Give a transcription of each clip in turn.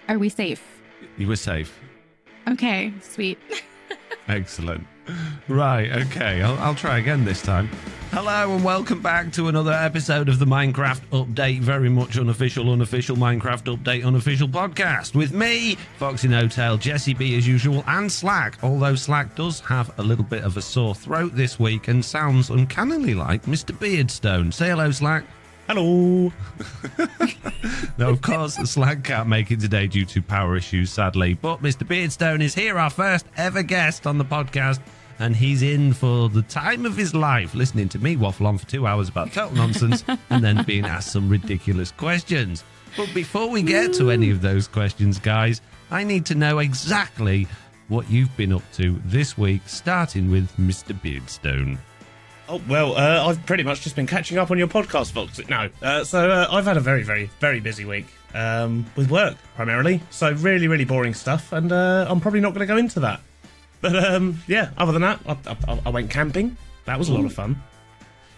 Are we safe? You were safe. Okay, sweet. Excellent. Right, okay, I'll try again this time. Hello and welcome back to another episode of the Minecraft Update, very much unofficial Minecraft Update unofficial podcast with me, FoxyNoTail, Jessiie B as usual, and Slack, although Slack does have a little bit of a sore throat this week and sounds uncannily like MrBeardstone. Say hello, Slack. Hello. No, of course, Slack can't make it today due to power issues, sadly, but MrBeardstone is here, our first ever guest on the podcast. And he's in for the time of his life, listening to me waffle on for 2 hours about total nonsense and then being asked some ridiculous questions. But before we get to any of those questions, guys, I need to know exactly what you've been up to this week, starting with MrBeardstone. Oh, well, I've pretty much just been catching up on your podcast, folks. No, I've had a very, very, very busy week with work, primarily. So really, really boring stuff, and I'm probably not going to go into that. But, yeah, other than that, I went camping. That was a lot of fun.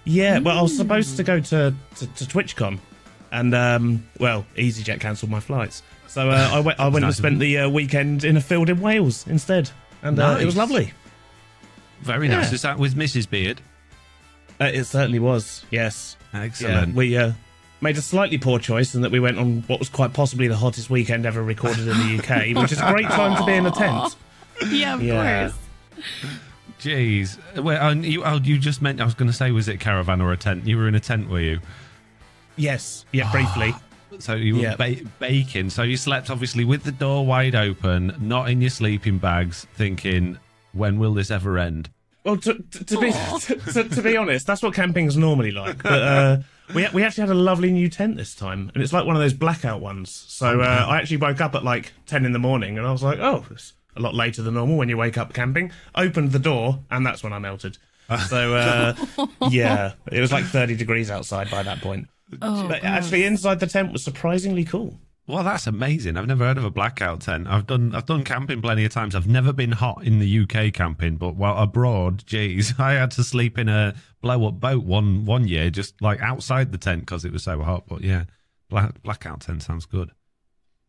Yeah, well, I was supposed to go to TwitchCon, and, well, EasyJet cancelled my flights. So I went and spent the weekend in a field in Wales instead, and it was lovely. Very nice. Is that with Mrs. Beard? It certainly was, yes. Excellent. Yeah, we made a slightly poor choice in that we went on what was quite possibly the hottest weekend ever recorded in the UK, which is a great time to be in a tent. Yeah, of course. Jeez. Well, you just meant, I was going to say, was it caravan or a tent? You were in a tent, were you? Yes. Yeah, briefly. So you were baking. So you slept, obviously, with the door wide open, not in your sleeping bags, thinking, when will this ever end? Well, to be honest, that's what camping's normally like. But we actually had a lovely new tent this time, and it's like one of those blackout ones. So I actually woke up at like 10 in the morning, and I was like, oh, it's a lot later than normal when you wake up camping. Opened the door, and that's when I melted. So, yeah, it was like 30 degrees outside by that point. But actually, inside the tent was surprisingly cool. Well, that's amazing. I've never heard of a blackout tent. I've done camping plenty of times. I've never been hot in the UK camping, but while abroad, geez, I had to sleep in a blow-up boat one year, just like outside the tent because it was so hot. But yeah, blackout tent sounds good.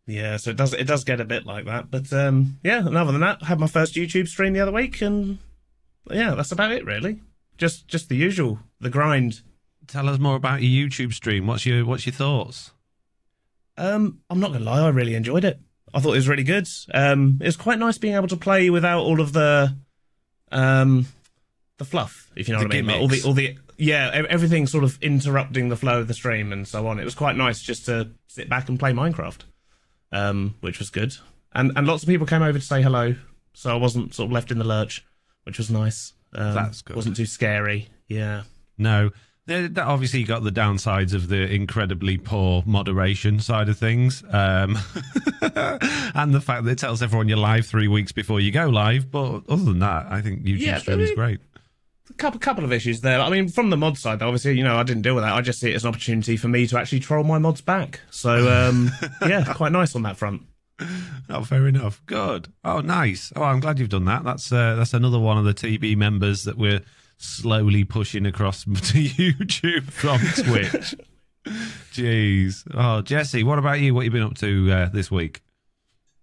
Yeah, so it does get a bit like that. But yeah, and other than that, I had my first YouTube stream the other week, and yeah, that's about it really. Just the usual, the grind. Tell us more about your YouTube stream. What's your thoughts? I'm not gonna lie, I really enjoyed it. I thought it was really good. It was quite nice being able to play without all of the fluff, if you know what I mean. Like all the everything sort of interrupting the flow of the stream and so on. It was quite nice just to sit back and play Minecraft, which was good. And lots of people came over to say hello, so I wasn't sort of left in the lurch, which was nice. That's good. Wasn't too scary. Yeah. No. Obviously, you got the downsides of the incredibly poor moderation side of things, and the fact that it tells everyone you're live 3 weeks before you go live. But other than that, I think YouTube stream is great. A couple of issues there. I mean, from the mod side, obviously, you know, I didn't deal with that. I just see it as an opportunity for me to actually troll my mods back. So, yeah, quite nice on that front. Oh, fair enough. Good. Oh, nice. Oh, I'm glad you've done that. That's another one of the TB members that we're slowly pushing across to YouTube from Twitch. Jeez. Oh, Jessiie, what about you? What have you been up to this week?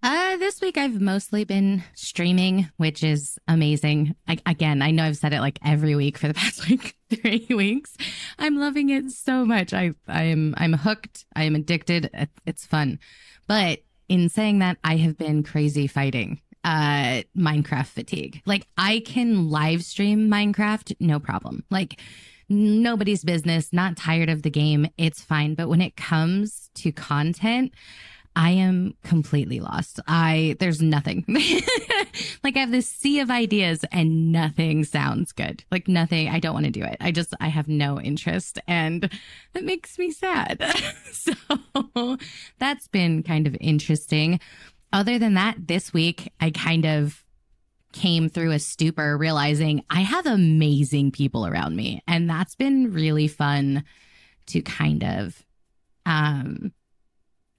This week I've mostly been streaming, which is amazing. I know I've said it like every week for the past like 3 weeks. I'm loving it so much. I'm hooked. I am addicted. It's fun. But in saying that, I have been crazy fighting Minecraft fatigue. Like, I can live stream Minecraft, no problem. Like, nobody's business, not tired of the game, it's fine. But when it comes to content, I am completely lost. There's nothing. Like, I have this sea of ideas and nothing sounds good. Like, nothing. I don't want to do it. I have no interest, and that makes me sad. So that's been kind of interesting. Other than that, this week, I kind of came through a stupor realizing I have amazing people around me. And that's been really fun to kind of, I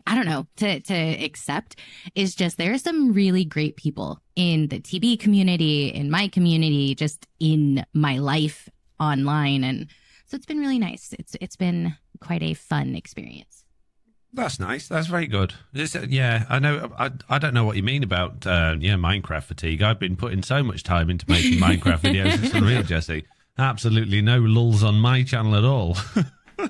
don't know, to accept. Is just there are some really great people in the TB community, in my community, just in my life online. And so it's been really nice. It's been quite a fun experience. That's nice. That's very good. Yeah, I know. I don't know what you mean about Minecraft fatigue. I've been putting so much time into making Minecraft videos. It's unreal, Jessie. Absolutely no lulls on my channel at all.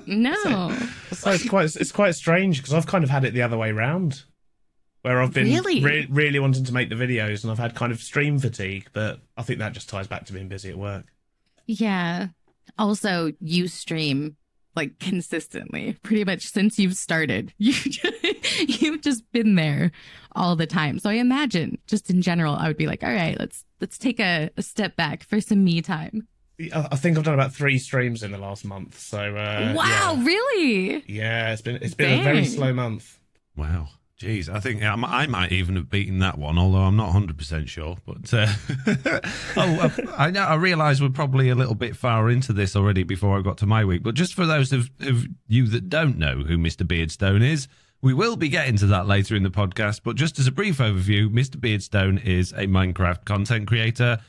No. So it's quite strange because I've kind of had it the other way round, where I've been really wanting to make the videos and I've had kind of stream fatigue. But I think that just ties back to being busy at work. Yeah. Also, you stream like consistently, pretty much since you've started. You've just been there all the time. So I imagine, just in general, I would be like, all right, let's take a step back for some me time. I think I've done about 3 streams in the last month. So wow, yeah. Really? Yeah, it's been a very slow month. Wow. Jeez, I think I might even have beaten that one, although I'm not 100% sure. But I realise we're probably a little bit far into this already before I got to my week. But just for those of you that don't know who MrBeardstone is, we will be getting to that later in the podcast. But just as a brief overview, MrBeardstone is a Minecraft content creator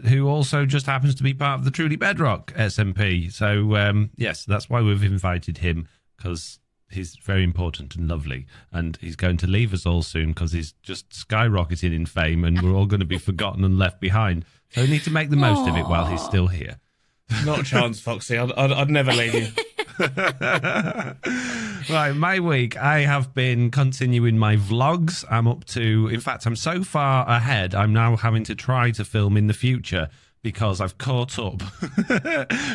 who also just happens to be part of the Truly Bedrock SMP. So, yes, that's why we've invited him, because he's very important and lovely, and he's going to leave us all soon because he's just skyrocketing in fame and we're all going to be forgotten and left behind. So we need to make the most of it while he's still here. Not a chance, Foxy. I'd never leave you. Right, my week, I have been continuing my vlogs. In fact, I'm so far ahead, I'm now having to try to film in the future because I've caught up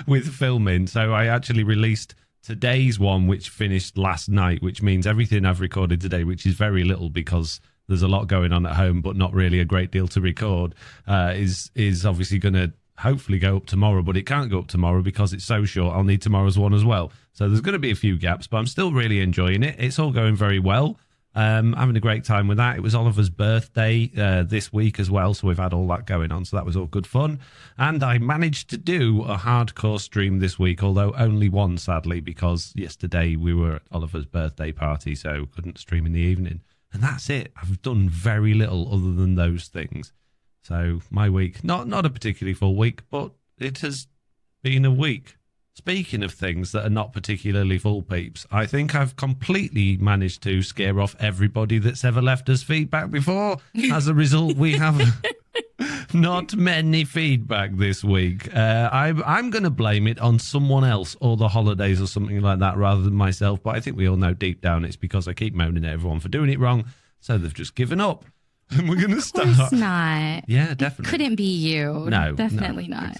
with filming. So I actually released today's one, which finished last night, which means everything I've recorded today, which is very little because there's a lot going on at home, but not really a great deal to record, is obviously going to hopefully go up tomorrow, but it can't go up tomorrow because it's so short. I'll need tomorrow's one as well. So there's going to be a few gaps, but I'm still really enjoying it. It's all going very well. Having a great time with that. It was Oliver's birthday this week as well, so we've had all that going on, so that was all good fun. And I managed to do a hardcore stream this week, although only one, sadly, because yesterday we were at Oliver's birthday party, so couldn't stream in the evening. And that's it. I've done very little other than those things. So my week, not a particularly full week, but it has been a week. Speaking of things that are not particularly full, peeps, I think I've completely managed to scare off everybody that's ever left us feedback before. As a result, we have not many feedback this week. I'm going to blame it on someone else or the holidays or something like that rather than myself. But I think we all know deep down it's because I keep moaning at everyone for doing it wrong. So they've just given up. And we're going to start. Of course not. Yeah, definitely. It couldn't be you. No. Definitely not.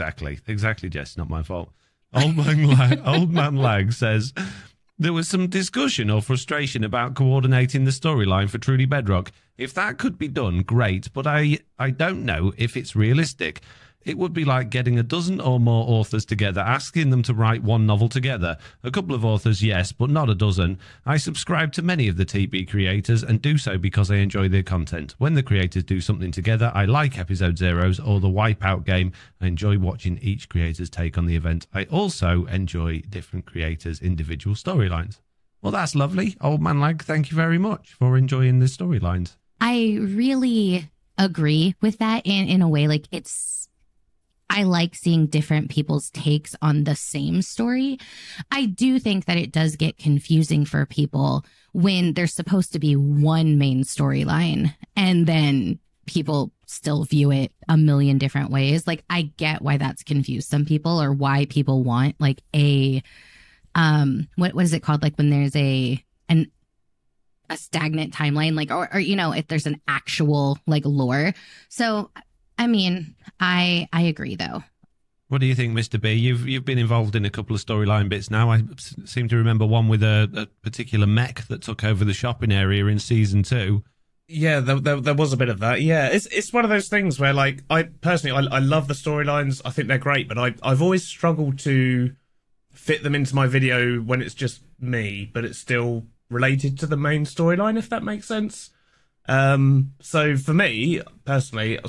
Exactly, Jess. Not my fault. Old Man Lag says, there was some discussion or frustration about coordinating the storyline for Truly Bedrock. If that could be done, great, but I don't know if it's realistic. It would be like getting a dozen or more authors together, asking them to write one novel together. A couple of authors, yes, but not a dozen. I subscribe to many of the TB creators and do so because I enjoy their content. When the creators do something together, I like Episode Zeros or the Wipeout game. I enjoy watching each creator's take on the event. I also enjoy different creators' individual storylines. Well, that's lovely. Old Man Lag, thank you very much for enjoying the storylines. I really agree with that in a way. Like, I like seeing different people's takes on the same story. I do think that it does get confusing for people when there's supposed to be one main storyline and then people still view it a million different ways. Like, I get why that's confused some people, or why people want like a, what is it called? Like when there's a stagnant timeline, like, or, you know, if there's an actual like lore. So, I mean, I agree, though. What do you think, Mr. B? You've been involved in a couple of storyline bits now. I seem to remember one with a particular mech that took over the shopping area in season 2. Yeah, there was a bit of that. Yeah, it's one of those things where, like, I personally love the storylines. I think they're great, but I've always struggled to fit them into my video when it's just me, but it's still related to the main storyline, if that makes sense. So for me personally,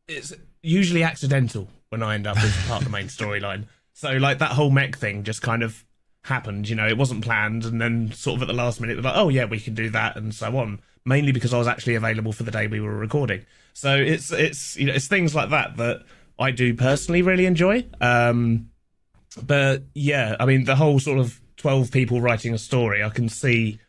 it's usually accidental when I end up as part of the main storyline. So like that whole mech thing just kind of happened, you know, it wasn't planned, and then sort of at the last minute, like, oh yeah, we can do that, and so on. Mainly because I was actually available for the day we were recording. So it's you know, it's things like that I do personally really enjoy. But yeah, I mean, the whole sort of 12 people writing a story, I can see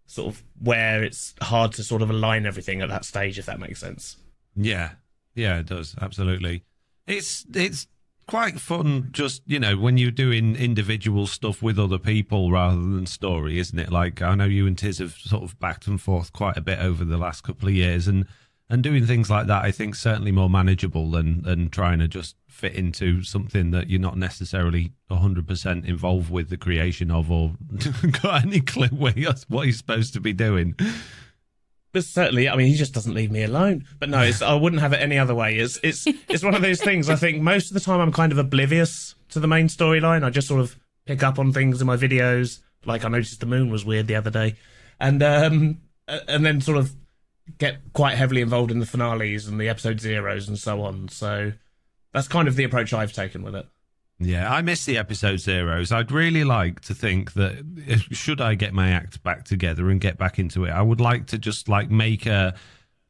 sort of where it's hard to sort of align everything at that stage, if that makes sense. Yeah, it does, absolutely. It's quite fun just, when you're doing individual stuff with other people rather than story, isn't it? Like, I know you and Tiz have sort of backed and forth quite a bit over the last couple of years, and doing things like that, I think, certainly more manageable than trying to just fit into something that you're not necessarily 100% involved with the creation of, or got any clue what you're supposed to be doing. But certainly, I mean, he just doesn't leave me alone. But no, I wouldn't have it any other way. It's one of those things. I think most of the time I'm kind of oblivious to the main storyline. I just sort of pick up on things in my videos. Like, I noticed the moon was weird the other day, and then sort of get quite heavily involved in the finales and the episode zeros and so on. So that's kind of the approach I've taken with it. Yeah, I miss the episode zeros. I'd really like to think that should I get my act back together and get back into it, I would like to just like make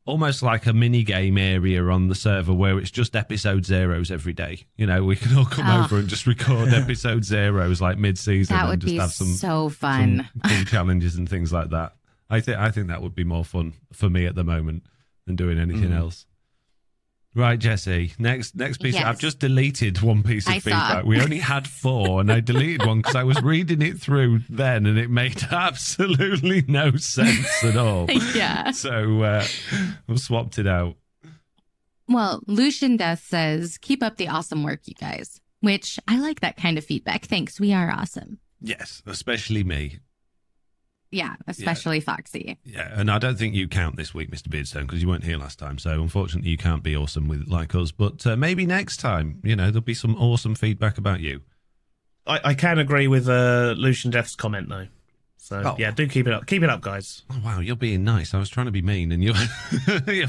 almost like a mini game area on the server where it's just episode zeros every day. We can all come over and just record episode zeros like mid-season. That would just be have so fun. Some cool challenges and things like that. I think that would be more fun for me at the moment than doing anything else. Right, Jessie. Next piece. Yes. I've just deleted one piece of feedback. We only had 4, and I deleted one because I was reading it through then, and it made absolutely no sense at all. Yeah. So I've swapped it out. Well, Lucian Death says, "Keep up the awesome work, you guys." Which I like that kind of feedback. Thanks. We are awesome. Yes, especially me. Yeah, especially Foxy. Yeah, and I don't think you count this week, Mr. Beardstone, because you weren't here last time. So unfortunately, you can't be awesome like us. But maybe next time, there'll be some awesome feedback about you. I can agree with Lucian Death's comment, though. So, yeah, do keep it up. Keep it up, guys. Oh, wow, you're being nice. I was trying to be mean, and you're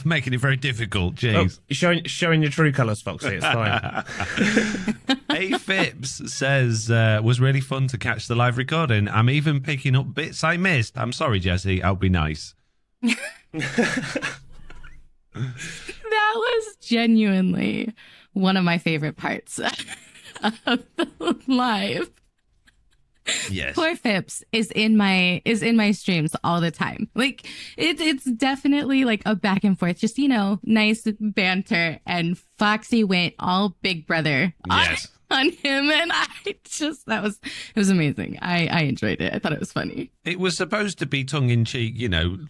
making it very difficult. Jeez. Oh, showing your true colours, Foxy. It's fine. A Phipps says, was really fun to catch the live recording. I'm even picking up bits I missed. I'm sorry, Jessie. I'll be nice. That was genuinely one of my favorite parts of the live. Yes. Poor Phipps is in my streams all the time. Like it's definitely like a back and forth, just nice banter, and Foxy went all Big Brother on him, and it was amazing. I enjoyed it. I thought it was funny. It was supposed to be tongue in cheek,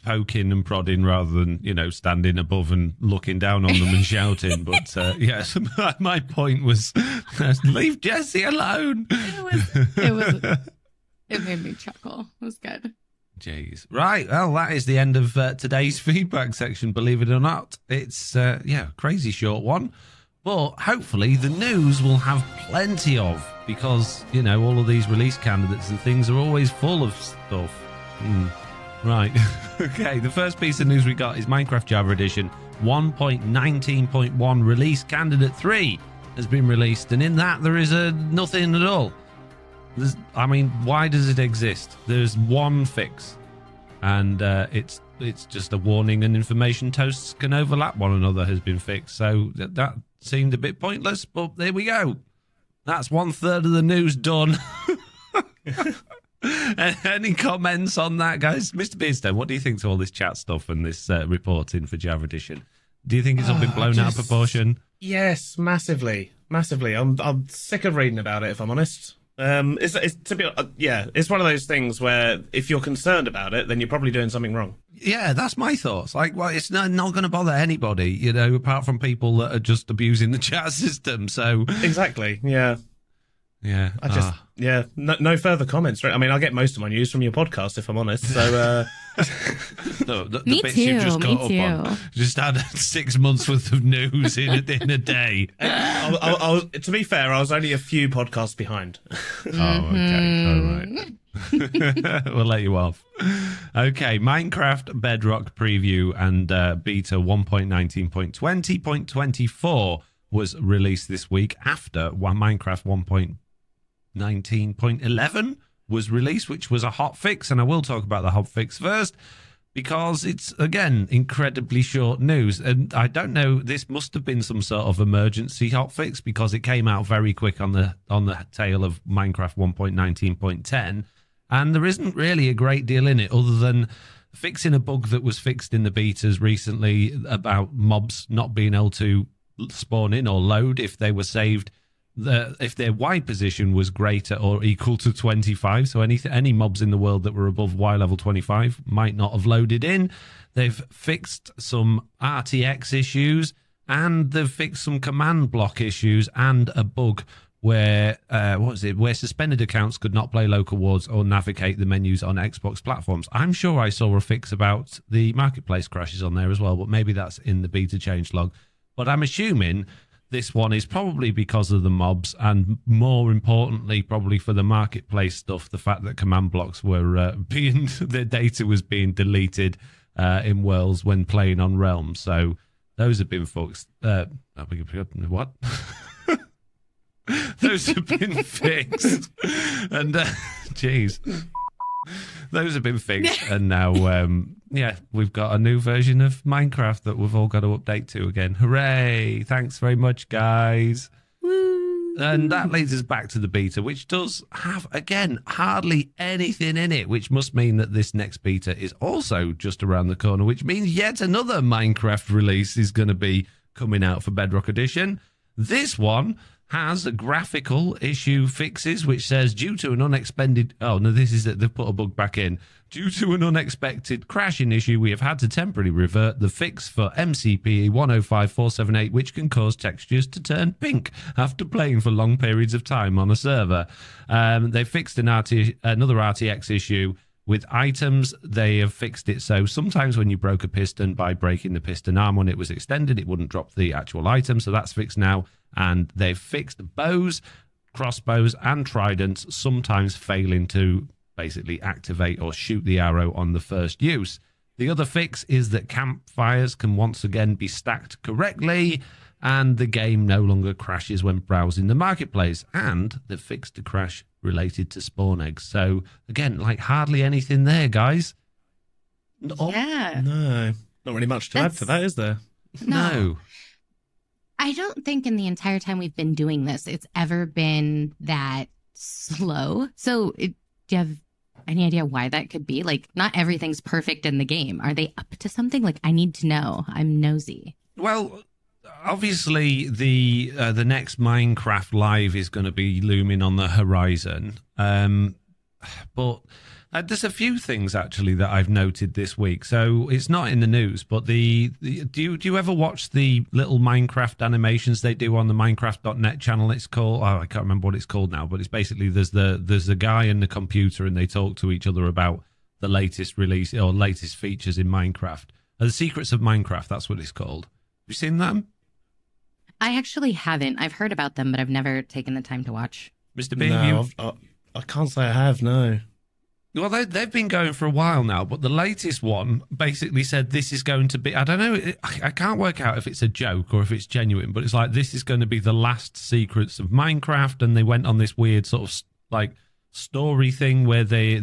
poking and prodding rather than, standing above and looking down on them and shouting. But yes, my point was leave Jessie alone. It made me chuckle. It was good. Jeez. Right. Well, that is the end of today's feedback section, believe it or not. It's, crazy short one. But hopefully the news will have plenty of, because, all of these release candidates and things are always full of stuff. Right. Okay, the first piece of news we got is Minecraft Java Edition 1.19.1 release candidate 3 has been released, and in that there is nothing at all. Why does it exist? There's one fix, and it's just a warning and information toasts can overlap one another has been fixed. So that seemed a bit pointless, but there we go. That's 1/3 of the news done. Any comments on that, guys? Mr. Beardstone, what do you think to all this chat stuff and this reporting for Java Edition? Do you think it's all been blown out of proportion? Yes, massively. I'm sick of reading about it, if I'm honest. It's one of those things where if you're concerned about it, then you're probably doing something wrong. Yeah, that's my thoughts. Like, well, it's not going to bother anybody, apart from people that are just abusing the chat system. So exactly, yeah. No further comments. Right? I mean, I get most of my news from your podcast, if I'm honest. So the me bits too. you've just got up on, just had 6 months worth of news in a day. To be fair, I was only a few podcasts behind. Oh, okay, all right. We'll let you off. Okay, Minecraft Bedrock preview and beta 1.19.20.24 was released this week after Minecraft 1.19.11 was released, which was a hot fix, and I will talk about the hot fix first because it's, again, incredibly short news. And I don't know, this must have been some sort of emergency hot fix because it came out very quick on the tail of Minecraft 1.19.10. And there isn't really a great deal in it other than fixing a bug that was fixed in the betas recently about mobs not being able to spawn in or load if they were saved. If their Y position was greater or equal to 25, so any mobs in the world that were above Y level 25 might not have loaded in. They've fixed some RTX issues, and they've fixed some command block issues and a bug where where suspended accounts could not play local wars or navigate the menus on Xbox platforms. I'm sure I saw a fix about the marketplace crashes on there as well, but maybe that's in the beta changelog. But I'm assuming this one is probably because of the mobs, and more importantly, probably for the marketplace stuff, the fact that command blocks were their data was being deleted in Worlds when playing on Realms. So those have been fixed. What? Those have been fixed. And, jeez. Those have been fixed, and now, we've got a new version of Minecraft that we've all got to update to again. Hooray! Thanks very much, guys. Woo. And that leads us back to the beta, which does have, again, hardly anything in it, which must mean that this next beta is also just around the corner, which means yet another Minecraft release is going to be coming out for Bedrock Edition. This one has a graphical issue fixes, which says, due to an unexpected... Oh, no, this is it. They've put a bug back in. Due to an unexpected crashing issue, we have had to temporarily revert the fix for MCP 105478, which can cause textures to turn pink after playing for long periods of time on a server. They fixed another RTX issue. With items, they have fixed it so sometimes when you broke a piston by breaking the piston arm when it was extended, it wouldn't drop the actual item. So that's fixed now. And they've fixed bows, crossbows, and tridents, sometimes failing to basically activate or shoot the arrow on the first use. The other fix is that campfires can once again be stacked correctly, and the game no longer crashes when browsing the marketplace. And they've fixed a crash related to spawn eggs. So again, like hardly anything there, guys. Yeah. No, not really much to add to that, is there? No. I don't think in the entire time we've been doing this, it's ever been that slow. So do you have any idea why that could be? Like, not everything's perfect in the game. Are they up to something? Like, I need to know. I'm nosy. Well, obviously the next Minecraft Live is going to be looming on the horizon. But there's a few things actually that I've noted this week. So it's not in the news, but do you ever watch the little Minecraft animations they do on the Minecraft.net channel? It's called, I can't remember what it's called now, but it's basically there's the guy and the computer, and they talk to each other about the latest release or latest features in Minecraft. The Secrets of Minecraft, that's what it's called. Have you seen them? I actually haven't. I've heard about them, but I've never taken the time to watch. Mr. B, No, I can't say I have, no. Well, they've been going for a while now, but the latest one basically said this is going to be... I don't know, I can't work out if it's a joke or if it's genuine, but it's like this is going to be the last Secrets of Minecraft, and they went on this weird sort of like story thing where there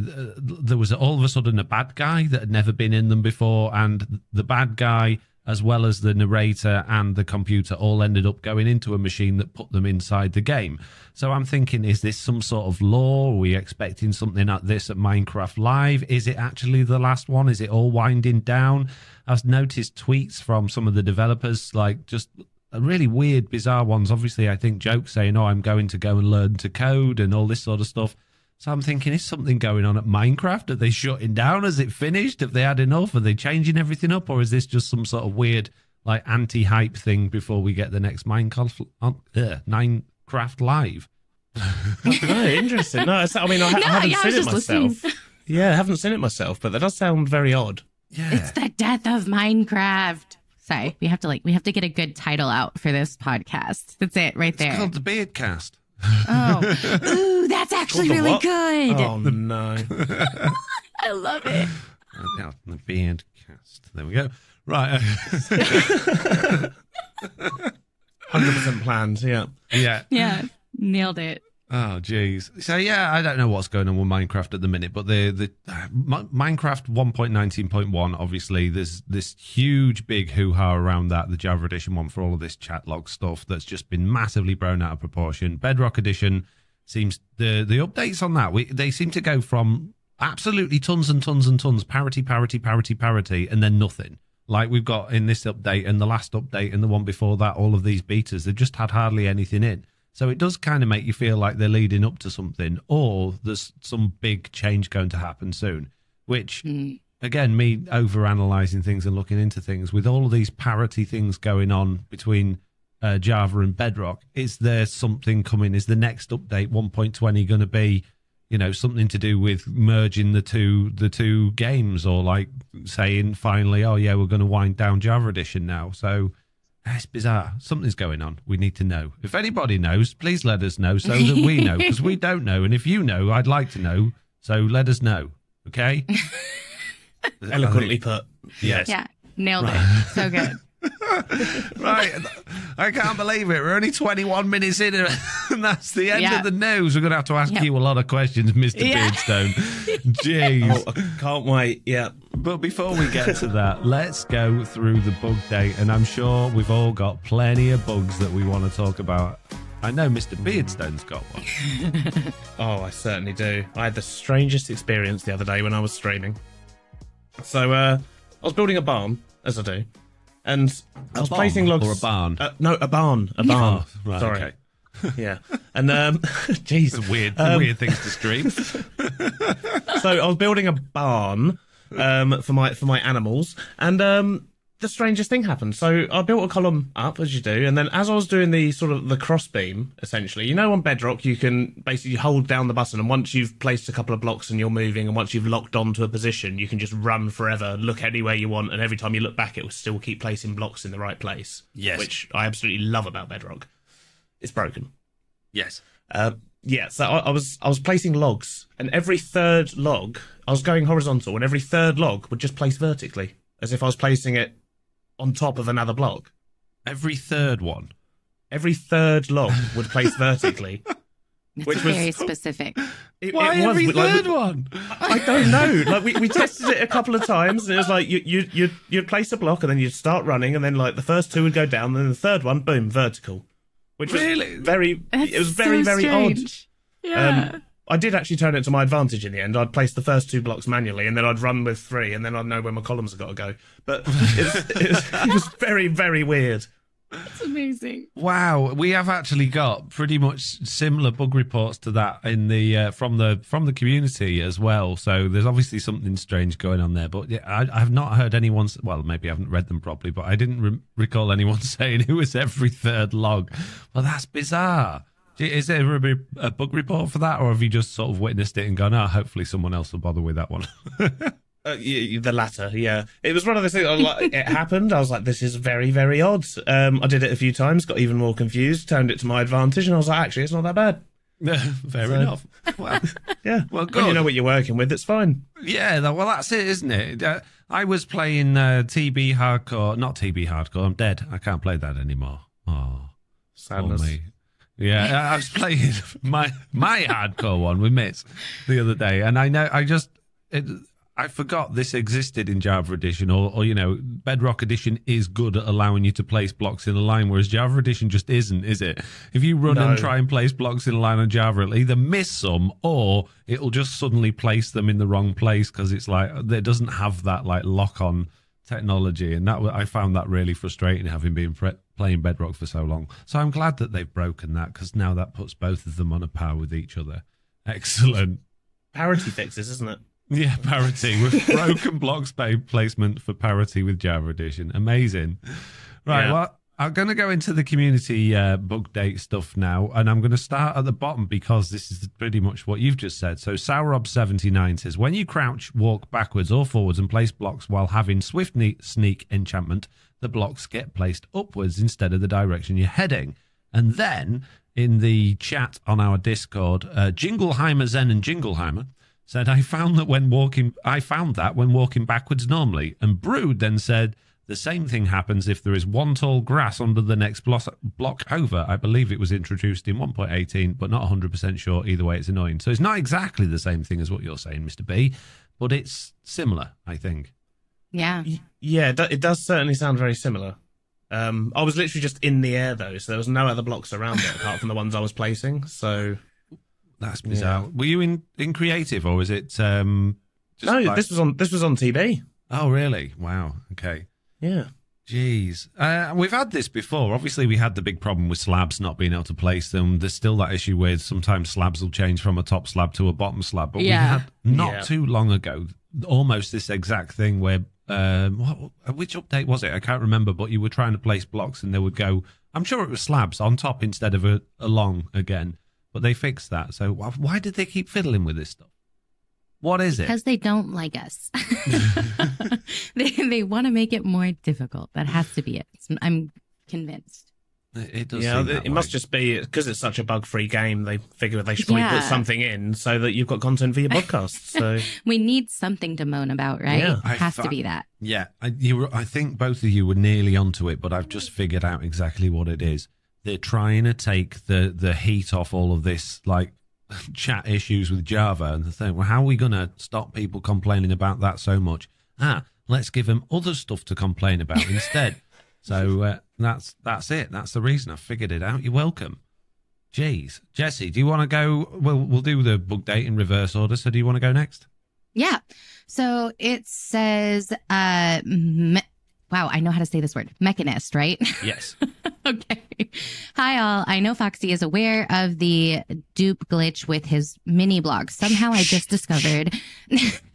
was all of a sudden a bad guy that had never been in them before, and the bad guy, as well as the narrator and the computer, all ended up going into a machine that put them inside the game. So I'm thinking, is this some sort of lore? Are we expecting something like this at Minecraft Live? Is it actually the last one? Is it all winding down? I've noticed tweets from some of the developers, like just really weird, bizarre ones. Obviously, I think jokes saying, I'm going to go and learn to code and all this sort of stuff. So I'm thinking, is something going on at Minecraft? Are they shutting down? Has it finished? Have they had enough? Are they changing everything up? Or is this just some sort of weird, like, anti-hype thing before we get the next Minecraft Live? No, interesting. No, I haven't seen it myself. Yeah, I haven't seen it myself, but that does sound very odd. Yeah. It's the death of Minecraft. Sorry, we have to get a good title out for this podcast. That's it, right there. It's called the BeardCast. Oh, ooh, that's actually really what? good. Oh no, I love it. The BeardCast. There we go. Right. 100% planned. Yeah. Yeah, nailed it. Oh, geez. So, yeah, I don't know what's going on with Minecraft at the minute, but the Minecraft 1.19.1, obviously, there's this huge, big hoo-ha around that, the Java Edition one, for all of this chat log stuff that's just been massively blown out of proportion. Bedrock Edition seems, the updates on that, they seem to go from absolutely tons and tons and tons, parity, and then nothing. Like we've got in this update and the last update and the one before that, all of these betas, they've just had hardly anything in. So it does kind of make you feel like they're leading up to something, or there's some big change going to happen soon, which, again, me over-analysing things and looking into things, with all of these parity things going on between Java and Bedrock, is there something coming? Is the next update 1.20 going to be, you know, something to do with merging the two games, or like saying finally, oh yeah, we're going to wind down Java Edition now? So it's bizarre. Something's going on. We need to know. If anybody knows, please let us know so that we know, because we don't know. And if you know, I'd like to know. So let us know. Okay? Eloquently put. Yes. Yeah, nailed it. So good. Right. I can't believe it. We're only 21 minutes in and that's the end of the news. We're going to have to ask you a lot of questions, Mr. Beardstone. Jeez. Oh, I can't wait. Yeah. But before we get to that, let's go through the bug date. And I'm sure we've all got plenty of bugs that we want to talk about. I know Mr. Beardstone's got one. Oh, I certainly do. I had the strangest experience the other day when I was streaming. So I was building a barn, as I do. And I was placing logs. Or a barn? No, a barn. A barn. Oh, right, sorry. Okay. Yeah. And, jeez. Weird things to stream. So I was building a barn for my animals, and the strangest thing happened. So I built a column up, as you do, and then as I was doing the sort of the cross beam, essentially, you know, on Bedrock you can basically hold down the button, and once you've placed a couple of blocks and you're moving, and once you've locked onto a position, you can just run forever, look anywhere you want, and every time you look back it will still keep placing blocks in the right place. Yes. Which I absolutely love about Bedrock. It's broken. Yes. Yeah, so I was placing logs, and every third log, I was going horizontal, and every third log would just place vertically, as if I was placing it on top of another block. Every third one? Every third log would place vertically. Which was very specific. Why every third one? I don't know. Like we tested it a couple of times, and it was like you'd place a block, and then you'd start running, and then like the first two would go down, and then the third one, boom, vertical. Which was very odd. Yeah. I did actually turn it to my advantage in the end. I'd place the first two blocks manually, and then I'd run with three, and then I'd know where my columns have got to go. But it was very, very weird. That's amazing. Wow, we have actually got pretty much similar bug reports to that in the from the community as well. So there's obviously something strange going on there. But yeah, I've not heard anyone. Well, maybe I haven't read them properly, but I didn't recall anyone saying it was every third log. Well, that's bizarre. Is there a bug report for that, or have you just sort of witnessed it and gone, oh, hopefully someone else will bother with that one? The latter, yeah. It was one of those things, it happened, I was like, this is very, very odd. I did it a few times, got even more confused, turned it to my advantage, and I was like, actually, it's not that bad. Fair enough. Well, yeah. Well, good. When you know what you're working with, it's fine. Yeah, well, that's it, isn't it? I was playing TB Hardcore, not TB Hardcore, I'm dead. I can't play that anime. Oh, sadness. Me. Yeah, I was playing my hardcore one with Mitz the other day, and I forgot this existed in Java Edition, or you know, Bedrock Edition is good at allowing you to place blocks in a line, whereas Java Edition just isn't, is it? If you run and try and place blocks in a line on Java, it'll either miss some, or it'll just suddenly place them in the wrong place, because it's like, it doesn't have that like lock-on technology, and that I found that really frustrating, having been playing Bedrock for so long. So I'm glad that they've broken that, because now that puts both of them on a par with each other. Excellent. Parity fixes, isn't it? Yeah, parity with broken blocks placement for parity with Java Edition. Amazing. Right, well, I'm going to go into the community bug date stuff now, and I'm going to start at the bottom because this is pretty much what you've just said. So Saurob79 says, when you crouch, walk backwards or forwards and place blocks while having Swift Sneak enchantment, the blocks get placed upwards instead of the direction you're heading. And then in the chat on our Discord, Jingleheimer Zen and Jingleheimer said, I found that when walking backwards normally. And Brood then said, the same thing happens if there is one tall grass under the next block over. I believe it was introduced in 1.18, but not 100% sure. Either way, it's annoying. So it's not exactly the same thing as what you're saying, Mr. B, but it's similar, I think. Yeah. Yeah, it does certainly sound very similar. I was literally just in the air, though, so there was no other blocks around it apart from the ones I was placing. So That's bizarre. Yeah. Were you in creative, or was it? Just No, like... this was on TV. Oh, really? Wow. Okay. Yeah. Jeez. We've had this before. Obviously, we had the big problem with slabs not being able to place them. There's still that issue where sometimes slabs will change from a top slab to a bottom slab. But we had not too long ago almost this exact thing where, which update was it? I can't remember, but you were trying to place blocks and they would go, I'm sure it was slabs on top instead of along again. But they fixed that. So why did they keep fiddling with this stuff? What is it? Because they don't like us. They want to make it more difficult. That has to be it. I'm convinced. It does. Yeah, it must just be because it's such a bug-free game. They figure they should probably put something in so that you've got content for your podcast. So we need something to moan about, right? Yeah. It has to be that. Yeah, I think both of you were nearly onto it, but I've just figured out exactly what it is. They're trying to take the heat off all of this, like, chat issues with Java, and they think, well, how are we going to stop people complaining about that so much? Let's give them other stuff to complain about instead. So that's it. That's the reason. I figured it out. You're welcome. Jeez. Jessie, do you want to go? We'll do the bug date in reverse order. So do you want to go next? Yeah. So it says, wow, I know how to say this word. Mechanist, right? Yes. Okay. Hi, all. I know Foxy is aware of the dupe glitch with his mini blog. Somehow I just discovered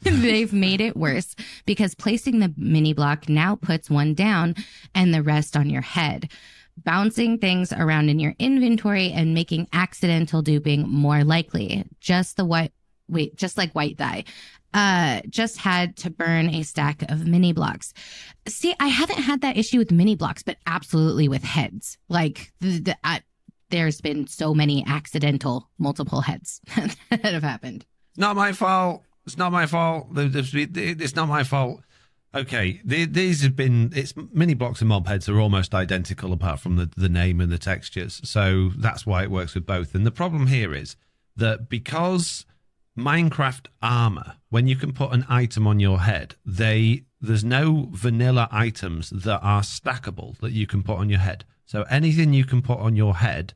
they've made it worse because placing the mini block now puts one down and the rest on your head, bouncing things around in your inventory and making accidental duping more likely. Just like white dye. Just had to burn a stack of mini blocks. See, I haven't had that issue with mini blocks, but absolutely with heads. Like there's been so many accidental multiple heads that have happened. Not my fault. It's not my fault. It's not my fault. Okay, these have been. It's mini blocks and mob heads are almost identical apart from the name and the textures. So that's why it works with both. And the problem here is that because Minecraft armor, when you can put an item on your head, there's no vanilla items that are stackable that you can put on your head. So anything you can put on your head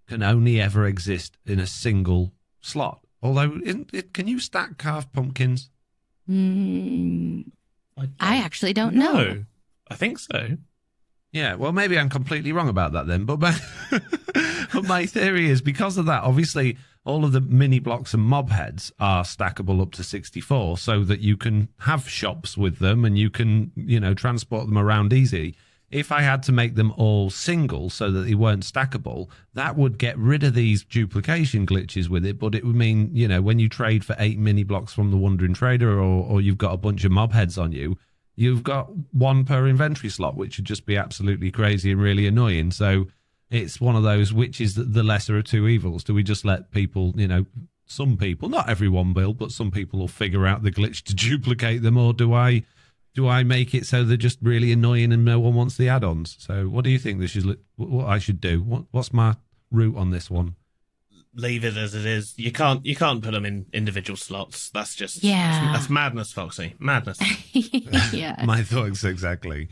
can only ever exist in a single slot. Although, can you stack carved pumpkins? I actually don't know. I think so. Yeah, well, maybe I'm completely wrong about that then. But my theory is because of that, obviously, all of the mini blocks and mob heads are stackable up to 64 so that you can have shops with them and you can, transport them around easy. If I had to make them all single so that they weren't stackable, that would get rid of these duplication glitches with it. But it would mean, when you trade for 8 mini blocks from the Wandering Trader or you've got a bunch of mob heads on you, you've got one per inventory slot, which would just be absolutely crazy and really annoying. So it's one of those, which is the lesser of two evils. Do we just let people, some people, not everyone will, but some people will figure out the glitch to duplicate them, or do I make it so they're just really annoying and no one wants the add-ons? So what do you think what I should do? What's my route on this one? Leave it as it is. You can't put them in individual slots. That's just that's madness, Foxy. Madness. Yeah. My thoughts exactly.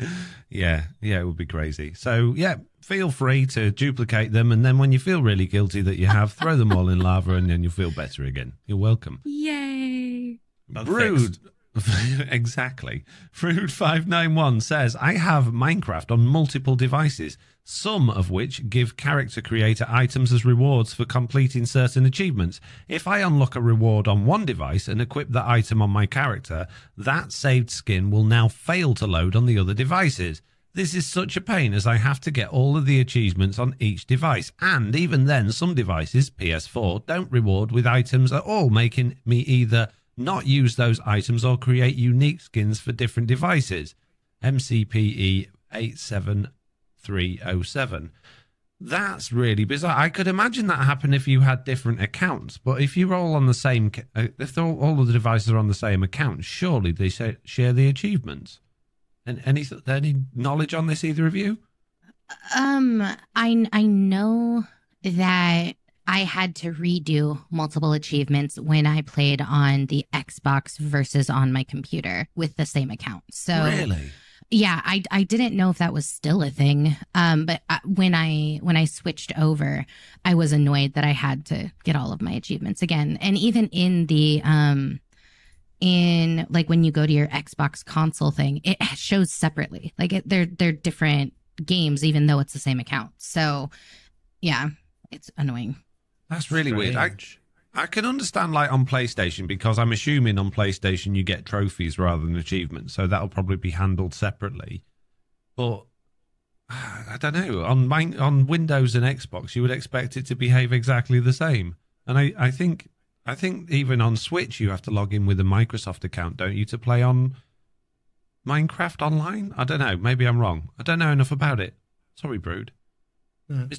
Yeah, it would be crazy. So yeah, feel free to duplicate them, and then when you feel really guilty that you have, throw them all in lava, and then you'll feel better again. You're welcome. Yay. Brood. Exactly. Fruit591 says, I have Minecraft on multiple devices, some of which give character creator items as rewards for completing certain achievements. If I unlock a reward on one device and equip the item on my character, that saved skin will now fail to load on the other devices. This is such a pain as I have to get all of the achievements on each device, and even then some devices, PS4, don't reward with items at all, making me either not use those items or create unique skins for different devices. MCPE 87307. That's really bizarre. I could imagine that happen if you had different accounts, but if you're all on the same, if all of the devices are on the same account, surely they share the achievements. And any knowledge on this, either of you? I know that I had to redo multiple achievements when I played on the Xbox versus on my computer with the same account. So really? Yeah, I didn't know if that was still a thing. But when I switched over, I was annoyed that I had to get all of my achievements again. And even in the in like when you go to your Xbox console thing, it shows separately. Like they're different games, even though it's the same account. So yeah, it's annoying. That's really weird. I can understand like on PlayStation, because I'm assuming on PlayStation you get trophies rather than achievements, so that'll probably be handled separately. But I don't know, on Windows and Xbox you would expect it to behave exactly the same. And I think even on Switch you have to log in with a Microsoft account, don't you, to play on Minecraft Online? I don't know, maybe I'm wrong. I don't know enough about it. Sorry, Brood.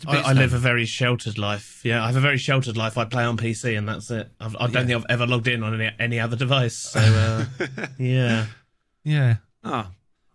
I live a very sheltered life. Yeah, I have a very sheltered life. I play on PC and that's it. I don't think I've ever logged in on any other device. So, yeah. Yeah. Oh.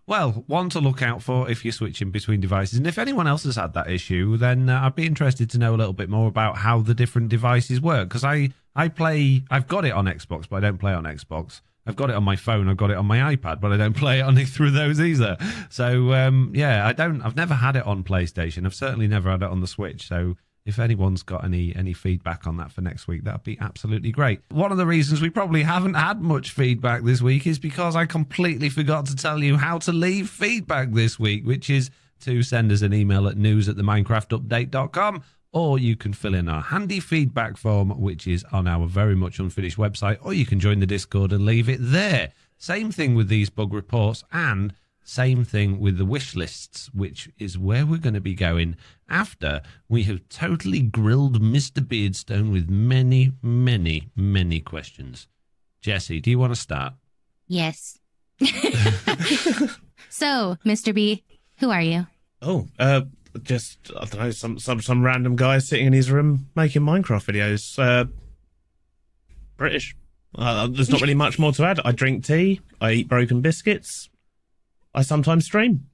Well, one to look out for if you're switching between devices. And if anyone else has had that issue, then I'd be interested to know a little bit more about how the different devices work. Because I've got it on Xbox, but I don't play on Xbox. I've got it on my phone, I've got it on my iPad, but I don't play it on it through those either. So, yeah, I've never had it on PlayStation. I've certainly never had it on the Switch. So if anyone's got any feedback on that for next week, that'd be absolutely great. One of the reasons we probably haven't had much feedback this week is because I completely forgot to tell you how to leave feedback this week, which is to send us an email at news@theminecraftupdate.com. Or you can fill in our handy feedback form, which is on our very much unfinished website, or you can join the Discord and leave it there. Same thing with these bug reports, and same thing with the wish lists, which is where we're going to be going after we have totally grilled Mr. Beardstone with many, many, many questions. Jessie, do you want to start? Yes. So, Mr. B, who are you? Oh, just, I don't know, some random guy sitting in his room making Minecraft videos. British. There's not really much more to add. I drink tea. I eat broken biscuits. I sometimes stream.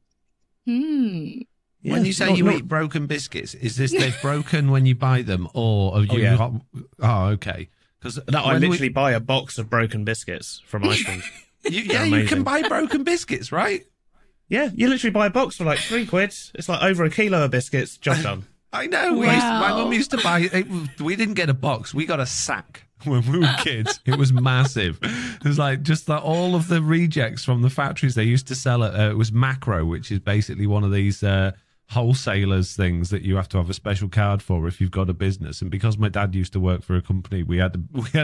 When you say you eat broken biscuits, is this they've broken when you buy them, or have you got... Oh, okay. Because I literally buy a box of broken biscuits from Iceland. You can buy broken biscuits, right? Yeah, you literally buy a box for like £3. It's like over a kilo of biscuits. Job done. I know. Wow. My mum used to buy it. We didn't get a box. We got a sack when we were kids. It was massive. It was like just like all of the rejects from the factories they used to sell at. It was Macro, which is basically one of these wholesalers things that you have to have a special card for if you've got a business. And because my dad used to work for a company, we had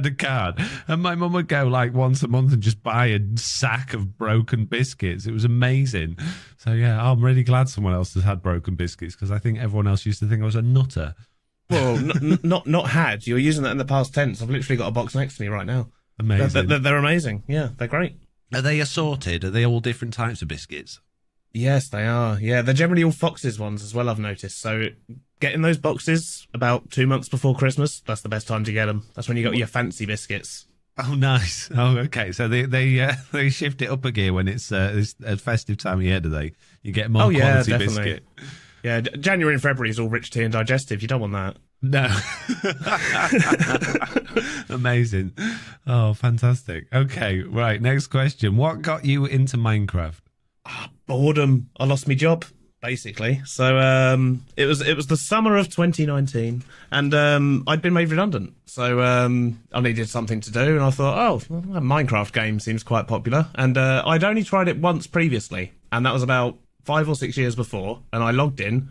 a card, and my mum would go like once a month and just buy a sack of broken biscuits. It was amazing. So yeah, I'm really glad someone else has had broken biscuits, because I think everyone else used to think I was a nutter. Well, not had. You're using that in the past tense. I've literally got a box next to me right now. Amazing. They're amazing. Yeah, they're great. Are they assorted? Are they all different types of biscuits? Yes, they are. Yeah, they're generally all Fox's ones as well, I've noticed. So getting those boxes about 2 months before Christmas, that's the best time to get them. That's when you got your fancy biscuits. Oh, nice. Oh, okay. So they shift it up a gear when it's a festive time of year, do they? You get more quality biscuit. Yeah, January and February is all rich tea and digestive. You don't want that. No. Amazing. Oh, fantastic. Okay, right. Next question. What got you into Minecraft? Boredom. I lost my job, basically. So it was the summer of 2019, and I'd been made redundant. So I needed something to do, and I thought, a Minecraft game seems quite popular. And I'd only tried it once previously, and that was about 5 or 6 years before. And I logged in,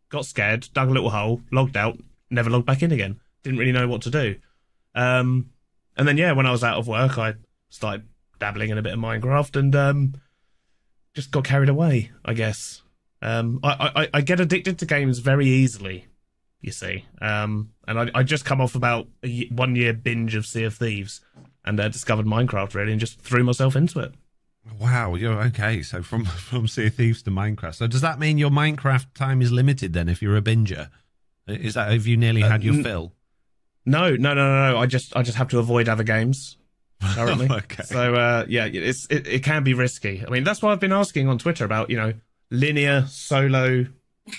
got scared, dug a little hole, logged out, never logged back in again. Didn't really know what to do. And then, yeah, when I was out of work, I started dabbling in a bit of Minecraft, and just got carried away, I guess. I get addicted to games very easily, you see. And I just come off about a 1 year binge of Sea of Thieves, and discovered Minecraft, really, and just threw myself into it. Wow, you're okay. So from Sea of Thieves to Minecraft. So does that mean your Minecraft time is limited then if you're a binger? Have you nearly had your fill? No. I just have to avoid other games currently. Okay. So yeah, it can be risky. I mean, that's why I've been asking on Twitter about, linear solo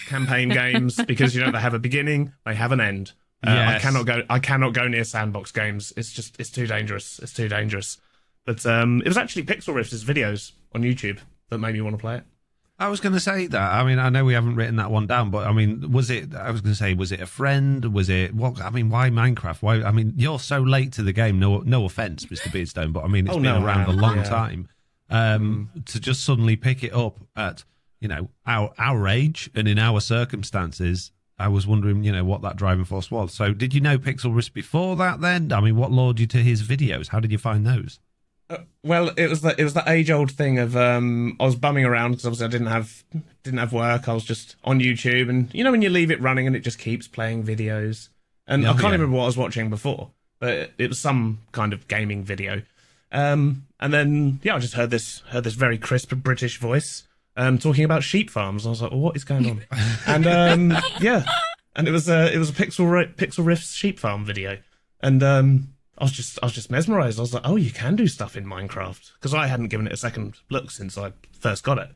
campaign games, because they have a beginning, they have an end. Yes. I cannot go near sandbox games. It's too dangerous. It's too dangerous. But it was actually Pixel Riff's videos on YouTube that made me want to play it. I was going to say that. I mean, I know we haven't written that one down, but I mean, was it a friend? Was it what? I mean, why Minecraft? Why? I mean, you're so late to the game. No offense, Mr. Beardstone, but I mean, it's been around a long time. To just suddenly pick it up at, our age and in our circumstances, I was wondering, what that driving force was. So did you know Pixel Risk before that then? I mean, what lured you to his videos? How did you find those? Well, it was that age-old thing of I was bumming around because obviously I didn't have work. I was just on YouTube, and when you leave it running and it just keeps playing videos. And I can't remember what I was watching before, but it was some kind of gaming video. And then I just heard this very crisp British voice talking about sheep farms. I was like, well, what is going on? And and it was a Pixel Rift's sheep farm video, and I was just mesmerised. I was like, oh, you can do stuff in Minecraft, because I hadn't given it a second look since I first got it,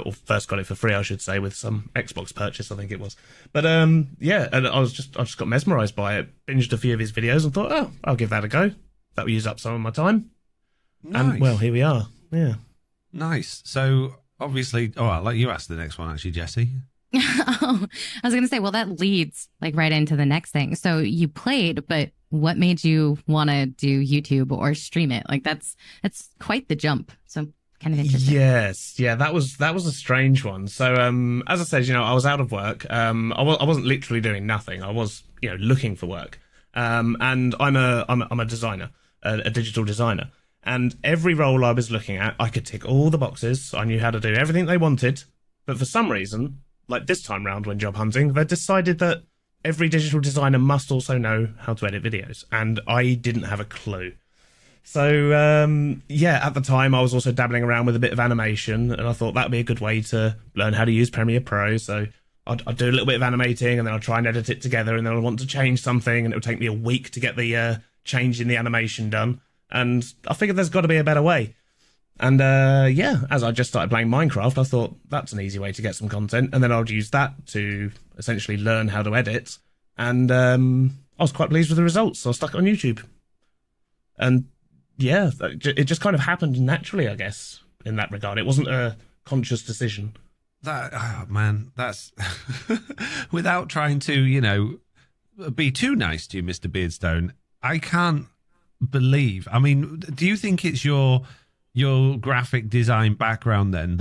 or first got it for free, I should say, with some Xbox purchase, I think it was. But and I just got mesmerised by it. Binged a few of his videos and thought, oh, I'll give that a go. That will use up some of my time. Nice. And well, here we are. Yeah, nice. So obviously, I'll let you ask the next one, actually, Jessie. I was going to say, well, that leads right into the next thing. So you played, but what made you want to do YouTube or stream it? That's quite the jump. So kind of interesting. Yes, yeah, that was a strange one. So as I said, I was out of work. I wasn't literally doing nothing. I was looking for work. And I'm a designer, a digital designer. And every role I was looking at, I could tick all the boxes. I knew how to do everything they wanted. But for some reason, like this time round when job hunting, they decided that every digital designer must also know how to edit videos, and I didn't have a clue. So, at the time, I was also dabbling around with a bit of animation, and I thought that'd be a good way to learn how to use Premiere Pro. So I'd do a little bit of animating, and then I'd try and edit it together, and then I'd want to change something, and it would take me a week to get the change in the animation done. And I figured there's got to be a better way. And as I just started playing Minecraft, I thought that's an easy way to get some content, and then I'd use that to essentially learn how to edit. And I was quite pleased with the results, so I stuck it on YouTube. And yeah, it just kind of happened naturally, I guess, in that regard. It wasn't a conscious decision. That's without trying to, be too nice to you, Mr. Beardstone. I can't believe. I mean, do you think it's your graphic design background then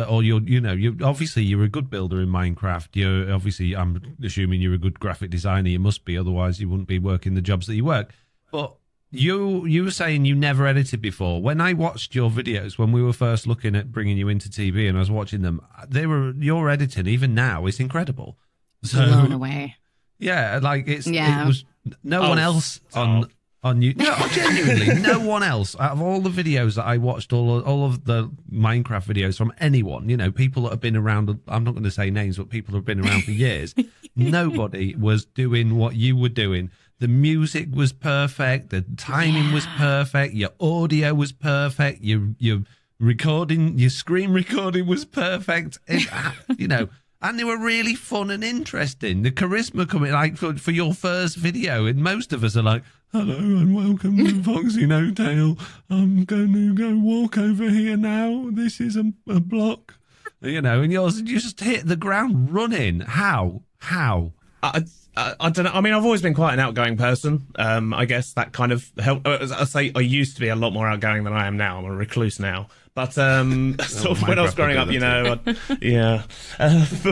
or you obviously you're a good builder in Minecraft, I'm assuming you're a good graphic designer, you must be, otherwise you wouldn't be working the jobs that you work. But you were saying you never edited before. When I watched your videos when we were first looking at bringing you into TV and I was watching them, your editing even now is incredible. So blown away. Yeah, it was no one else on you. No, genuinely, no one else. Out of all the videos that I watched, all of the Minecraft videos from anyone, people that have been around, I'm not going to say names, but people who have been around for years, nobody was doing what you were doing. The music was perfect, the timing was perfect, your audio was perfect, your recording, your screen recording was perfect. And they were really fun and interesting. The charisma coming, for your first video, and most of us are like, hello and welcome to FoxyNoTail. I'm going to go walk over here now. This is a block. And yours, you just hit the ground running. How? I don't know. I mean, I've always been quite an outgoing person. I guess that kind of helped. As I say, I used to be a lot more outgoing than I am now. I'm a recluse now. But sort of when I was growing up, but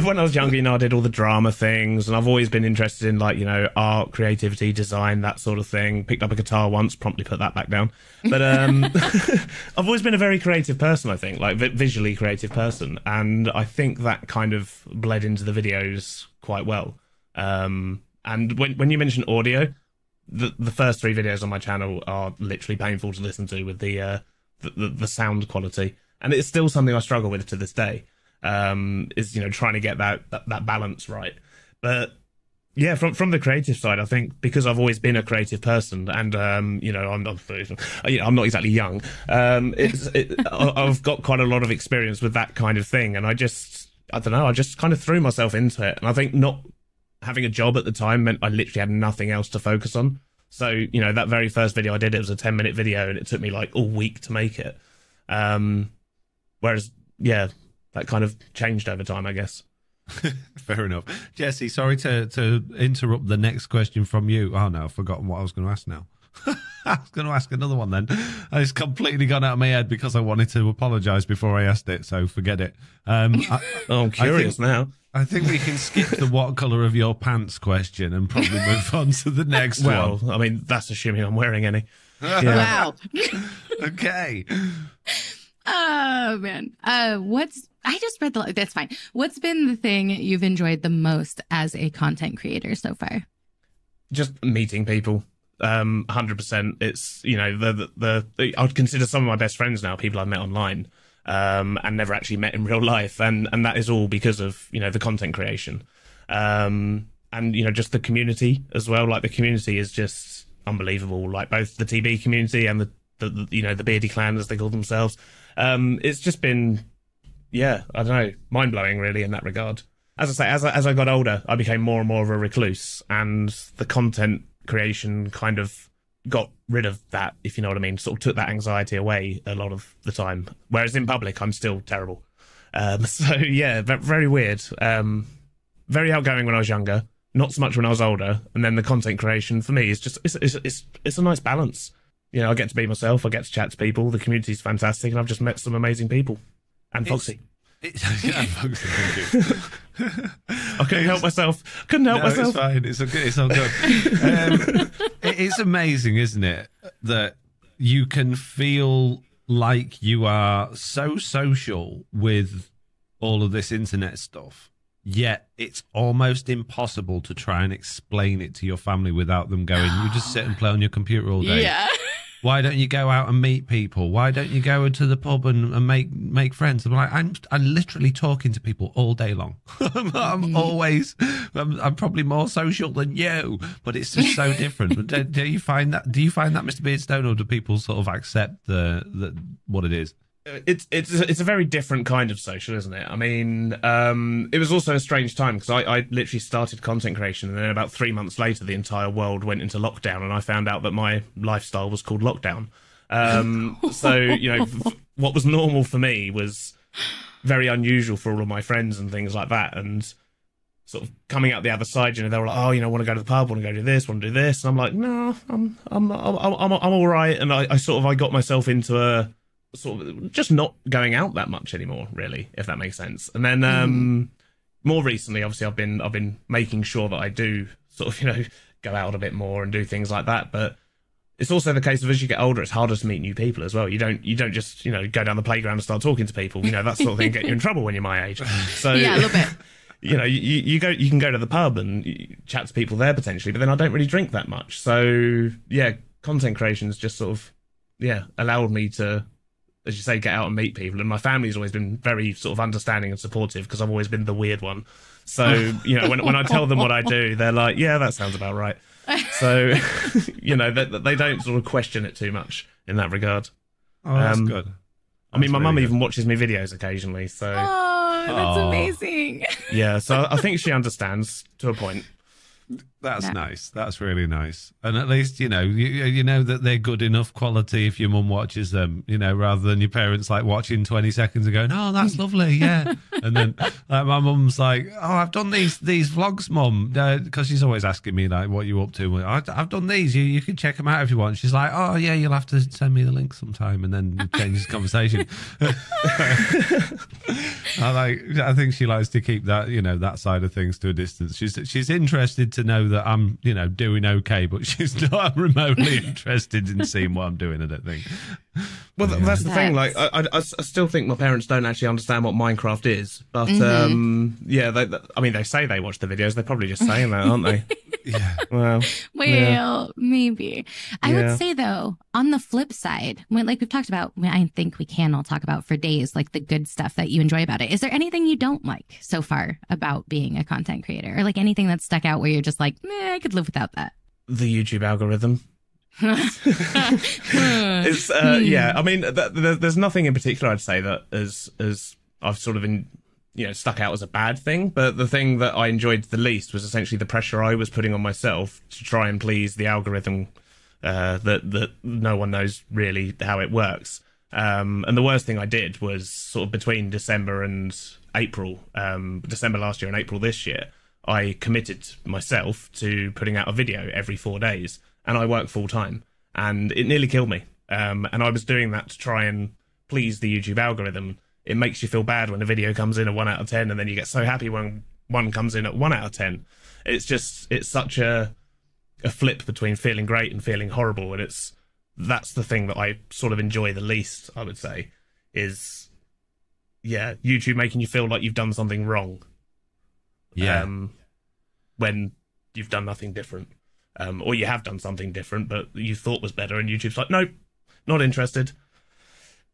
when I was younger, I did all the drama things, and I've always been interested in art, creativity, design, that sort of thing. Picked up a guitar once, promptly put that back down. But I've always been a very creative person, I think, visually creative person, and I think that kind of bled into the videos quite well. And when you mention audio, the first 3 videos on my channel are literally painful to listen to with the sound quality, and it's still something I struggle with to this day. Is trying to get that balance right. But yeah, from the creative side, I think because I've always been a creative person, and I'm not exactly young. I've got quite a lot of experience with that kind of thing, and I just kind of threw myself into it. And I think not having a job at the time meant I literally had nothing else to focus on. So, that very first video I did, it was a 10-minute video, and it took me a week to make it. Whereas, that kind of changed over time, I guess. Fair enough. Jessiie, sorry to interrupt the next question from you. Oh, no, I've forgotten what I was going to ask now. I was going to ask another one then. It's completely gone out of my head because I wanted to apologise before I asked it, so forget it. I'm curious now. I think we can skip the what colour of your pants question and probably move on to the next one. Well, I mean, that's assuming I'm wearing any. Yeah. Wow. Okay. Oh, man. I just read that's fine. What's been the thing you've enjoyed the most as a content creator so far? Just meeting people. 100%. It's, you know, I'd consider some of my best friends now people I've met online, and never actually met in real life. And that is all because of, you know, the content creation. And, you know, just the community as well. Like, the community is just unbelievable. Like, both the TB community and the you know, the Beardy clan, as they call themselves. It's just been, yeah, I don't know, mind-blowing really in that regard. As I say, as I got older, I became more and more of a recluse, and the content creation kind of got rid of that, if you know what I mean, sort of took that anxiety away a lot of the time. Whereas in public, I'm still terrible. So yeah, very weird. Very outgoing when I was younger, not so much when I was older. And then the content creation for me is just, it's a nice balance. You know, I get to be myself, I get to chat to people, the community's fantastic, and I've just met some amazing people. And Foxy. Yeah, Foxy, thank you. I couldn't help myself. It's fine. It's okay. It's all good. It's amazing, isn't it, that you can feel like you are so social with all of this internet stuff, yet it's almost impossible to try and explain it to your family without them going, you just sit and play on your computer all day. Yeah. Why don't you go out and meet people? Why don't you go into the pub and make friends? I'm like, I'm literally talking to people all day long. I'm probably more social than you, but it's just so different. Do you find that? Mr. Beardstone, or do people sort of accept the what it is? It's a very different kind of social, isn't it? I mean, it was also a strange time because I literally started content creation, and then about 3 months later, the entire world went into lockdown, and I found out that my lifestyle was called lockdown. So, you know, what was normal for me was very unusual for all of my friends and things like that. And sort of coming out the other side, you know, they were like, oh, you know, want to go to the pub, want to go do this, want to do this, and I'm like, no, I'm all right. And I got myself into a sort of just not going out that much anymore, really, if that makes sense. And then more recently, obviously, I've been making sure that I do sort of, you know, go out a bit more and do things like that. But it's also the case of, as you get older, it's harder to meet new people as well. You don't just, you know, go down the playground and start talking to people. You know, that sort of thing get you in trouble when you're my age. So yeah, a little bit. You know, you can go to the pub and chat to people there potentially, but then I don't really drink that much. So yeah, content creation's just sort of allowed me to, as you say, get out and meet people. And my family's always been very sort of understanding and supportive because I've always been the weird one. So, you know, when I tell them what I do, they're like, yeah, that sounds about right. So, you know, they don't sort of question it too much in that regard. Oh, that's good. I mean, my mum even watches me videos occasionally. So, that's amazing. Yeah, so I think she understands to a point. That's nice. That's really nice. And at least, you know, you know that they're good enough quality if your mum watches them, you know, rather than your parents like watching 20 seconds and going, oh, that's lovely, yeah. And then my mum's like, oh, I've done these vlogs, mum, because she's always asking me like, what are you up to? I've done these. You can check them out if you want. She's like, oh, yeah, you'll have to send me the link sometime, and then change the conversation. I think she likes to keep that, you know, that side of things to a distance. She's interested to know that I'm, you know, doing okay, but she's not remotely interested in seeing what I'm doing, I don't think. Well, that's the thing. Like, I still think my parents don't actually understand what Minecraft is. But, yeah, I mean, they say they watch the videos. They're probably just saying that, aren't they? Yeah. Well, maybe. I would say, though, on the flip side, like we've talked about, I think we can all talk about for days, like the good stuff that you enjoy about it. Is there anything you don't like so far about being a content creator? Or like anything that's stuck out where you're just like, I could live without that? The YouTube algorithm. It's yeah, I mean, there's nothing in particular I'd say that as I've sort of stuck out as a bad thing, but the thing that I enjoyed the least was essentially the pressure I was putting on myself to try and please the algorithm, that no one knows really how it works. And the worst thing I did was sort of between December and April, December last year and April this year, I committed myself to putting out a video every 4 days, and I work full time, and it nearly killed me. And I was doing that to try and please the YouTube algorithm. It makes you feel bad when a video comes in at 1 out of 10, and then you get so happy when one comes in at 1 out of 10. It's such a flip between feeling great and feeling horrible, and that's the thing that I sort of enjoy the least, I would say, is YouTube making you feel like you've done something wrong. Yeah. When you've done nothing different. Or you have done something different, but you thought was better, and YouTube's like, nope, not interested.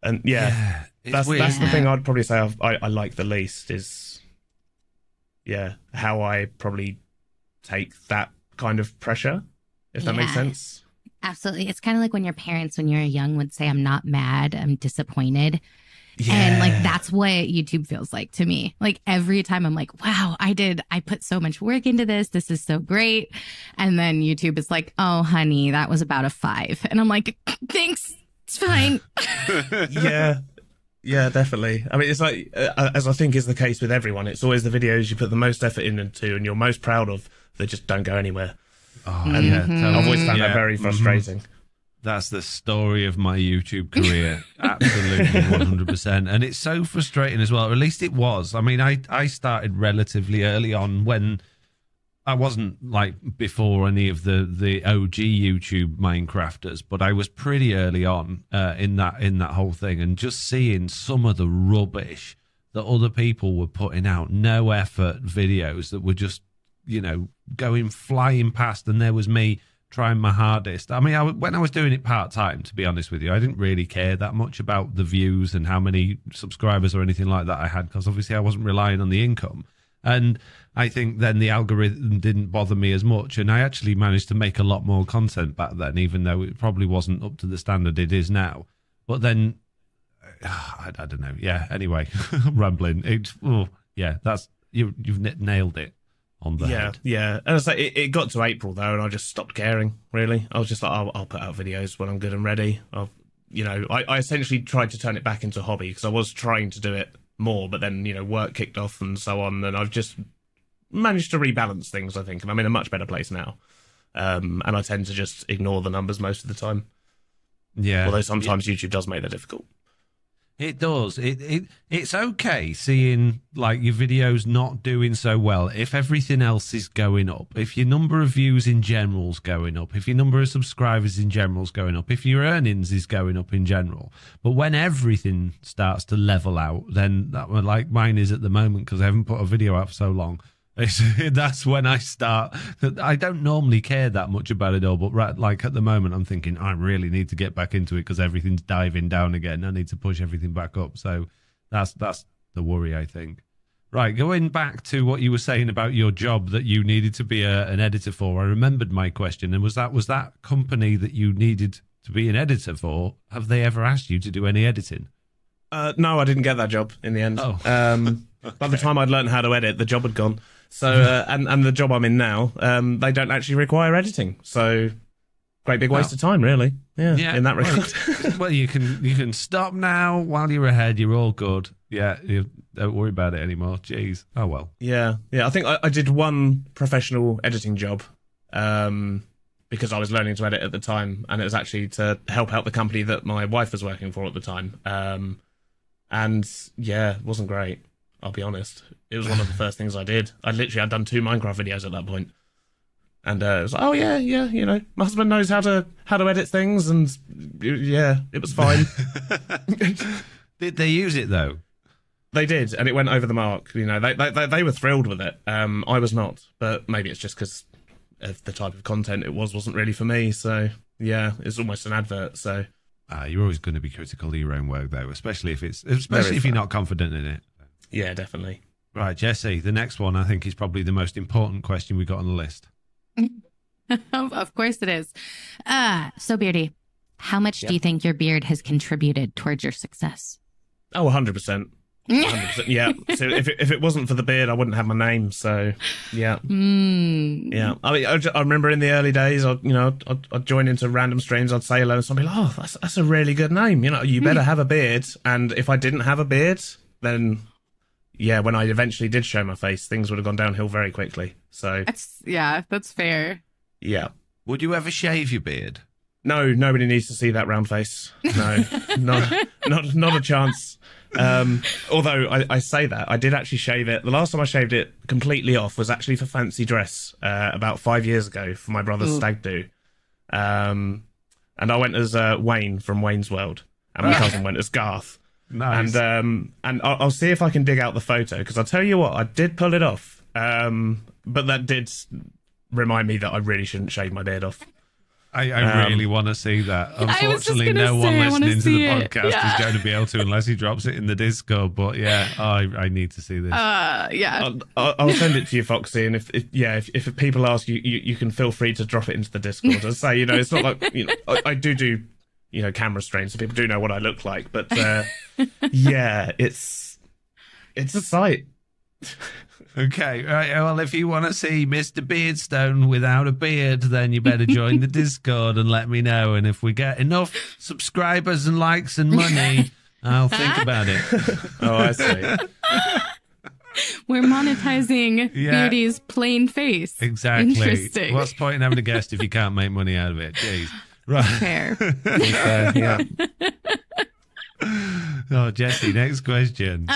And that's the thing I'd probably say I like the least is, how I probably take that kind of pressure, if that makes sense. Absolutely. It's kind of like when your parents, when you're young, would say, I'm not mad, I'm disappointed. Yeah. And like, that's what YouTube feels like to me. Like every time I'm like, wow, I put so much work into this. This is so great. And then YouTube is like, oh, honey, that was about a 5. And I'm like, thanks. It's fine. Yeah, definitely. I mean, it's like, as I think is the case with everyone, it's always the videos you put the most effort into and you're most proud of that just don't go anywhere. Oh, and totally. I've always found that very frustrating. That's the story of my YouTube career. Absolutely, 100%. And it's so frustrating as well, or at least it was. I mean, I started relatively early on when I wasn't like before any of the OG YouTube Minecrafters, but I was pretty early on in that whole thing, and just seeing some of the rubbish that other people were putting out, no effort videos that were just, going flying past, and there was me trying my hardest. I mean, when I was doing it part-time, to be honest with you, I didn't really care that much about the views and how many subscribers or anything like that I had, because obviously I wasn't relying on the income. And I think then the algorithm didn't bother me as much, and I actually managed to make a lot more content back then, even though it probably wasn't up to the standard it is now. But then, I don't know. Yeah, anyway, I'm rambling. You've nailed it. On the head. Yeah. And it got to April though, and I just stopped caring. Really, I was just like, I'll put out videos when I'm good and ready. I essentially tried to turn it back into a hobby because I was trying to do it more, but then work kicked off and so on, and I've just managed to rebalance things. I think, and I'm in a much better place now. And I tend to just ignore the numbers most of the time. Yeah. Although sometimes YouTube does make that difficult. It does. It's okay seeing like your videos not doing so well if everything else is going up. If your number of views in general is going up, if your number of subscribers in general is going up, if your earnings is going up in general. But when everything starts to level out, then that like mine is at the moment, because I haven't put a video out for so long. That's when I start. I don't normally care that much about it all, but like at the moment, I'm thinking I really need to get back into it because everything's diving down again. I need to push everything back up. So that's the worry, I think. Right, going back to what you were saying about your job that you needed to be an editor for, I remembered my question, and was that company that you needed to be an editor for? Have they ever asked you to do any editing? No, I didn't get that job in the end. Oh. By the time I'd learned how to edit, the job had gone. So, and the job I'm in now, they don't actually require editing. So, great big waste of time, really. Yeah, in that regard. Well, you can stop now while you're ahead. You're all good. Yeah, you don't worry about it anymore. Jeez. Oh, well. Yeah. I think I did one professional editing job because I was learning to edit at the time, and it was actually to help out the company that my wife was working for at the time. And, yeah, it wasn't great. I'll be honest. It was one of the first things I did. I'd done 2 Minecraft videos at that point. And it was like, oh yeah, my husband knows how to edit things, and yeah, it was fine. Did they use it though? They did, and it went over the mark. They were thrilled with it. I was not, but maybe it's just because of the type of content it wasn't really for me. So yeah, it's almost an advert. So you're always going to be critical of your own work though, especially if you're not confident in it. Yeah, definitely. Right, Jessie, the next one I think is probably the most important question we got on the list. Of course it is. So Beardy, how much do you think your beard has contributed towards your success? Oh, 100%. 100%, yeah. So if it wasn't for the beard, I wouldn't have my name. So yeah, yeah. I mean, I remember in the early days, I'd join into random streams. I'd say hello, and somebody, oh, that's a really good name. You better have a beard. And if I didn't have a beard, then yeah, when I eventually did show my face, things would have gone downhill very quickly. So that's fair. Yeah. Would you ever shave your beard? No, nobody needs to see that round face. No, not a chance. Although I say that, I did actually shave it. The last time I shaved it completely off was actually for fancy dress about 5 years ago for my brother's stag do. And I went as Wayne from Wayne's World, and my cousin went as Garth. Nice. And I'll see if I can dig out the photo, because I'll tell you what, I did pull it off. But that did remind me that I really shouldn't shave my beard off. I really want to see that. Unfortunately, no one listening to the podcast is going to be able to unless he drops it in the Discord. But yeah, I need to see this. Yeah, I'll send it to you, Foxy. And if people ask you, you can feel free to drop it into the Discord. As I say, it's not like I do camera strains, so people do know what I look like. But yeah, it's a sight. Okay, right. Well, if you want to see Mr. Beardstone without a beard, then you better join the Discord and let me know. And if we get enough subscribers and likes and money, I'll think about it. Oh, I see. We're monetizing Beardy's plain face. Exactly. Interesting. What's the point in having a guest if you can't make money out of it? Jeez. Right. Fair. Yeah. Oh, Jessie, next question.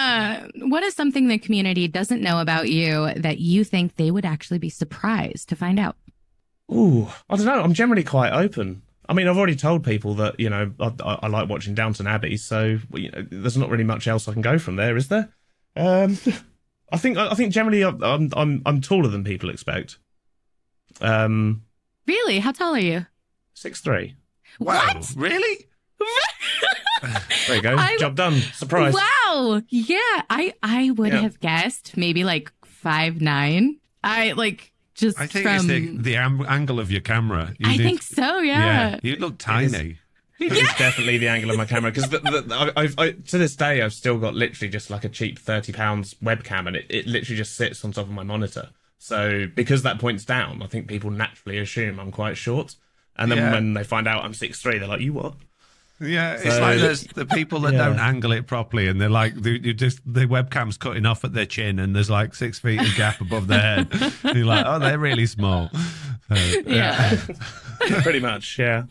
What is something the community doesn't know about you that you think they would actually be surprised to find out? Ooh, I don't know. I'm generally quite open. I mean, I've already told people that, I like watching Downton Abbey, so there's not really much else I can go from there, is there? I think generally I'm taller than people expect. Really? How tall are you? 6'3". Wow. What? Really? There you go. Job done. Surprise. Wow. Yeah. I would have guessed maybe like 5'9". I think it's the angle of your camera. I think so, yeah. You look tiny. It's definitely the angle of my camera, because to this day I've still got literally just like a cheap £30 webcam, and it literally just sits on top of my monitor. So because that points down, I think people naturally assume I'm quite short, and then when they find out I'm 6'3", they're like, "You what?" Yeah, it's like there's the people that don't angle it properly, and they're like, the webcam's cutting off at their chin, and there's like 6 feet of gap above their head. And you're like, oh, they're really small. So, yeah. Pretty much, yeah.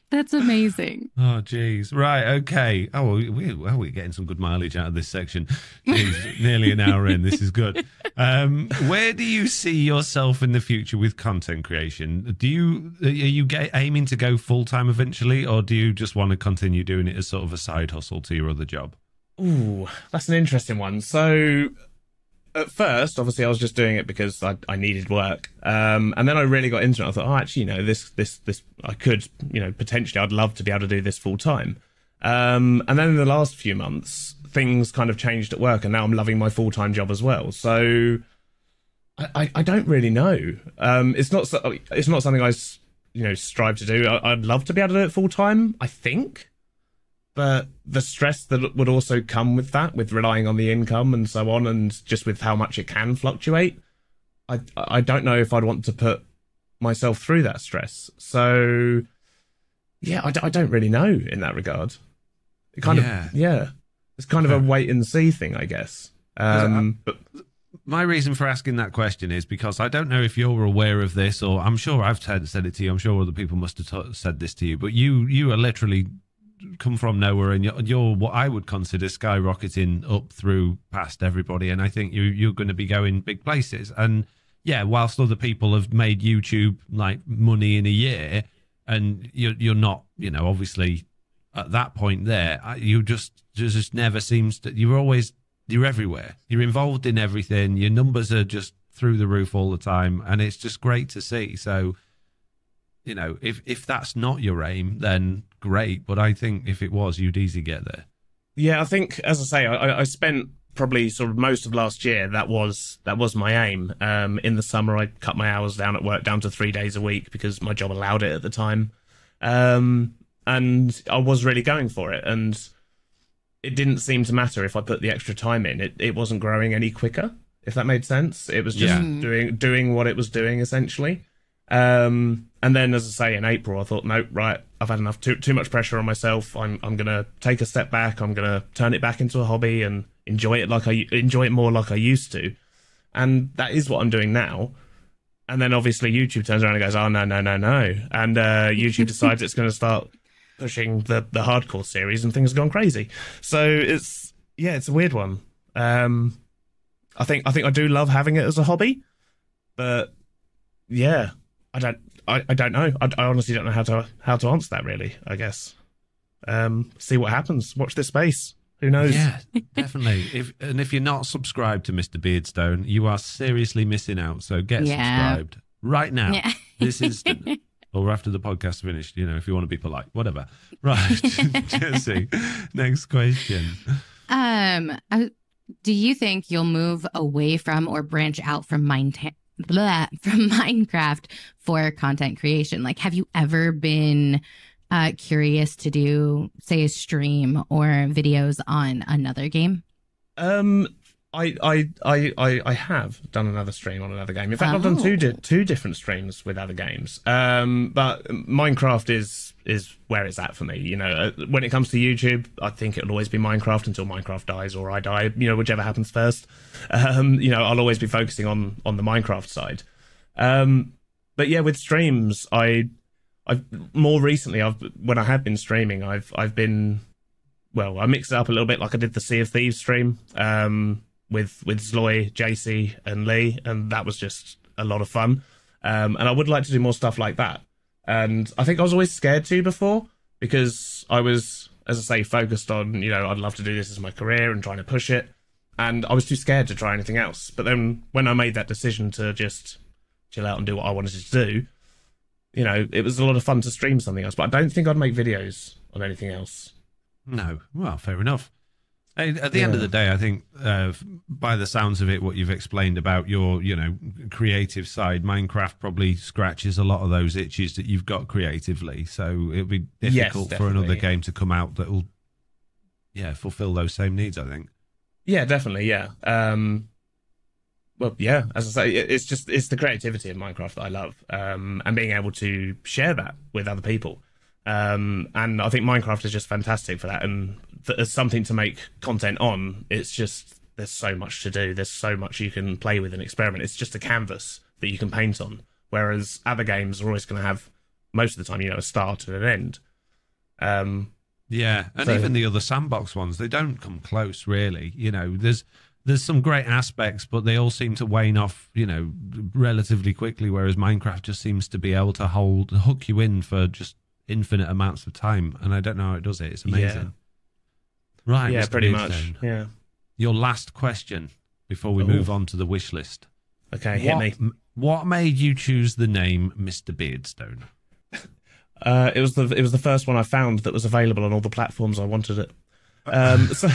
That's amazing. Oh, geez. Right, okay. Oh, we're getting some good mileage out of this section. Jeez, nearly an hour in. This is good. Where do you see yourself in the future with content creation? Are you aiming to go full-time eventually, or do you just want to continue doing it as sort of a side hustle to your other job? Ooh, that's an interesting one. So at first, obviously, I was just doing it because I needed work. And then I really got into it. I thought, oh, actually, this I could, potentially, I'd love to be able to do this full time. And then in the last few months, things kind of changed at work, and now I'm loving my full-time job as well. So I don't really know. It's not something I strive to do. I'd love to be able to do it full time, I think. But the stress that would also come with that, with relying on the income and so on, and just with how much it can fluctuate, I don't know if I'd want to put myself through that stress. So, yeah, I don't really know in that regard. It's kind of a wait and see thing, I guess. But my reason for asking that question is because I don't know if you're aware of this, or I'm sure I've said it to you. I'm sure other people must have said this to you, but you are literally come from nowhere, and you're what I would consider skyrocketing up through past everybody, and I think you're going to be going big places. And yeah, whilst other people have made YouTube like money in a year, and you're not, obviously at that point there, you just never seems to. You're everywhere. You're involved in everything. Your numbers are just through the roof all the time, and it's just great to see. So, if that's not your aim, then great. But I think if it was, you'd easily get there. Yeah, I think, as I say, I spent probably sort of most of last year. That was my aim. In the summer, I cut my hours down at work down to 3 days a week because my job allowed it at the time. And I was really going for it. And it didn't seem to matter if I put the extra time in. It wasn't growing any quicker, if that made sense. It was just doing what it was doing, essentially. And then, as I say, in April, I thought, nope, right, I've had enough, too much pressure on myself. I'm going to take a step back. I'm going to turn it back into a hobby and enjoy it more like I used to. And that is what I'm doing now. And then obviously YouTube turns around and goes, oh, no. And YouTube decides it's going to start pushing the hardcore series, and things have gone crazy. So it's a weird one. I think I do love having it as a hobby, but yeah, I don't know. I honestly don't know how to answer that, really, I guess. See what happens. Watch this space. Who knows? Yeah, definitely. If you're not subscribed to Mr. Beardstone, you are seriously missing out. So get subscribed right now. Yeah. This instant. Or after the podcast finished, if you want to be polite. Whatever. Right. Jessiie, next question. Do you think you'll move away from or branch out from Minecraft for content creation? Like, have you ever been curious to do, say, a stream or videos on another game? I have done another stream on another game. In fact, I've done two different streams with other games. But Minecraft is where it's at for me. When it comes to YouTube, I think it'll always be Minecraft until Minecraft dies or I die. Whichever happens first. I'll always be focusing on the Minecraft side. But yeah, with streams, I've more recently, when I have been streaming, I've been, well, I mixed it up a little bit, like I did the Sea of Thieves stream with Zloy, Jessiie, and Lee, and that was just a lot of fun. And I would like to do more stuff like that. And I think I was always scared to before, because I was, as I say, focused on, I'd love to do this as my career and trying to push it. And I was too scared to try anything else. But then when I made that decision to just chill out and do what I wanted to do, it was a lot of fun to stream something else. But I don't think I'd make videos on anything else. No. Well, fair enough. At the end of the day, I think by the sounds of it, what you've explained about your, creative side, Minecraft probably scratches a lot of those itches that you've got creatively. So it'll be difficult for another game to come out that will, fulfill those same needs, I think. Yeah, definitely. Yeah. Well, yeah, as I say, it's the creativity of Minecraft that I love, and being able to share that with other people. And I think Minecraft is just fantastic for that. And as something to make content on, it's just, there's so much to do. There's so much you can play with and experiment. It's just a canvas that you can paint on. Whereas other games are always going to have, most of the time, a start and an end. Even the other sandbox ones, they don't come close, really. There's some great aspects, but they all seem to wane off, relatively quickly, whereas Minecraft just seems to be able to hook you in for just infinite amounts of time, and I don't know how it does it. It's amazing. Right. Yeah, Mr. pretty Beardstone, much. Yeah. Your last question before we move on to the wish list. Okay, hit me. What made you choose the name Mr. Beardstone? It was the first one I found that was available on all the platforms I wanted it. So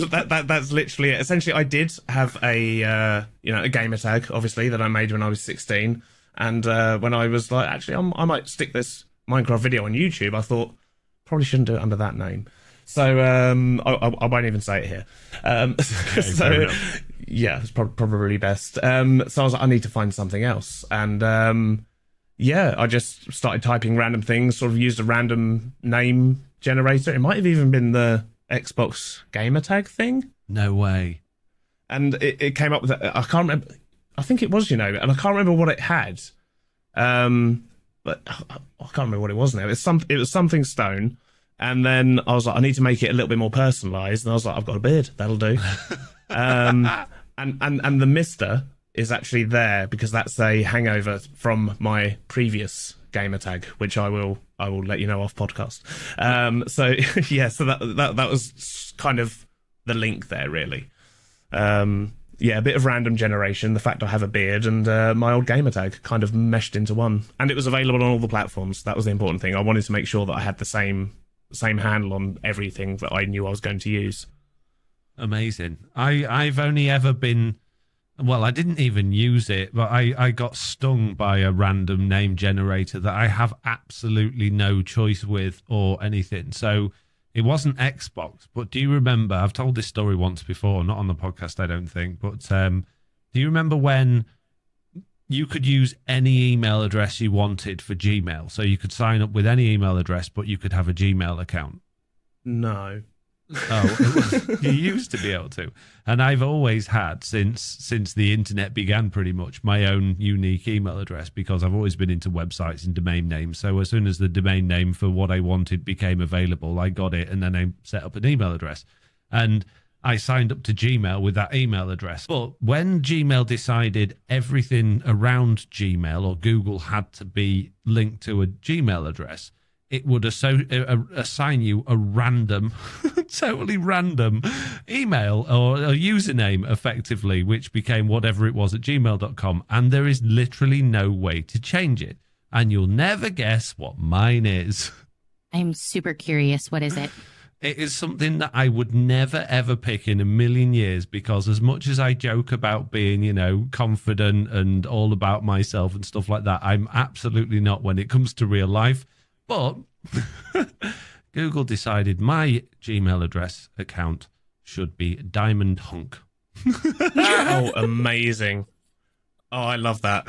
that's literally it. Essentially, I did have a gamer tag, obviously, that I made when I was 16, and when I was like, actually, I might stick this Minecraft video on YouTube, I thought probably shouldn't do it under that name. So I won't even say it here. It's probably best. So I was like, I need to find something else, and I just started typing random things. Sort of used a random name generator. It might have even been the Xbox gamer tag thing. No way. And it came up with I can't remember. I think it was, and I can't remember what it had. But I can't remember what it was now. It was something stone. And then I was like, I need to make it a little bit more personalised. And I was like, I've got a beard. That'll do. And the Mister is actually there because that's a hangover from my previous gamer tag, which I will let you know off podcast. So that was kind of the link there, really. A bit of random generation, the fact I have a beard, and my old gamer tag kind of meshed into one. And it was available on all the platforms. That was the important thing. I wanted to make sure that I had the same handle on everything that I knew I was going to use. Amazing. I've only ever been... Well, I didn't even use it, but I got stung by a random name generator that I have absolutely no choice with or anything. So It wasn't Xbox, but do you remember? I've told this story once before, not on the podcast, I don't think. But do you remember when you could use any email address you wanted for Gmail? So you could sign up with any email address, but you could have a Gmail account. No. Oh, you used to be able to. And I've always had, since the internet began pretty much, my own unique email address, because I've always been into websites and domain names. So as soon as the domain name for what I wanted became available, I got it, and then I set up an email address. And I signed up to Gmail with that email address. But when Gmail decided everything around Gmail or Google had to be linked to a Gmail address, it would assign you a random, totally random email or a username, effectively, which became whatever it was at gmail.com. And there is literally no way to change it. And you'll never guess what mine is. I'm super curious. What is it? It is something that I would never, ever pick in a million years, because as much as I joke about being, confident and all about myself and stuff like that, I'm absolutely not when it comes to real life. But Google decided my Gmail address account should be Diamond Hunk. Oh, amazing. Oh, I love that.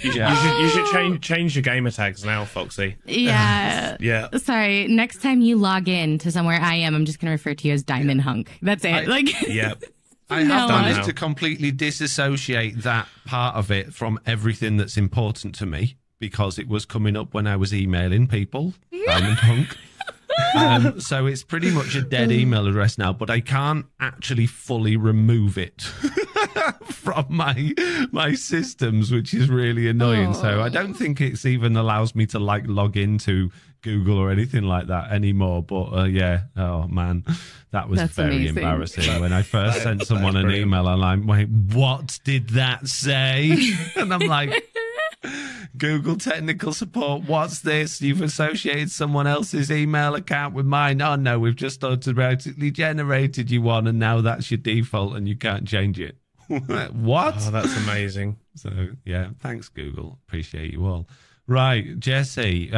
You should change your gamer tags now, Foxy. Yeah. Yeah. Sorry. Next time you log in to somewhere I am, I'm just going to refer to you as Diamond Hunk. That's it. Yeah. I have No. managed to completely disassociate that part of it from everything that's important to me, because it was coming up when I was emailing people, Diamond Hunk. So it's pretty much a dead email address now, but I can't actually fully remove it from my systems, which is really annoying. So I don't think it's even allows me to log into Google or anything like that anymore. But yeah, oh man, that was That's very amazing. embarrassing when I first sent someone an email and I'm like, what did that say? And I'm like, Google technical support, what's this? You've associated someone else's email account with mine. Oh no, we've just automatically generated you one, and now that's your default and you can't change it. What? Oh, that's amazing. So yeah, thanks Google, appreciate you all. Right, Jessie,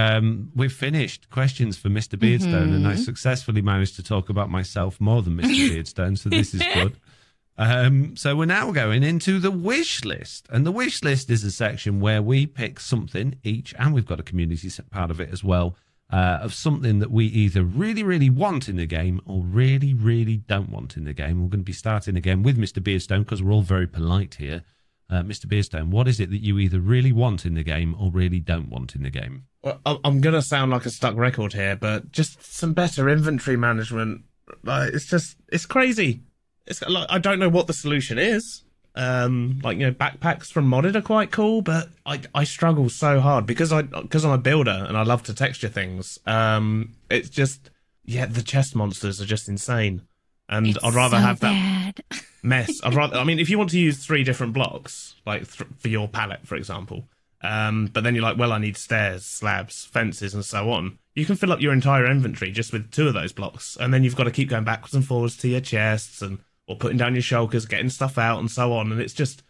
we've finished questions for Mr. Beardstone, and I successfully managed to talk about myself more than Mr. Beardstone, so this is good. So we're now going into the wish list, and the wish list is a section where we pick something each, and we've got a community part of it as well, of something that we either really, really want in the game or really, really don't want in the game. We're going to be starting again with Mr. Beardstone because we're all very polite here. Mr. Beardstone, what is it that you either really want in the game or really don't want in the game? Well, I'm going to sound like a stuck record here, but just some better inventory management. It's crazy. It's like, I don't know what the solution is. Backpacks from Modded are quite cool, but I struggle so hard because I'm a builder and I love to texture things. It's just, the chest monsters are just insane. And I'd rather have that mess. If you want to use 3 different blocks, like for your palette, for example, but then you're like, well, I need stairs, slabs, fences, and so on. You can fill up your entire inventory just with 2 of those blocks, and then you've got to keep going backwards and forwards to your chests or putting down your shulkers, getting stuff out, and so on. And it's just,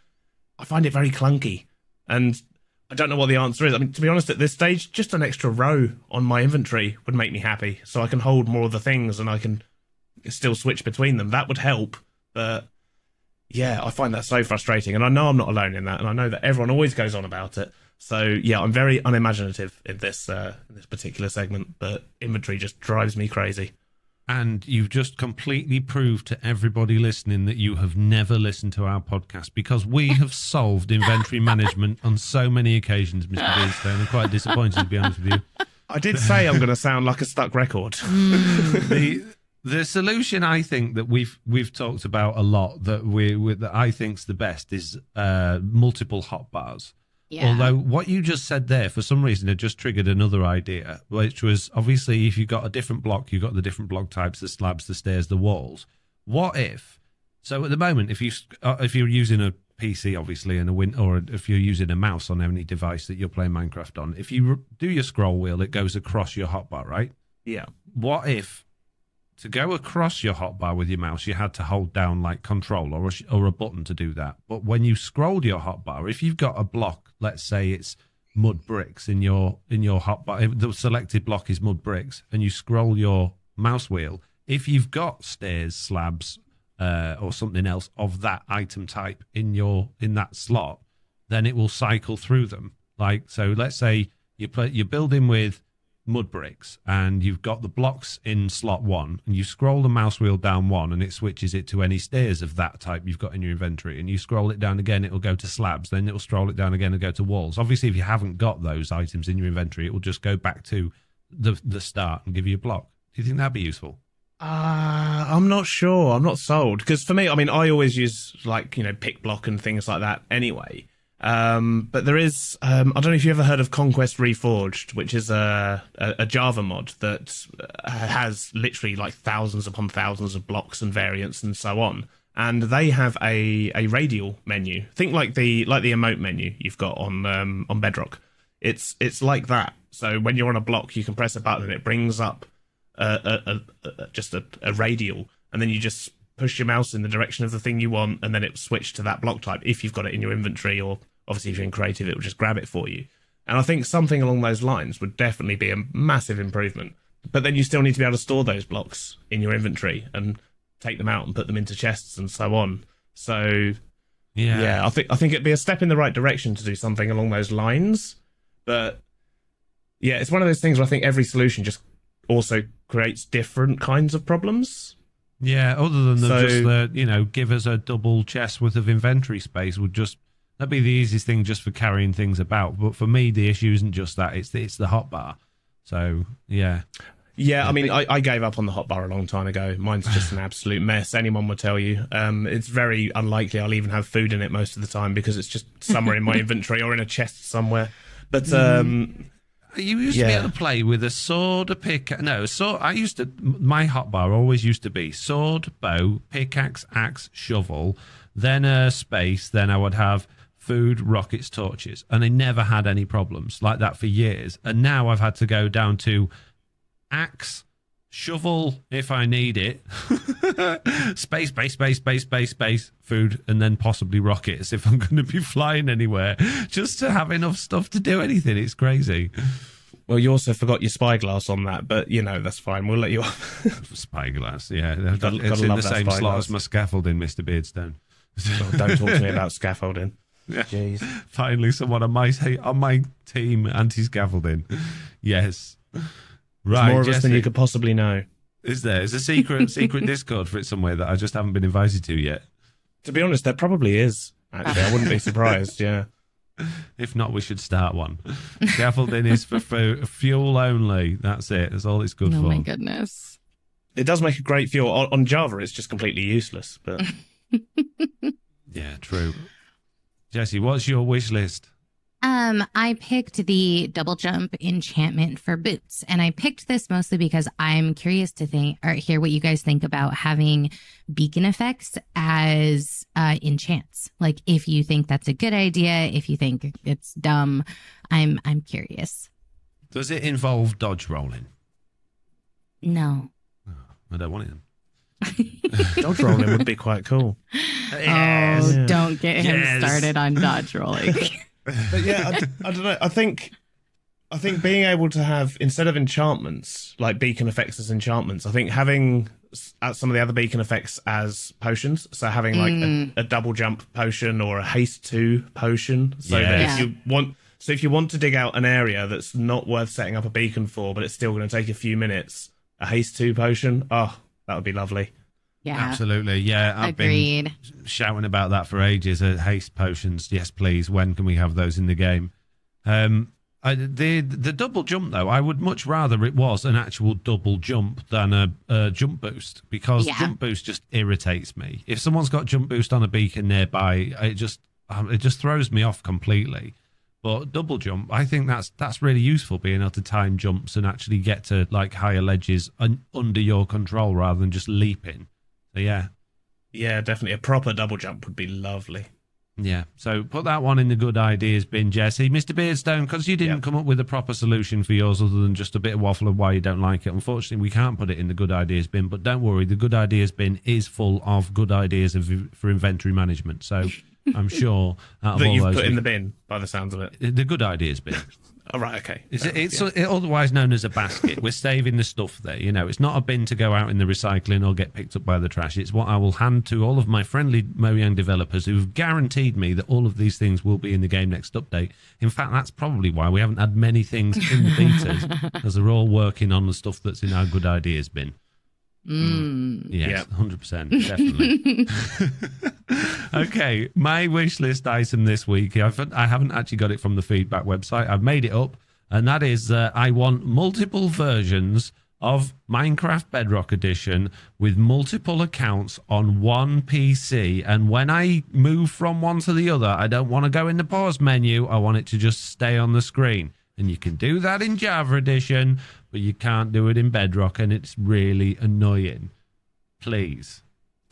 I find it very clunky, and I don't know what the answer is. To be honest, at this stage, just an extra row on my inventory would make me happy, so I can hold more of the things and I can still switch between them. That would help, but yeah, I find that so frustrating, and I know I'm not alone in that, and I know that everyone always goes on about it. So yeah, I'm very unimaginative in this particular segment, but inventory just drives me crazy. And you've just completely proved to everybody listening that you have never listened to our podcast, because we have solved inventory management on so many occasions, Mr. Beardstone. I'm quite disappointed, to be honest with you. I did say I'm going to sound like a stuck record. The solution, I think, that we've talked about a lot that I think's the best is multiple hotbars. Yeah. Although what you just said there, for some reason, it just triggered another idea, which was obviously if you've got a different block, you've got the different block types, the slabs, the stairs, the walls. What if? So at the moment, if you're using a PC, obviously, or if you're using a mouse on any device that you're playing Minecraft on, if you do your scroll wheel, it goes across your hotbar, right? Yeah. What if, to go across your hotbar with your mouse, you had to hold down like Control or a button to do that? But when you scrolled your hotbar, if you've got a block, let's say it's mud bricks in your hotbar, the selected block is mud bricks, and you scroll your mouse wheel, if you've got stairs, slabs, or something else of that item type in that slot, then it will cycle through them. Like, so let's say you're building with mud bricks and you've got the blocks in slot 1 and you scroll the mouse wheel down 1 and it switches it to any stairs of that type you've got in your inventory, and you scroll it down again, it'll go to slabs, then it'll scroll it down again and go to walls. Obviously, if you haven't got those items in your inventory, it will just go back to the start and give you a block. Do you think that'd be useful? I'm not sure. I'm not sold. Because for me, I mean, I always use, like, pick block and things like that anyway. But there is, I don't know if you ever heard of Conquest Reforged, which is a Java mod that has literally like thousands upon thousands of blocks and variants and so on. And they have a radial menu. Think like the emote menu you've got on Bedrock. It's like that. So when you're on a block, you can press a button and it brings up just a radial, and then you just push your mouse in the direction of the thing you want, and then it will switch to that block type if you've got it in your inventory, or obviously if you're in creative, it will just grab it for you. And I think something along those lines would definitely be a massive improvement. But then you still need to be able to store those blocks in your inventory and take them out and put them into chests and so on. So yeah, I think it'd be a step in the right direction to do something along those lines. But yeah, it's one of those things where I think every solution just also creates different kinds of problems. Yeah, other than just give us a double chest worth of inventory space that'd be the easiest thing just for carrying things about. But for me, the issue isn't just that; it's the hotbar. So yeah. Yeah, I mean, I gave up on the hotbar a long time ago. Mine's just an absolute mess. Anyone would tell you. It's very unlikely I'll even have food in it most of the time because it's just somewhere in my inventory or in a chest somewhere. But you used to be able to play with a sword, a pick. No, sword. My hotbar always used to be sword, bow, pickaxe, axe, shovel, then a space. Then I would have food, rockets, torches, and I never had any problems like that for years. And now I've had to go down to axe, shovel if I need it, space, food, and then possibly rockets if I'm going to be flying anywhere, just to have enough stuff to do anything. It's crazy. Well, you also forgot your spyglass on that, but that's fine. We'll let you off. Spyglass, yeah. It's in the same slot as my scaffolding, Mr. Beardstone. Don't talk to me about scaffolding. Yeah. Jeez. Finally, someone on my team anti-scaffolding. Yes. Right, there's more of us than you could possibly know. Is there? Is a secret Discord for it somewhere that I just haven't been invited to yet? To be honest, there probably is. Actually, I wouldn't be surprised. Yeah. If not, we should start one. Scaffolding is for fuel only. That's it. That's all it's good for. Oh my goodness! It does make a great fuel. On Java, it's just completely useless. But yeah, true. Jessie, what's your wish list? I picked the double jump enchantment for boots, and I picked this mostly because I'm curious to hear what you guys think about having beacon effects as enchants. Like, if you think that's a good idea, if you think it's dumb, I'm curious. Does it involve dodge rolling? No. Oh, I don't want it. Dodge rolling would be quite cool. Yes. Oh, don't get him started on dodge rolling. But yeah, I don't know. I think being able to have, instead of enchantments, like beacon effects as enchantments, I think having some of the other beacon effects as potions. So having like a double jump potion or a haste 2 potion. So that if you want to dig out an area that's not worth setting up a beacon for, but it's still going to take a few minutes, a haste 2 potion, that would be lovely. Yeah, absolutely. Yeah, I've been shouting about that for ages. Haste potions, yes, please. When can we have those in the game? The double jump, though, I would much rather it was an actual double jump than a jump boost, because jump boost just irritates me. If someone's got jump boost on a beacon nearby, it just throws me off completely. But double jump, I think that's really useful, being able to time jumps and actually get to like higher ledges under your control rather than just leaping. So yeah, definitely a proper double jump would be lovely. Yeah, so put that one in the good ideas bin, Jessie. Mr. Beardstone, because you didn't come up with a proper solution for yours other than just a bit of waffle of why you don't like it. Unfortunately, we can't put it in the good ideas bin, but don't worry, the good ideas bin is full of good ideas for inventory management. So I'm sure. Out of that all you've those put in the bin, by the sounds of it. The good ideas bin. Oh, right, okay. It's otherwise known as a basket. We're saving the stuff there. It's not a bin to go out in the recycling or get picked up by the trash. It's what I will hand to all of my friendly Mojang developers who've guaranteed me that all of these things will be in the game next update. In fact, that's probably why we haven't had many things in the betas, because they're all working on the stuff that's in our good ideas bin. Yes, 100%, definitely. Okay, my wish list item this week, I haven't actually got it from the feedback website. I've made it up, and that is I want multiple versions of Minecraft Bedrock Edition with multiple accounts on one PC, and when I move from one to the other, I don't want to go in the pause menu. I want it to just stay on the screen. And you can do that in Java Edition, but you can't do it in Bedrock, and it's really annoying. Please.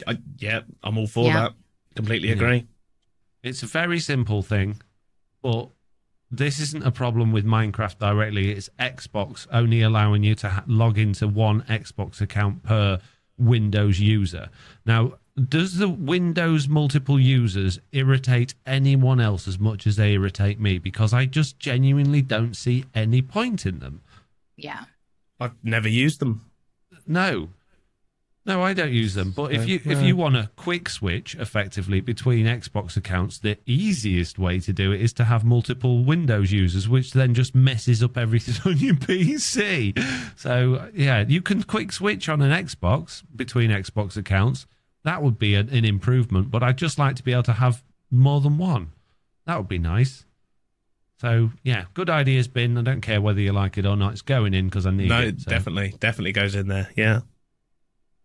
I'm all for that. Completely agree. It's a very simple thing, but this isn't a problem with Minecraft directly. It's Xbox only allowing you to log into one Xbox account per Windows user. Now, does the Windows multiple users irritate anyone else as much as they irritate me? Because I just genuinely don't see any point in them. Yeah. I've never used them. No, I don't use them. But if you want a quick switch, effectively, between Xbox accounts, the easiest way to do it is to have multiple Windows users, which then just messes up everything on your PC. So, yeah, you can quick switch on an Xbox between Xbox accounts. That would be an improvement, but I'd just like to be able to have more than one. That would be nice. So, yeah, good ideas bin. I don't care whether you like it or not. It's going in because I need it. No, definitely goes in there, yeah.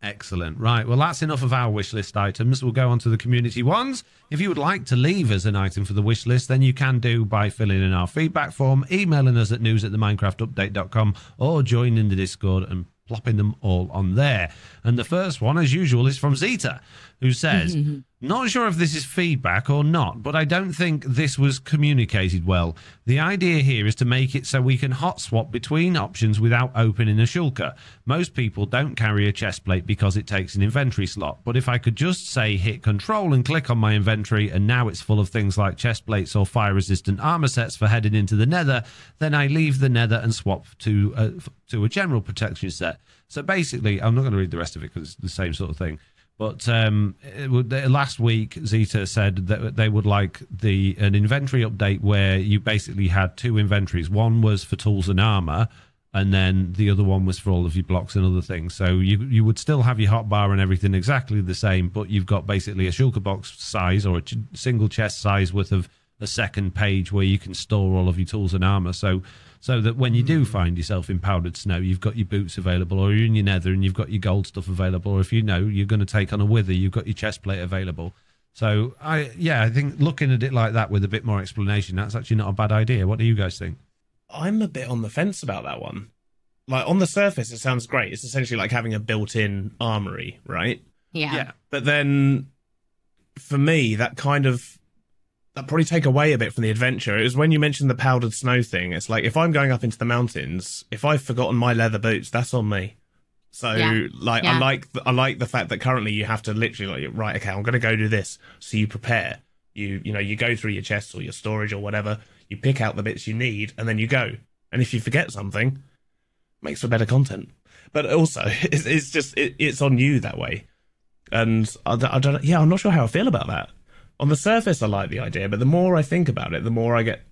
Excellent. Right, well, that's enough of our wish list items. We'll go on to the community ones. If you would like to leave us an item for the wish list, then you can do by filling in our feedback form, emailing us at news@theminecraftupdate.com, or joining the Discord and plopping them all on there. And the first one, as usual, is from Zeta, who says, not sure if this is feedback or not, but I don't think this was communicated well. The idea here is to make it so we can hot swap between options without opening a shulker. Most people don't carry a chest plate because it takes an inventory slot, but if I could just say hit control and click on my inventory, and now it's full of things like chest plates or fire resistant armor sets for heading into the nether, then I leave the nether and swap to a general protection set. So basically, I'm not going to read the rest of it because it's the same sort of thing. But last week, Zeta said that they would like an inventory update where you basically had two inventories. One was for tools and armor, and then the other one was for all of your blocks and other things. So you would still have your hotbar and everything exactly the same, but you've got basically a shulker box size or a single chest size worth of a second page where you can store all of your tools and armor. So that when you do find yourself in powdered snow, you've got your boots available, or you're in your nether and you've got your gold stuff available, or if you know you're going to take on a wither, you've got your chest plate available. So, I think looking at it like that with a bit more explanation, that's actually not a bad idea. What do you guys think? I'm a bit on the fence about that one. Like, on the surface, it sounds great. It's essentially like having a built-in armory, right? Yeah. But then, for me, that'd probably take away a bit from the adventure. It was when you mentioned the powdered snow thing. It's like, if I'm going up into the mountains, if I've forgotten my leather boots, that's on me. So, I like the fact that currently you have to literally, like, right, okay, I'm going to go do this. So you prepare. You go through your chests or your storage or whatever. You pick out the bits you need, and then you go. And if you forget something, it makes for better content. But also, it's on you that way. And I'm not sure how I feel about that. On the surface, I like the idea, but the more I think about it, the more I get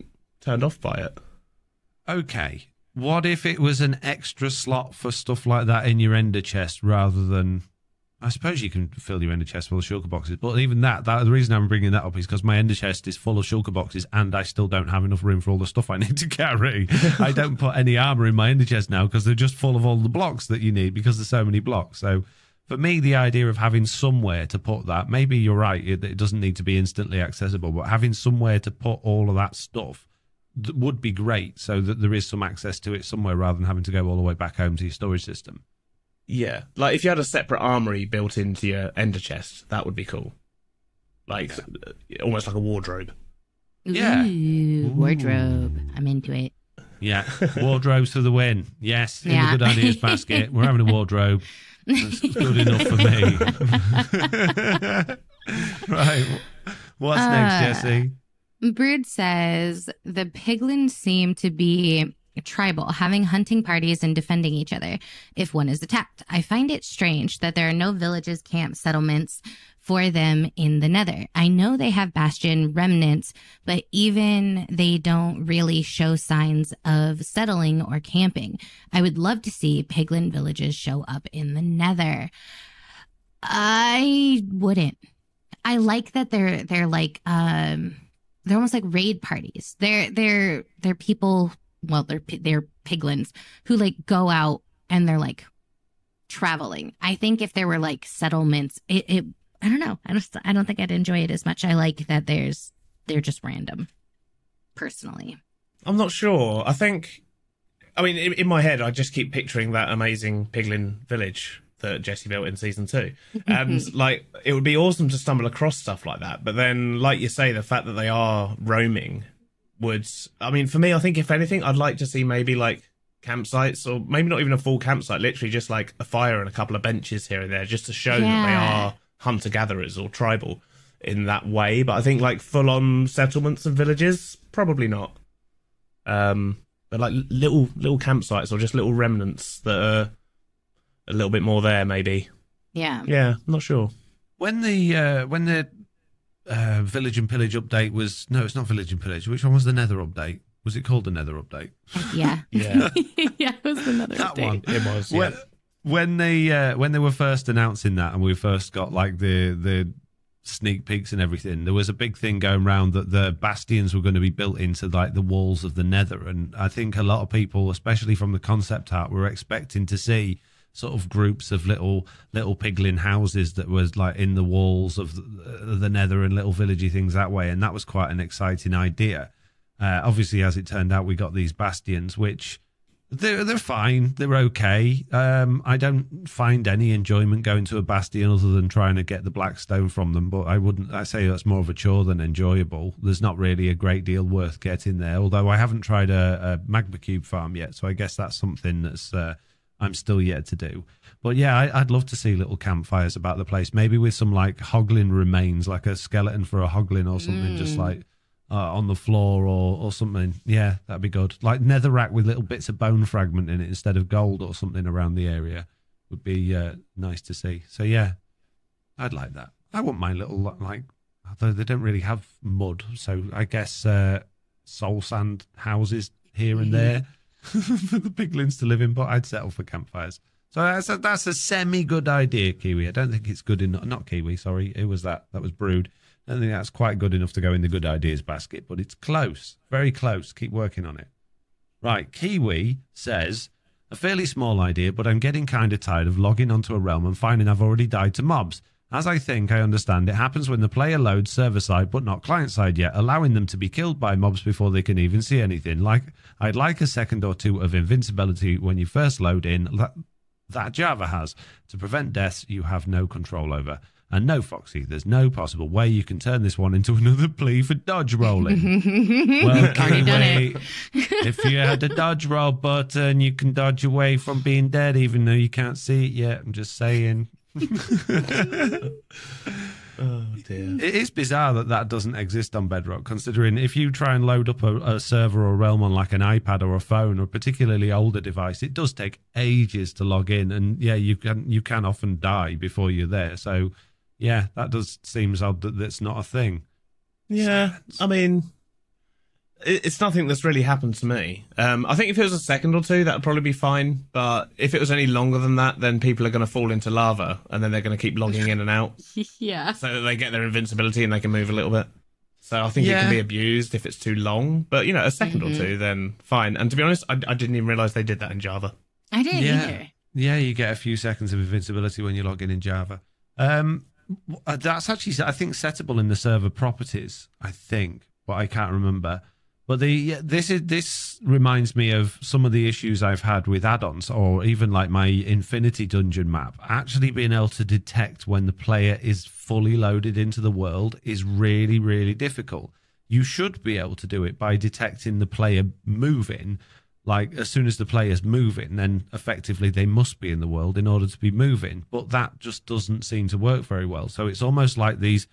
turned off by it. Okay. What if it was an extra slot for stuff like that in your ender chest rather than... I suppose you can fill your ender chest full of shulker boxes, but even that the reason I'm bringing that up is because my ender chest is full of shulker boxes and I still don't have enough room for all the stuff I need to carry. I don't put any armor in my ender chest now because they're just full of all the blocks that you need because there's so many blocks. So... for me, the idea of having somewhere to put that, maybe you're right, it doesn't need to be instantly accessible, but having somewhere to put all of that stuff would be great so that there is some access to it somewhere rather than having to go all the way back home to your storage system. Yeah, like if you had a separate armory built into your ender chest, that would be cool. Like, almost like a wardrobe. Ooh, wardrobe. I'm into it. Yeah, wardrobes for the win. Yes, in the good ideas basket. We're having a wardrobe. That's good enough for me. Right. What's next, Jessie? Brood says the piglins seem to be tribal, having hunting parties and defending each other if one is attacked. I find it strange that there are no villages, camps, settlements for them in the Nether. I know they have bastion remnants, but even they don't really show signs of settling or camping. I would love to see piglin villages show up in the Nether. I wouldn't. I like that they're like they're almost like raid parties. They're people. Well, they're piglins who like go out and they're like traveling. I think if there were like settlements, I don't know. I don't think I'd enjoy it as much. I like that they're just random. Personally, I'm not sure. I mean, in my head, I just keep picturing that amazing piglin village that Jessie built in season 2, and like it would be awesome to stumble across stuff like that. But then, like you say, the fact that they are roaming would, I mean, for me, I think if anything, I'd like to see maybe like campsites, or maybe not even a full campsite, literally just like a fire and a couple of benches here and there, just to show that they are hunter-gatherers or tribal in that way. But I think like full-on settlements and villages, probably not. But like little campsites or just little remnants that are a little bit more there, maybe. Yeah. Yeah, I'm not sure. When the Village and Pillage update was... No, it's not Village and Pillage. Which one was the Nether update? Was it called the Nether update? Yeah. Yeah. Yeah, it was the Nether that update. One. It was, yeah. When they were first announcing that, and we first got like the sneak peeks and everything, there was a big thing going around that the bastions were going to be built into like the walls of the Nether, and I think a lot of people, especially from the concept art, were expecting to see sort of groups of little piglin houses that was like in the walls of the Nether and little villagey things that way, and that was quite an exciting idea. Obviously, as it turned out, we got these bastions, which they're fine, they're okay. I don't find any enjoyment going to a bastion other than trying to get the black stone from them, but I say that's more of a chore than enjoyable. There's not really a great deal worth getting there, although I haven't tried a magma cube farm yet, so I guess that's something that's I'm still yet to do. But yeah, I'd love to see little campfires about the place, maybe with some like hoglin remains, like a skeleton for a hoglin or something, just like on the floor or something. Yeah, that'd be good. Like netherrack with little bits of bone fragment in it instead of gold or something around the area would be nice to see. So yeah, I'd like that. I wouldn't mind little, like, although they don't really have mud, so I guess soul sand houses here and there for the piglins to live in, but I'd settle for campfires. So that's a semi-good idea, Kiwi. I don't think it's good enough. Not Kiwi, sorry. It was that was Brood. I don't think that's quite good enough to go in the good ideas basket, but it's close. Very close. Keep working on it. Right, Kiwi says, a fairly small idea, but I'm getting kind of tired of logging onto a realm and finding I've already died to mobs. As I think I understand, it happens when the player loads server-side but not client-side yet, allowing them to be killed by mobs before they can even see anything. Like, I'd like a second or two of invincibility when you first load in that Java has, to prevent deaths you have no control over. And no, Foxy, there's no possible way you can turn this one into another plea for dodge rolling. Well, already done it. If you had a dodge roll button, you can dodge away from being dead, even though you can't see it yet. I'm just saying. Oh dear. It is bizarre that doesn't exist on Bedrock, considering if you try and load up a server or realm on like an iPad or a phone or a particularly older device, it does take ages to log in, and yeah, you can often die before you're there. So yeah, that does seem odd that that's not a thing. Yeah, I mean, it's nothing that's really happened to me. I think if it was a second or two, that would probably be fine. But if it was any longer than that, then people are going to fall into lava, and then they're going to keep logging in and out. Yeah. So that they get their invincibility and they can move a little bit. So I think it can be abused if it's too long. But, you know, a second or two, then fine. And to be honest, I didn't even realise they did that in Java. I didn't either. Yeah, you get a few seconds of invincibility when you log in Java. That's actually, I think, settable in the server properties, I think, but I can't remember. But this reminds me of some of the issues I've had with add-ons, or even like my Infinity Dungeon map. Actually being able to detect when the player is fully loaded into the world is really, really difficult. You should be able to do it by detecting the player moving. Like, as soon as the player's moving, then effectively they must be in the world in order to be moving. But that just doesn't seem to work very well. So it's almost like these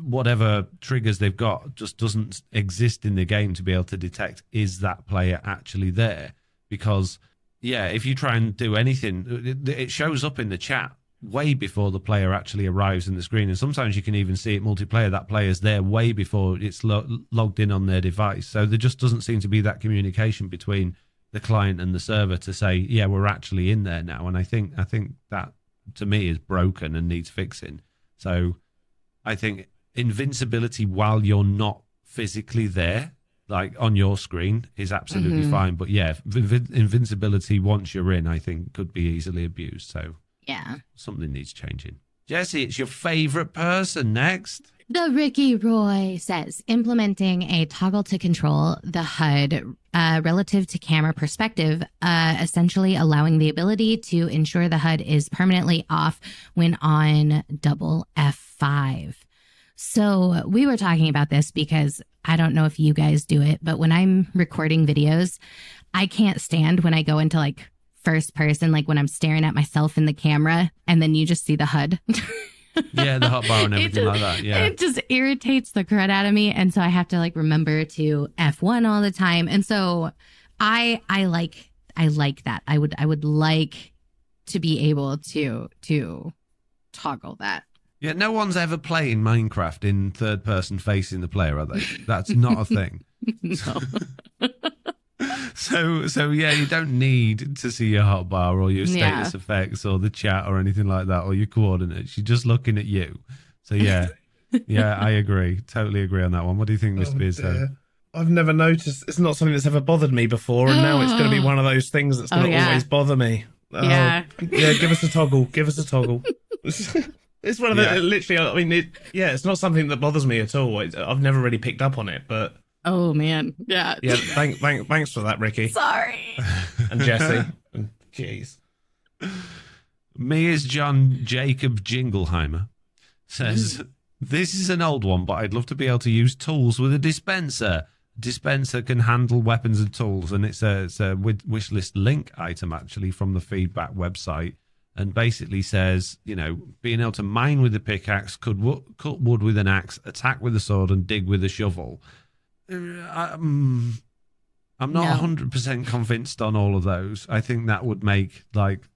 whatever triggers they've got just doesn't exist in the game to be able to detect is that player actually there. Because, yeah, if you try and do anything, it shows up in the chat way before the player actually arrives in the screen. And sometimes you can even see it multiplayer, that player's there way before it's logged in on their device. So there just doesn't seem to be that communication between the client and the server to say, yeah, we're actually in there now. And I think that, to me, is broken and needs fixing. So I think invincibility while you're not physically there, like on your screen, is absolutely fine. But yeah, invincibility once you're in, I think could be easily abused. So yeah, something needs changing. Jessie, it's your favorite person next. The Ricky Roy says, implementing a toggle to control the HUD relative to camera perspective, essentially allowing the ability to ensure the HUD is permanently off when on double F5. So we were talking about this because I don't know if you guys do it, but when I'm recording videos, I can't stand when I go into like first person, like when I'm staring at myself in the camera and then you just see the HUD. Yeah, the hotbar and everything like that. Yeah, it just irritates the crud out of me, and so I have to like remember to F1 all the time. And so I like that. I would like to be able to toggle that. Yeah, no one's ever playing Minecraft in third person facing the player, are they? That's not a thing. No. So yeah, you don't need to see your hotbar or your status effects or the chat or anything like that or your coordinates. You're just looking at you. So yeah, I agree. Totally agree on that one. What do you think, Mr. Beardstone? I've never noticed. It's not something that's ever bothered me before, and now it's going to be one of those things that's going to always bother me. Yeah. Give us a toggle. Give us a toggle. It's one of the literally. I mean, it's not something that bothers me at all. I've never really picked up on it, but. Oh man, yeah. Thanks for that, Ricky. Sorry. And Jessie. Jeez. Me is John Jacob Jingleheimer says, this is an old one, but I'd love to be able to use tools with a dispenser. Dispenser can handle weapons and tools, and it's a wish list link item actually from the feedback website, and basically says, being able to mine with a pickaxe, cut wood with an axe, attack with a sword, and dig with a shovel. I'm not 100% convinced on all of those. I think that would make like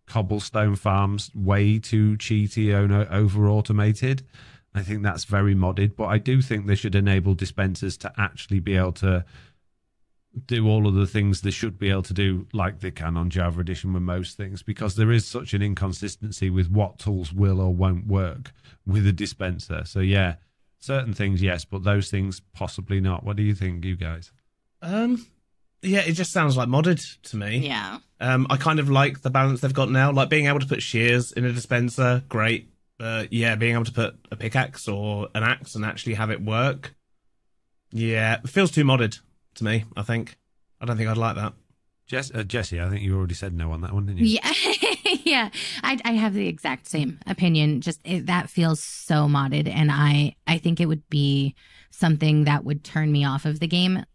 cobblestone farms way too cheaty and over automated. I think that's very modded, but I do think they should enable dispensers to actually be able to do all of the things they should be able to do, like they can on Java Edition with most things, because there is such an inconsistency with what tools will or won't work with a dispenser. So yeah, certain things, yes, but those things possibly not. What do you think, you guys? Yeah, it just sounds like modded to me. Yeah. I kind of like the balance they've got now. Like being able to put shears in a dispenser, great. Yeah, being able to put a pickaxe or an axe and actually have it work. Yeah, it feels too modded to me, I think. I don't think I'd like that. Jessie, I think you already said no on that one, didn't you? Yeah. Yeah, I have the exact same opinion. Just that feels so modded, and I think it would be something that would turn me off of the game.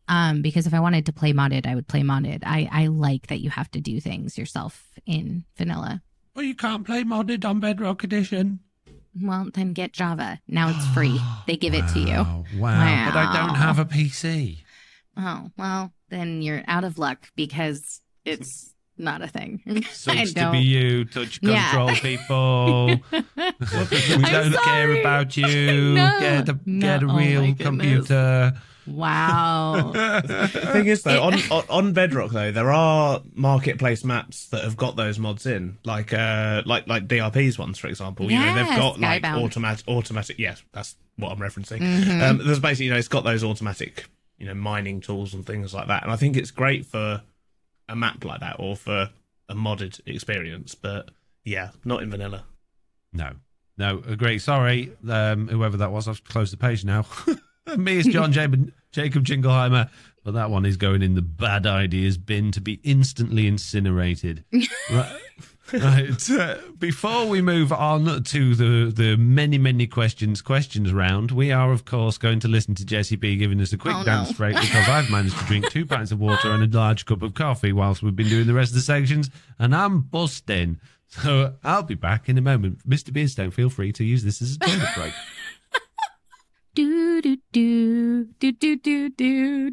Because if I wanted to play modded, I would play modded. I like that you have to do things yourself in vanilla. Well, you can't play modded on Bedrock Edition. Well, then get Java. Now it's free. They give it to you. Wow. But I don't have a PC. Oh, well, then you're out of luck because it's not a thing. Sucks to be you, touch control people. We don't care about you. No. Get a real computer. Wow. The thing is, though, on Bedrock, though, there are marketplace maps that have got those mods in, like DRP's ones, for example. Yes, they've got like Skybound. automatic. Yes, that's what I'm referencing. Mm-hmm. There's basically, it's got those automatic, mining tools and things like that, and I think it's great for a map like that or for a modded experience. But yeah, not in vanilla. No, agree. Sorry, whoever that was, I've closed the page now. Me is John Jacob Jingleheimer, but that one is going in the bad ideas bin to be instantly incinerated. Right. Before we move on to the many questions round, we are, of course, going to listen to Jessie B giving us a quick dance break because I've managed to drink 2 pints of water and a large cup of coffee whilst we've been doing the rest of the sections, and I'm busting. So I'll be back in a moment. Mr. Beardstone, feel free to use this as a toilet break. Do do do do do do do.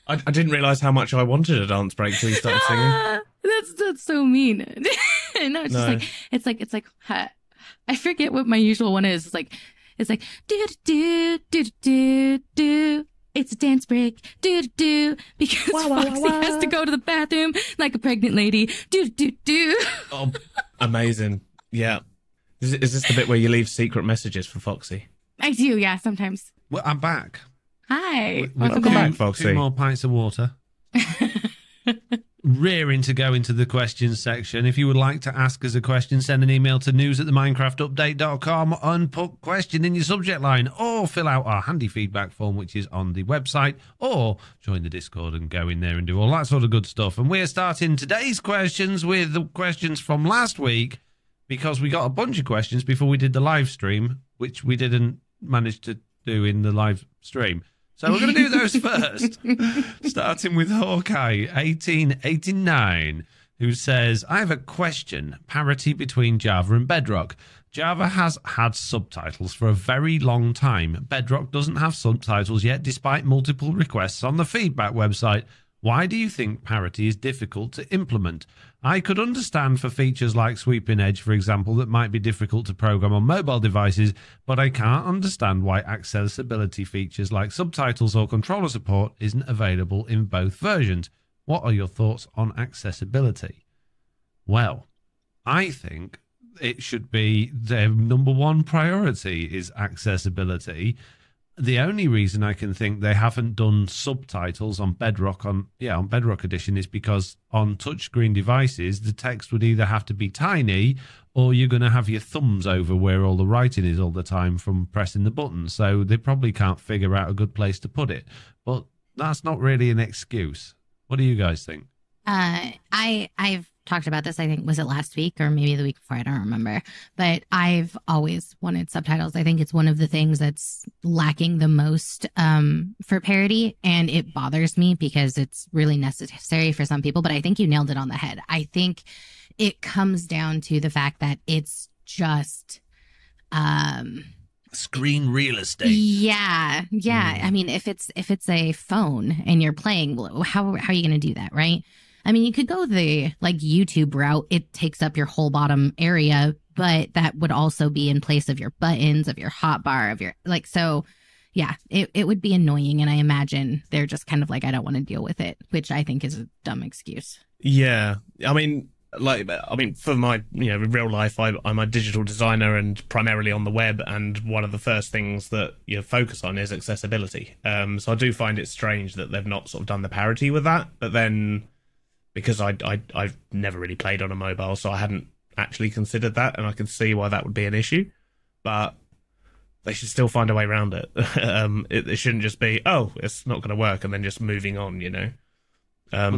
I didn't realise how much I wanted a dance break till you started singing. That's so mean. No, it's like I forget what my usual one is. It's like do do do do do. It's a dance break. Do do do, because Foxy has to go to the bathroom like a pregnant lady. Do do do. Oh, amazing! Yeah, is this the bit where you leave secret messages for Foxy? I do, yeah, sometimes. Well, I'm back. Hi. Welcome back, Foxy. 2 more pints of water. Rearing to go into the questions section. If you would like to ask us a question, send an email to news@theminecraftupdate.com and put question in your subject line, or fill out our handy feedback form, which is on the website, or join the Discord and go in there and do all that sort of good stuff. And we're starting today's questions with the questions from last week, because we got a bunch of questions before we did the live stream, which we didn't manage to do in the live stream. So we're going to do those first, starting with Hawkeye 1889, who says, I have a question. Parity between Java and Bedrock. Java has had subtitles for a very long time. Bedrock doesn't have subtitles yet, despite multiple requests on the feedback website. Why do you think parity is difficult to implement? I could understand for features like Sweeping Edge, for example, that might be difficult to program on mobile devices, but I can't understand why accessibility features like subtitles or controller support isn't available in both versions. What are your thoughts on accessibility? Well, I think it should be their number one priority is accessibility. The only reason I can think they haven't done subtitles on Bedrock on Bedrock Edition is because on touchscreen devices, the text would either have to be tiny or you're going to have your thumbs over where all the writing is all the time from pressing the button. So they probably can't figure out a good place to put it. But that's not really an excuse. What do you guys think? I've talked about this, I think, was it last week or maybe the week before? I don't remember. But I've always wanted subtitles. I think it's one of the things that's lacking the most for parody. And it bothers me because it's really necessary for some people. But I think you nailed it on the head. I think it comes down to the fact that it's just... screen real estate. Yeah. I mean, if it's a phone and you're playing, how are you going to do that, right? I mean, you could go the YouTube route. It takes up your whole bottom area, but that would also be in place of your buttons, of your hotbar, of your so. Yeah, it would be annoying, and I imagine they're just kind of I don't want to deal with it, which I think is a dumb excuse. Yeah, I mean, for my real life, I'm a digital designer and primarily on the web, and one of the first things that you focus on is accessibility. So I do find it strange that they've not sort of done the parity with that, but then. Because I've never really played on a mobile, so I hadn't actually considered that, and I can see why that would be an issue. But they should still find a way around it. It shouldn't just be, oh, it's not going to work, and then just moving on, Well,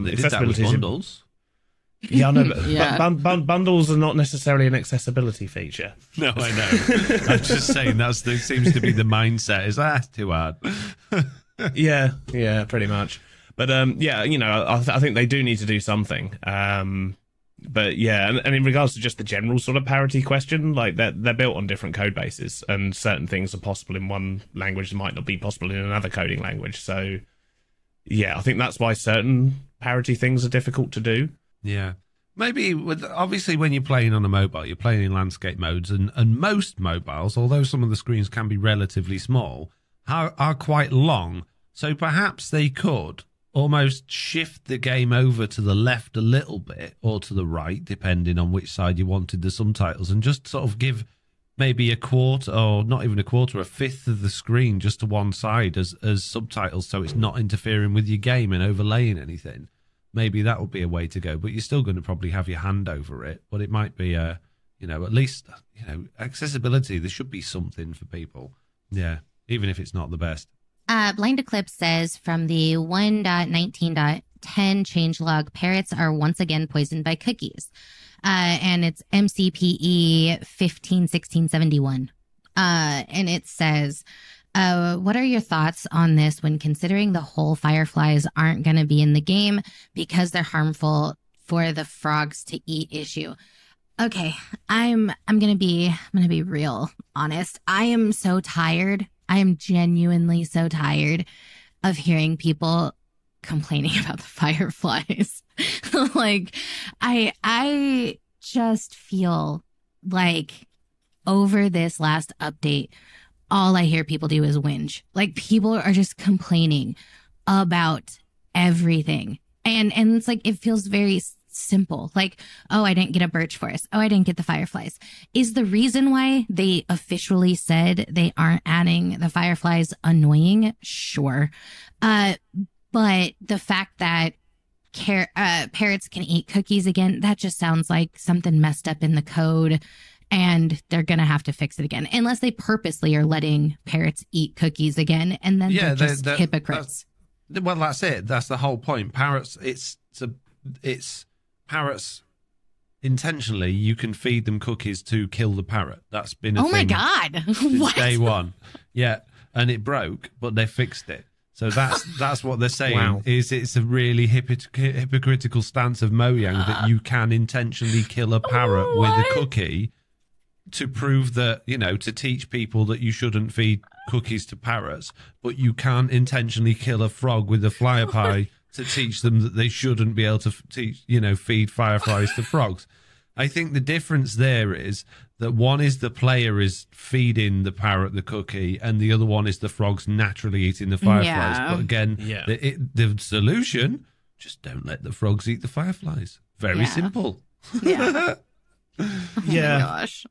they did that with bundles. Yeah, I know, but bundles are not necessarily an accessibility feature. No, I know. I'm just saying that seems to be the mindset. Is that too hard? Yeah, pretty much. But I think they do need to do something. But yeah, and in regards to just the general sort of parity question, they're built on different code bases, and certain things are possible in one language that might not be possible in another coding language. So yeah, I think that's why certain parity things are difficult to do. Yeah. Maybe obviously when you're playing on a mobile, you're playing in landscape modes, and most mobiles, although some of the screens can be relatively small, are quite long. So perhaps they could almost shift the game over to the left a little bit, or to the right, depending on which side you wanted the subtitles, and just sort of give maybe a quarter, or not even a quarter, a fifth of the screen just to one side as subtitles, so it's not interfering with your game and overlaying anything. Maybe that would be a way to go, but you're still going to probably have your hand over it. But it might be at least, accessibility. There should be something for people. Yeah, even if it's not the best. Blind Eclipse says, from the 1.19.10 changelog, parrots are once again poisoned by cookies. And it's MCPE 151671. And it says, what are your thoughts on this when considering the whole fireflies aren't going to be in the game because they're harmful for the frogs to eat issue? Okay, I'm going to be real honest. I am so tired. I am genuinely so tired of hearing people complaining about the fireflies. Like, I just feel like over this last update, all I hear people do is whinge. Like, people are just complaining about everything. And it's like, it feels very simple. Like, oh, I didn't get a birch forest. Oh, I didn't get the fireflies. Is the reason why they officially said they aren't adding the fireflies annoying? Sure. But the fact that parrots can eat cookies again, that just sounds like something messed up in the code, and they're going to have to fix it again. Unless they purposely are letting parrots eat cookies again, and then they're just hypocrites. Well, that's it. That's the whole point. Parrots, it's parrots intentionally. You can feed them cookies to kill the parrot. That's been a thing my God. Since day one. Yeah, and it broke, but they fixed it. So that's what they're saying. Wow. Is it's a really hypocritical stance of Mojang that you can intentionally kill a parrot with a cookie to prove that, you know, to teach people that you shouldn't feed cookies to parrots, but you can't intentionally kill a frog with a fly pie to teach them that they shouldn't be able to feed fireflies to frogs. I think the difference there is that one is the player is feeding the parrot the cookie, and the other one is the frogs naturally eating the fireflies. Yeah. But again, the solution, just don't let the frogs eat the fireflies. Very simple. Yeah. Yeah. Oh my gosh.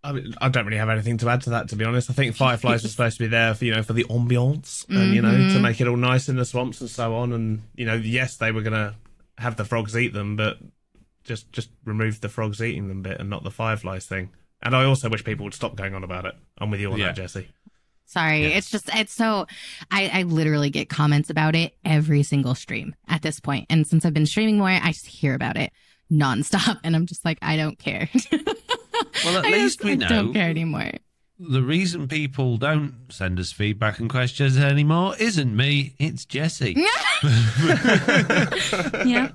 I mean, I don't really have anything to add to that, to be honest. I think fireflies are supposed to be there for, for the ambiance and, to make it all nice in the swamps and so on. And, yes, they were going to have the frogs eat them, but just remove the frogs eating them bit and not the fireflies thing. And I also wish people would stop going on about it. I'm with you on that, Jessie. Sorry. Yeah. It's so, I literally get comments about it every single stream at this point. And since I've been streaming more, I just hear about it nonstop. And I'm just like, I don't care. Well, at least we know. I don't care anymore. The reason people don't send us feedback and questions anymore isn't me, it's Jessie. Yeah.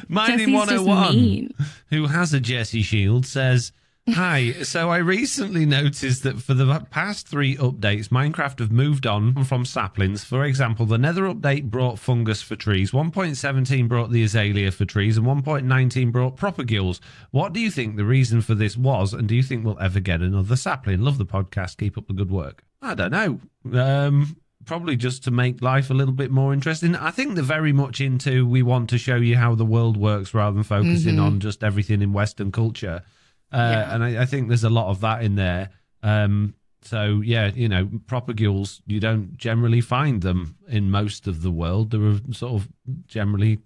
Mining101, who has a Jessie shield, says, hi, so I recently noticed that for the past 3 updates, Minecraft have moved on from saplings. For example, the Nether update brought fungus for trees, 1.17 brought the azalea for trees, and 1.19 brought propagules. What do you think the reason for this was, and do you think we'll ever get another sapling? Love the podcast, keep up the good work. I don't know. Probably just to make life a little bit more interesting. I think they're very much into, we want to show you how the world works rather than focusing on just everything in Western culture. And I think there's a lot of that in there. So, yeah, propagules, you don't generally find them in most of the world. There are sort of generally,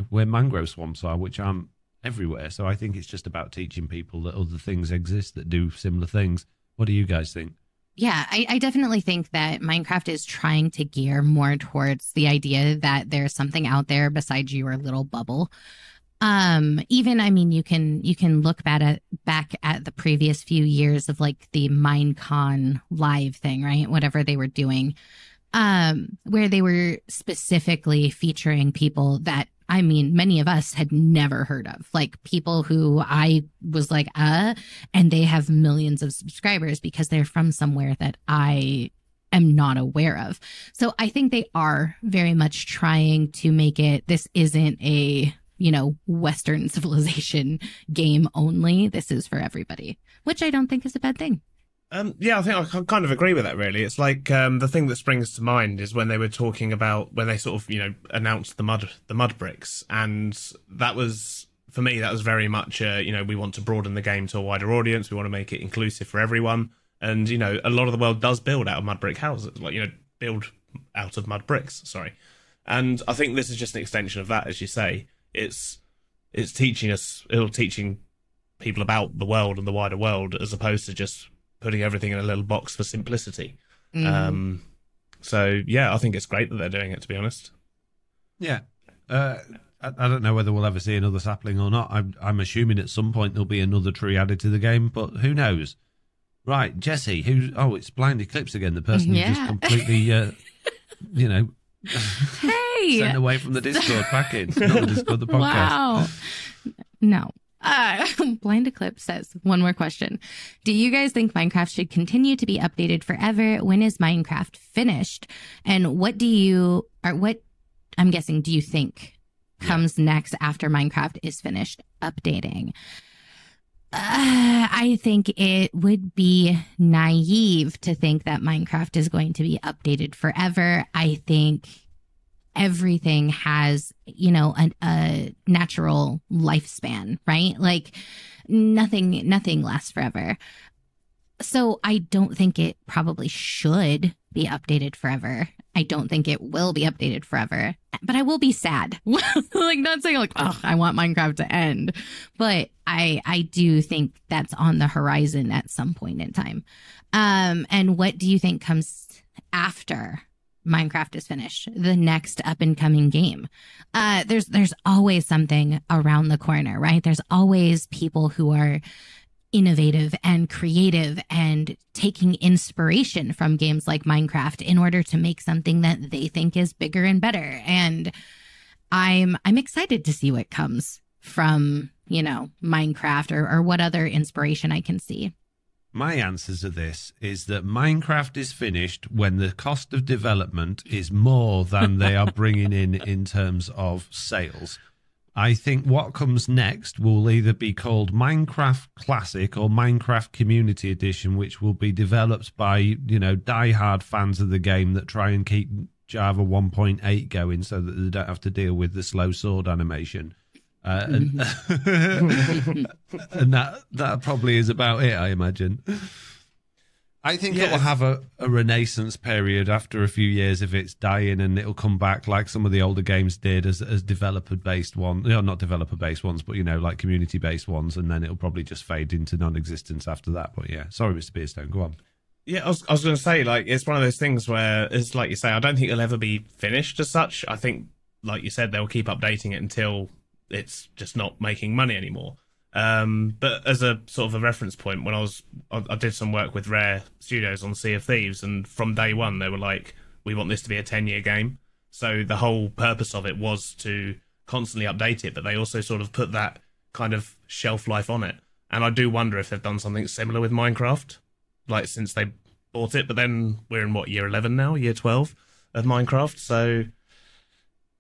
where mangrove swamps are, which aren't everywhere. So I think it's just about teaching people that other things exist that do similar things. What do you guys think? Yeah, I definitely think that Minecraft is trying to gear more towards the idea that there's something out there besides your little bubble. Even, I mean, you can look back at the previous few years of like the Minecon live thing, right? Whatever they were doing, where they were specifically featuring people that, I mean, many of us had never heard of, like people who I was like, and they have millions of subscribers because they're from somewhere that I am not aware of. So I think they are very much trying to make it, this isn't a, Western civilization game only. This is for everybody, which I don't think is a bad thing. Yeah, I think I kind of agree with that, really. It's like the thing that springs to mind is when they were talking about, when they sort of, announced the mud bricks. And that was, for me, that was very much, we want to broaden the game to a wider audience. We want to make it inclusive for everyone. And, a lot of the world does build out of mud brick houses, like, build out of mud bricks, sorry. And I think this is just an extension of that, as you say. It's teaching people about the world and the wider world, as opposed to just putting everything in a little box for simplicity. So yeah, I think it's great that they're doing it, to be honest. Yeah. I don't know whether we'll ever see another sapling or not. I'm assuming at some point there'll be another tree added to the game, but who knows? Right, Jessie, it's Blind Eclipse again, the person who just completely, Hey! sent away from the Discord back in. Not the Discord, the podcast. Wow. No. Blind Eclipse says, one more question. Do you guys think Minecraft should continue to be updated forever? When is Minecraft finished? And what I'm guessing, do you think comes next after Minecraft is finished updating? I think it would be naive to think that Minecraft is going to be updated forever. I think everything has, a natural lifespan, right? Like nothing lasts forever. So I don't think it probably should be updated forever. I don't think it will be updated forever, but I will be sad. Like, not saying like, oh, I want Minecraft to end, but I do think that's on the horizon at some point in time. And what do you think comes after Minecraft is finished? The next up and coming game. There's always something around the corner, right? There's always people who are innovative and creative and taking inspiration from games like Minecraft in order to make something that they think is bigger and better. And I'm excited to see what comes from, Minecraft or what other inspiration I can see. My answer to this is that Minecraft is finished when the cost of development is more than they are bringing in terms of sales. I think what comes next will either be called Minecraft Classic or Minecraft Community Edition, which will be developed by, diehard fans of the game that try and keep Java 1.8 going so that they don't have to deal with the slow sword animation. And that probably is about it, I imagine. I think it will have a renaissance period after a few years if it's dying, and it'll come back like some of the older games did as developer-based ones. Not developer-based ones, but, like community-based ones, and then it'll probably just fade into non-existence after that. But yeah, sorry, Mr. Beardstone, go on. Yeah, I was going to say, like, it's one of those things where it's like you say, I don't think it'll ever be finished as such. I think, like you said, they'll keep updating it until it's just not making money anymore. But as a sort of a reference point, when I did some work with Rare Studios on Sea of Thieves, and from day one they were like, we want this to be a 10-year game. So the whole purpose of it was to constantly update it, but they also sort of put that kind of shelf life on it. And I do wonder if they've done something similar with Minecraft, like since they bought it. But then we're in year 11 now, year 12 of Minecraft. So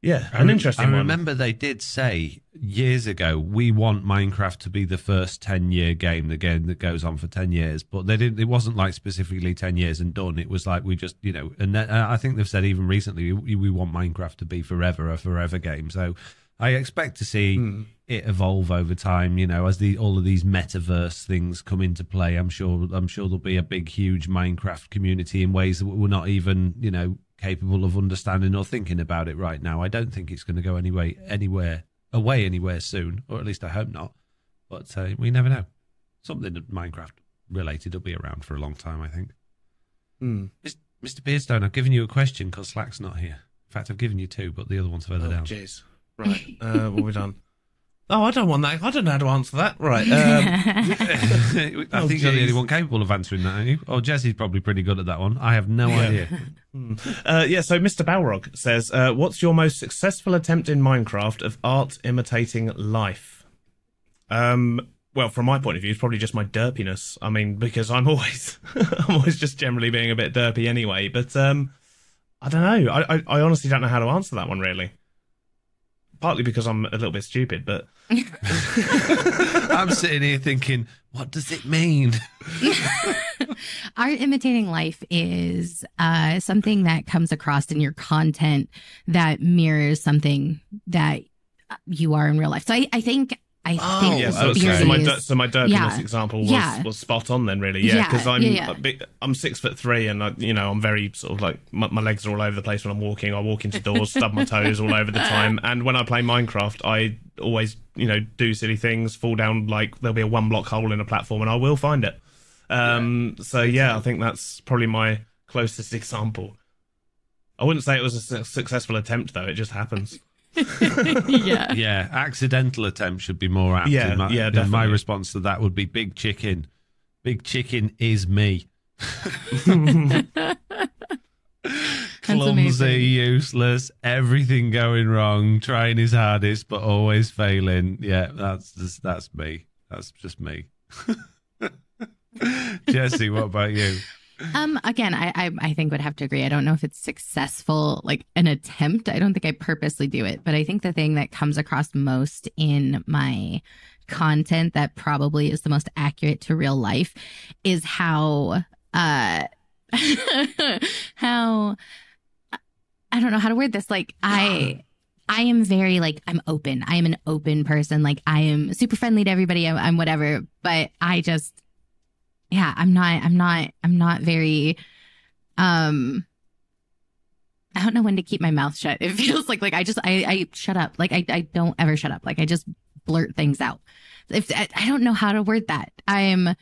yeah, an interesting one. I remember they did say years ago, we want Minecraft to be the first 10-year game, the game that goes on for 10 years. But they didn't. It wasn't like specifically 10 years and done. It was like we just, and then, I think they've said even recently, we want Minecraft to be forever, a forever game. So I expect to see it evolve over time, as all of these metaverse things come into play. I'm sure there'll be a big, huge Minecraft community in ways that we're not even, capable of understanding or thinking about it right now. I don't think it's going to go anywhere soon, or at least I hope not. But we never know. Something Minecraft related will be around for a long time, I think. Mr. Beardstone, I've given you a question because Slack's not here. In fact, I've given you two, but the other one's further down. Jeez. Right. What have we done? Oh, I don't want that. I don't know how to answer that. Right. I think you're the only one capable of answering that, aren't you? Oh, Jessie's probably pretty good at that one. I have no idea. So Mr. Balrog says, what's your most successful attempt in Minecraft of art imitating life? Well, from my point of view, it's probably just my derpiness. I mean, because I'm always just generally being a bit derpy anyway. But I don't know. I honestly don't know how to answer that one, really. Partly because I'm a little bit stupid, but I'm sitting here thinking, what does it mean? Art imitating life is something that comes across in your content that mirrors something that you are in real life. So I think yeah, so my derpiness example was spot on then, really. Yeah, because I'm 6'3" and I'm very sort of like my legs are all over the place when I'm walking. I walk into doors, stub my toes all over the time. And when I play Minecraft, I always do silly things, fall down, like there'll be a 1-block hole in a platform, and I will find it. So yeah, I think that's probably my closest example. I wouldn't say it was a successful attempt though; it just happens. Yeah, accidental attempt should be more apt. Definitely. My response to that would be big chicken. Big chicken is me. clumsy, useless, everything going wrong, trying his hardest but always failing. Yeah, that's me. That's just me. Jessiie, what about you? Again, I think would have to agree. I don't know if it's successful, like an attempt. I don't think I purposely do it, but I think the thing that comes across most in my content that probably is the most accurate to real life is how how I don't know how to word this. Like I am very like, I'm open. I am an open person. Like I am super friendly to everybody. I'm whatever, but I just, yeah, I'm not very, I don't know when to keep my mouth shut. It feels like I shut up. Like I don't ever shut up. Like I just blurt things out. If I don't know how to word that. I'm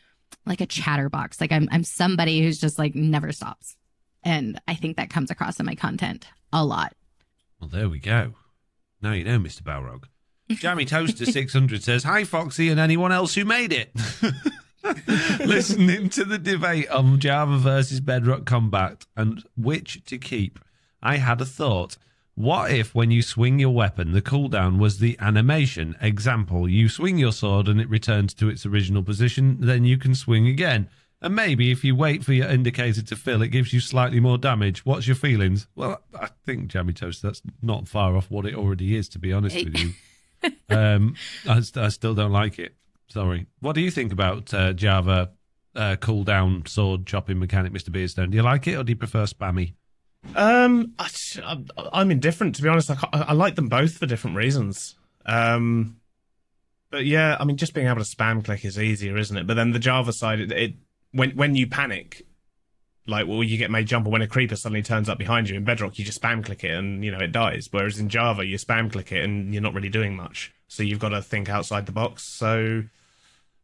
like a chatterbox. Like I'm somebody who's just like never stops. And I think that comes across in my content a lot. Well, there we go. Now you know, Mr. Balrog. Jammy Toaster 600 says, "Hi, Foxy, and anyone else who made it." Listening to the debate on Java versus Bedrock combat and which to keep, I had a thought. What if when you swing your weapon, the cooldown was the animation? Example, you swing your sword and it returns to its original position, then you can swing again. And maybe if you wait for your indicator to fill, it gives you slightly more damage. What's your feelings? Well, I think, Jammy Toast, that's not far off what it already is, to be honest with you. I still don't like it. Sorry. What do you think about Java cooldown sword chopping mechanic, Mr. Beardstone? Do you like it or do you prefer spammy? I'm indifferent, to be honest. I like them both for different reasons. But yeah, I mean, just being able to spam click is easier, isn't it? But then the Java side, when you panic, like, well, you get made jump, or when a creeper suddenly turns up behind you in Bedrock, you just spam click it and, you know, it dies. Whereas in Java, you spam click it and you're not really doing much. So you've got to think outside the box. So,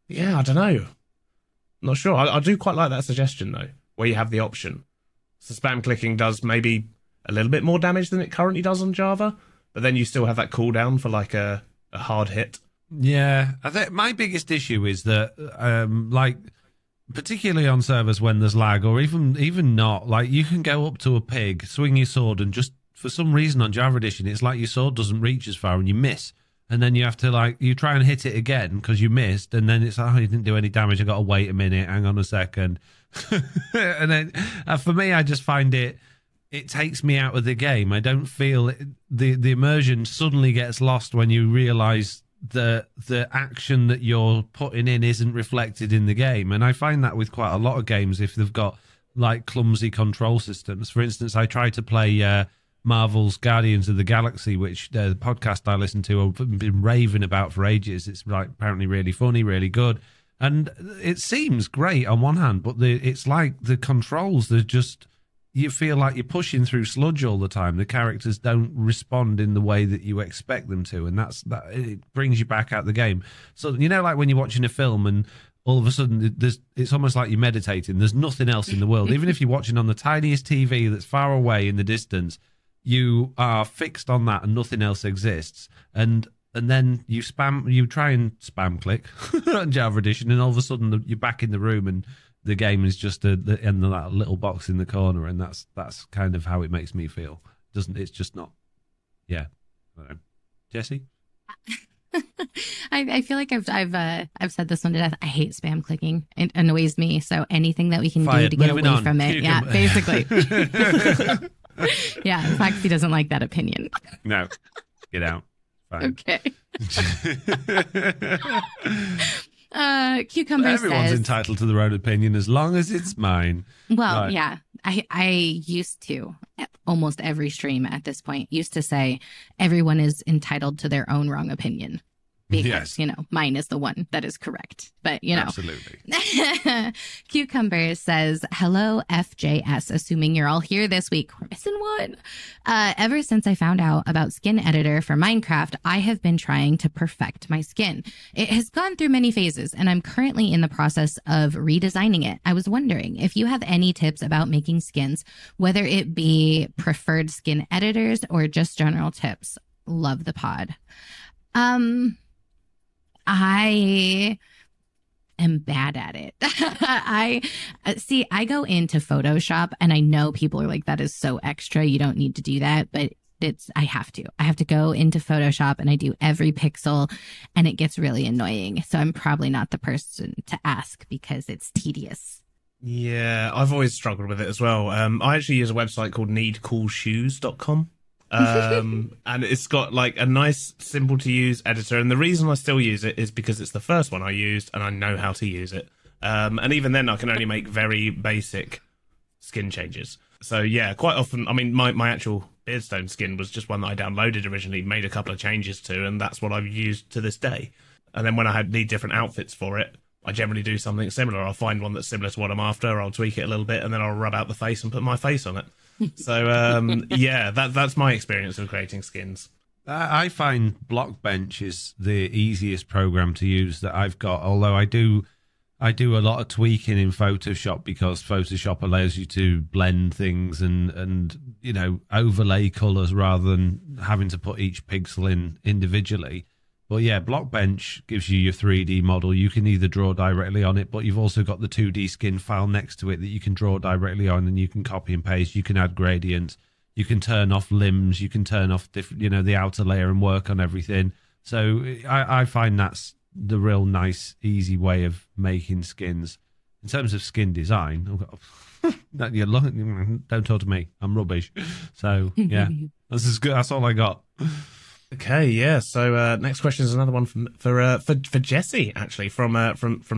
yeah, I don't know. Not sure. I do quite like that suggestion, though, where you have the option. So spam clicking does maybe a little bit more damage than it currently does on Java, but then you still have that cooldown for like a hard hit. Yeah, I think my biggest issue is that, like, particularly on servers when there's lag, or even not, like, you can go up to a pig, swing your sword, and just for some reason on Java Edition, it's like your sword doesn't reach as far and you miss. And then you have to, like, you try and hit it again because you missed, and then it's like, oh, you didn't do any damage. I got to wait a minute. Hang on a second. And then for me, I just find it takes me out of the game. I don't feel it, the immersion suddenly gets lost when you realise the action that you're putting in isn't reflected in the game. And I find that with quite a lot of games if they've got like clumsy control systems. For instance, I tried to play Marvel's Guardians of the Galaxy, which the podcast I listen to have been raving about for ages. It's like apparently really funny, really good. And it seems great on one hand, but it's like the controls, they're just, you feel like you're pushing through sludge all the time. The characters don't respond in the way that you expect them to, and that it brings you back out the game. So, you know, like when you're watching a film and all of a sudden it's almost like you're meditating. There's nothing else in the world. Even if you're watching on the tiniest TV that's far away in the distance, you are fixed on that and nothing else exists. And then you try and spam click on Java Edition, and all of a sudden you're back in the room and the game is just in that little box in the corner, and that's kind of how it makes me feel. It's just not. Yeah, I don't know. Jessiie? I feel like I've said this one to death. I hate spam clicking. It annoys me. So anything that we can do to get away from it, yeah, basically. Yeah, Foxy doesn't like that opinion. No, get out. Fine. Okay. Cucumber Everyone's says, entitled to their own opinion as long as it's mine. Well, Right. yeah. I used to, at almost every stream at this point, used to say everyone is entitled to their own wrong opinion. Because, Yes. you know, mine is the one that is correct. But, you know. Absolutely. Cucumber says, hello, FJS, assuming you're all here this week. We're missing one. Ever since I found out about Skin Editor for Minecraft, I have been trying to perfect my skin. It has gone through many phases, and I'm currently in the process of redesigning it. I was wondering if you have any tips about making skins, whether it be preferred skin editors or just general tips. Love the pod. I am bad at it. I see, I go into Photoshop and I know people are like, that is so extra. You don't need to do that. But I have to go into Photoshop and I do every pixel and it gets really annoying. So I'm probably not the person to ask because it's tedious. Yeah, I've always struggled with it as well. I actually use a website called needcoolshoes.com. And it's got like a nice, simple to use editor. And the reason I still use it is because it's the first one I used and I know how to use it. And even then I can only make very basic skin changes. So yeah, quite often, I mean, my actual Beardstone skin was just one that I downloaded originally, made a couple of changes to, and that's what I've used to this day. And then when I need different outfits for it, I generally do something similar. I'll find one that's similar to what I'm after, I'll tweak it a little bit, and then I'll rub out the face and put my face on it. So yeah, that's my experience of creating skins. I find Blockbench is the easiest program to use that I've got, although I do a lot of tweaking in Photoshop because Photoshop allows you to blend things and you know, overlay colors rather than having to put each pixel in individually. But yeah, Blockbench gives you your 3D model. You can either draw directly on it, but you've also got the 2D skin file next to it that you can draw directly on, and you can copy and paste. You can add gradients. You can turn off limbs. You can turn off the outer layer and work on everything. So I find that's the real nice, easy way of making skins. In terms of skin design, don't talk to me. I'm rubbish. So yeah, this is good. That's all I got. Okay, yeah. So next question is another one for Jessiie, actually, from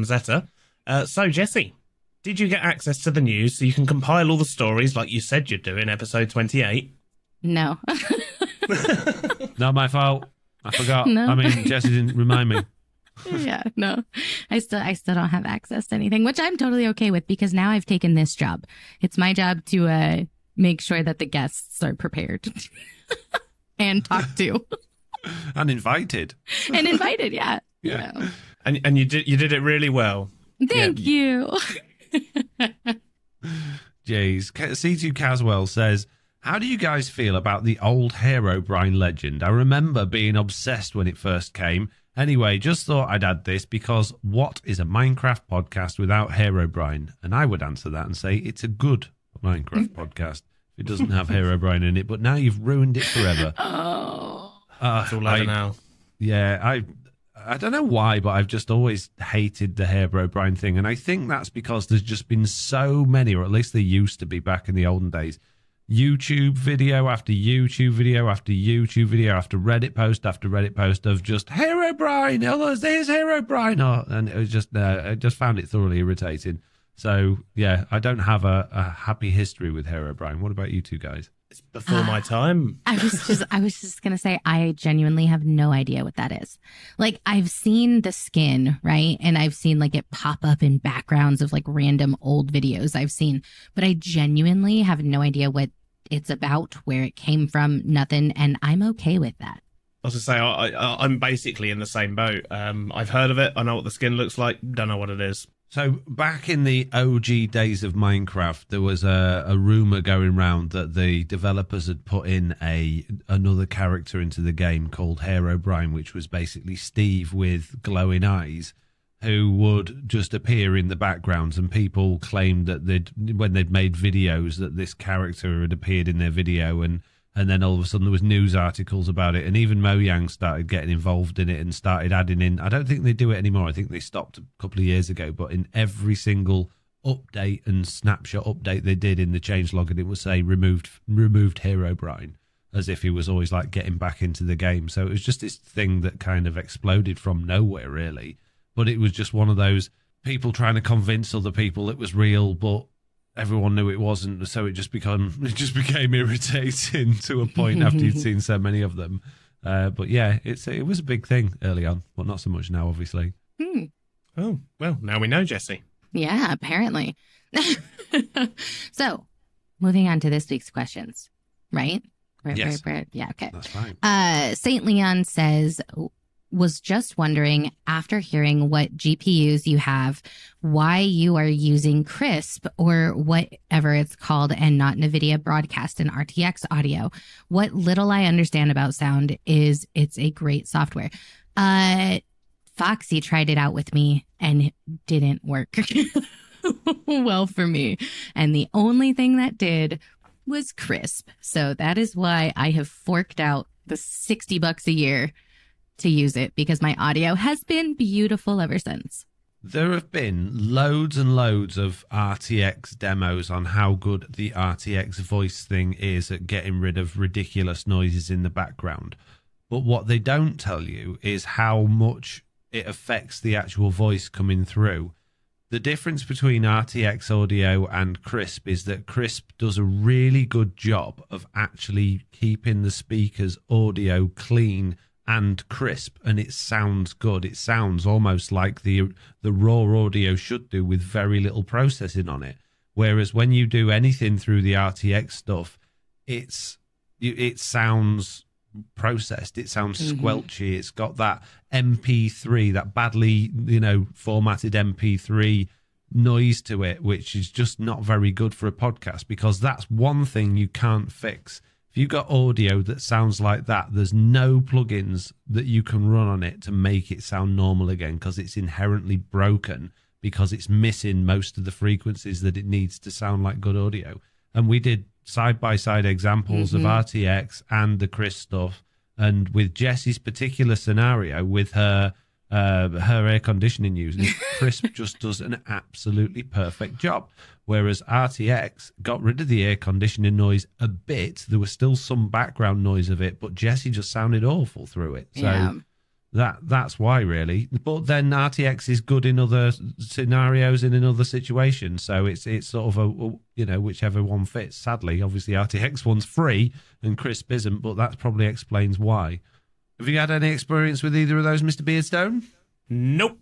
Zeta. So Jessiie, did you get access to the news so you can compile all the stories like you said you'd do in episode 28? No. Not my fault. I forgot. No. I mean, Jessiie didn't remind me. Yeah, no. I still don't have access to anything, which I'm totally okay with because now I've taken this job. It's my job to make sure that the guests are prepared. And talked to. And invited. And invited, yeah. Yeah. You know. And you did it really well. Thank you. Jeez. C2 Caswell says, how do you guys feel about the old Herobrine legend? I remember being obsessed when it first came. Anyway, just thought I'd add this because what is a Minecraft podcast without Herobrine? And I would answer that and say it's a good Minecraft podcast. It doesn't have Herobrine in it, but now you've ruined it forever. Oh. It's all over now. Yeah, I don't know why, but I've just always hated the Herobrine thing. And I think that's because there's just been so many, or at least there used to be back in the olden days, YouTube video after YouTube video after YouTube video after Reddit post after Reddit post of just Herobrine, oh, there's Herobrine. Oh, and it was just, I just found it thoroughly irritating. So, yeah, I don't have a happy history with Herobrine. What about you two guys? It's before my time. I was just going to say, I genuinely have no idea what that is. Like, I've seen the skin, right? And I've seen like it pop up in backgrounds of like random old videos I've seen, but I genuinely have no idea what it's about, where it came from, nothing. And I'm okay with that. I was going to say, I'm basically in the same boat. I've heard of it. I know what the skin looks like. Don't know what it is. So back in the OG days of Minecraft, there was a rumor going around that the developers had put in another character into the game called Herobrine, which was basically Steve with glowing eyes, who would just appear in the backgrounds, and people claimed that when they'd made videos that this character had appeared in their video, and then all of a sudden there was news articles about it, and even Mojang started getting involved in it and started adding in. I don't think they do it anymore. I think they stopped a couple of years ago, but in every single update and snapshot update they did in the changelog, and it would say removed Herobrine, as if he was always like getting back into the game. So it was just this thing that kind of exploded from nowhere, really. But it was just one of those people trying to convince other people it was real, but everyone knew it wasn't, so it just became irritating to a point after you'd seen so many of them. But yeah, it was a big thing early on, but not so much now, obviously. Oh, well, now we know, Jessiie. Yeah, apparently. So, moving on to this week's questions, right? Yes. Yeah, okay. That's fine. St. Leon says, was just wondering, after hearing what GPUs you have, why you are using Crisp or whatever it's called and not NVIDIA Broadcast and RTX audio. What little I understand about sound is it's a great software. 5 Foxy tried it out with me and it didn't work well for me. And the only thing that did was Crisp. So that is why I have forked out the $60 a year to use it, because my audio has been beautiful ever since. There have been loads and loads of RTX demos on how good the RTX voice thing is at getting rid of ridiculous noises in the background. But what they don't tell you is how much it affects the actual voice coming through. The difference between RTX audio and Crisp is that Crisp does a really good job of actually keeping the speaker's audio clean and crisp, and it sounds good. It sounds almost like the raw audio should do, with very little processing on it. Whereas when you do anything through the RTX stuff, it sounds processed. It sounds squelchy. It's got that MP3, that badly formatted MP3 noise to it, which is just not very good for a podcast, because that's one thing you can't fix. If you've got audio that sounds like that, there's no plugins that you can run on it to make it sound normal again, because it's inherently broken, because it's missing most of the frequencies that it needs to sound like good audio. And we did side-by-side examples of RTX and the Chris stuff. And with Jessie's particular scenario, with her air conditioning using, Crisp just does an absolutely perfect job. Whereas RTX got rid of the air conditioning noise a bit. There was still some background noise of it, but Jessie just sounded awful through it. So that's why, really. But then RTX is good in other scenarios and in other situations. So it's sort of whichever one fits. Sadly, obviously RTX one's free and Crisp isn't, but that probably explains why. Have you had any experience with either of those, Mr. Beardstone? Nope.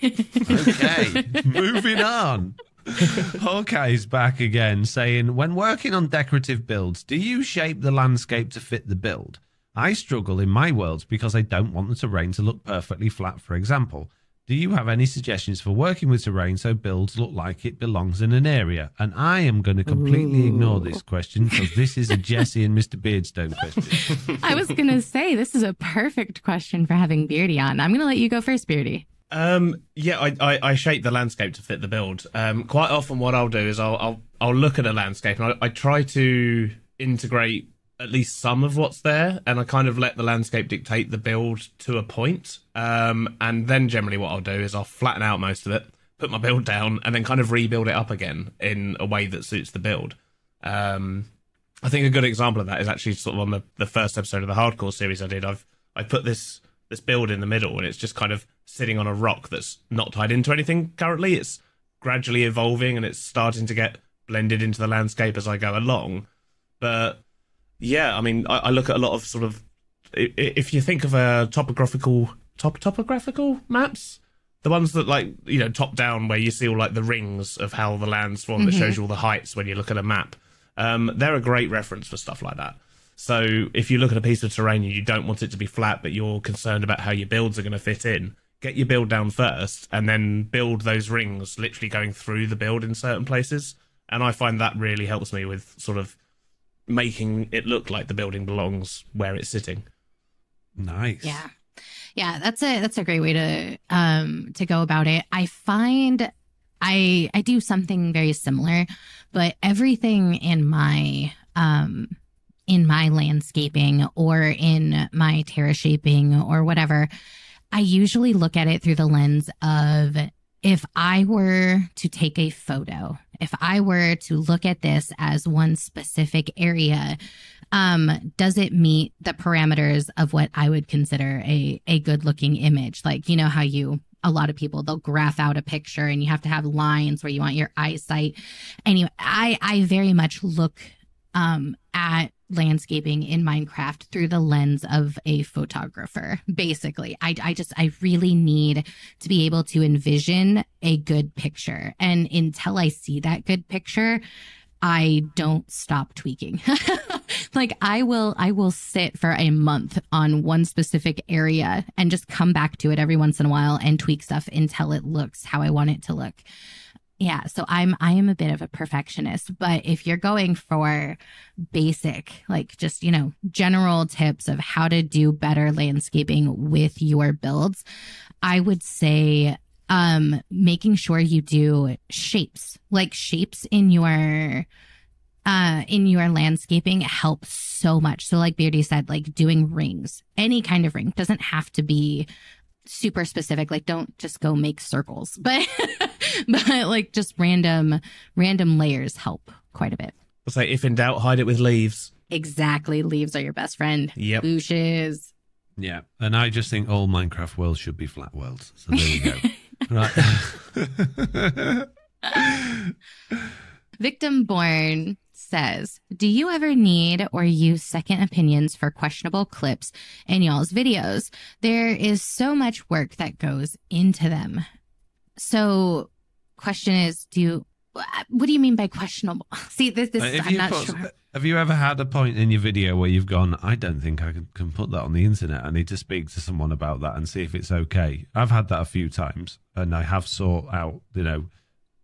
Okay, moving on. Hawkeye's back again, saying, when working on decorative builds, do you shape the landscape to fit the build? I struggle in my worlds because I don't want the terrain to look perfectly flat, for example. Do you have any suggestions for working with terrain so builds look like it belongs in an area? And I am going to completely ignore this question, because this is a Jessie and Mr. Beardstone question. I was going to say, this is a perfect question for having Beardy on. I'm going to let you go first, Beardy. I shape the landscape to fit the build. Quite often what I'll do is I'll look at a landscape and I try to integrate at least some of what's there, and I kind of let the landscape dictate the build to a point. And then generally what I'll do is I'll flatten out most of it, put my build down, and then kind of rebuild it up again in a way that suits the build. I think a good example of that is actually sort of on the first episode of the Hardcore series I did. I put this build in the middle, and it's just kind of sitting on a rock that's not tied into anything currently. It's gradually evolving, and it's starting to get blended into the landscape as I go along. But yeah, I mean, I look at a lot of sort of, if you think of a topographical maps, the ones that top down, where you see all like the rings of how the land's formed, that shows you all the heights when you look at a map. They're a great reference for stuff like that. So if you look at a piece of terrain and you don't want it to be flat, but you're concerned about how your builds are going to fit in, get your build down first and then build those rings literally going through the build in certain places. And I find that really helps me with sort of making it look like the building belongs where it's sitting. Nice. Yeah, that's a great way to go about it. I find I do something very similar, but everything in my landscaping or in my terra shaping or whatever, I usually look at it through the lens of, if I were to take a photo, if I were to look at this as one specific area, does it meet the parameters of what I would consider a good looking image? Like, you know how a lot of people, they'll graph out a picture and you have to have lines where you want your eyesight. Anyway, I very much look at landscaping in Minecraft through the lens of a photographer. Basically, I really need to be able to envision a good picture. And until I see that good picture, I don't stop tweaking. Like I will sit for a month on one specific area and just come back to it every once in a while and tweak stuff until it looks how I want it to look. Yeah, so I am a bit of a perfectionist, but if you're going for basic, like just, general tips of how to do better landscaping with your builds, I would say making sure you do shapes. Like shapes in your landscaping help so much. So like Beardy said, like doing rings, any kind of ring, doesn't have to be super specific. Like don't just go make circles, but like just random layers help quite a bit. I'll say if in doubt, hide it with leaves. Exactly. Leaves are your best friend. Yep. Bushes. Yeah. And I just think all Minecraft worlds should be flat worlds. So there you go. Right. Victim Born says, do you ever need or use second opinions for questionable clips in y'all's videos? There is so much work that goes into them. So question is, what do you mean by questionable? See, this I'm not sure. Have you ever had a point in your video where you've gone, I don't think I can put that on the internet. I need to speak to someone about that and see if it's okay. I've had that a few times, and I have sought out,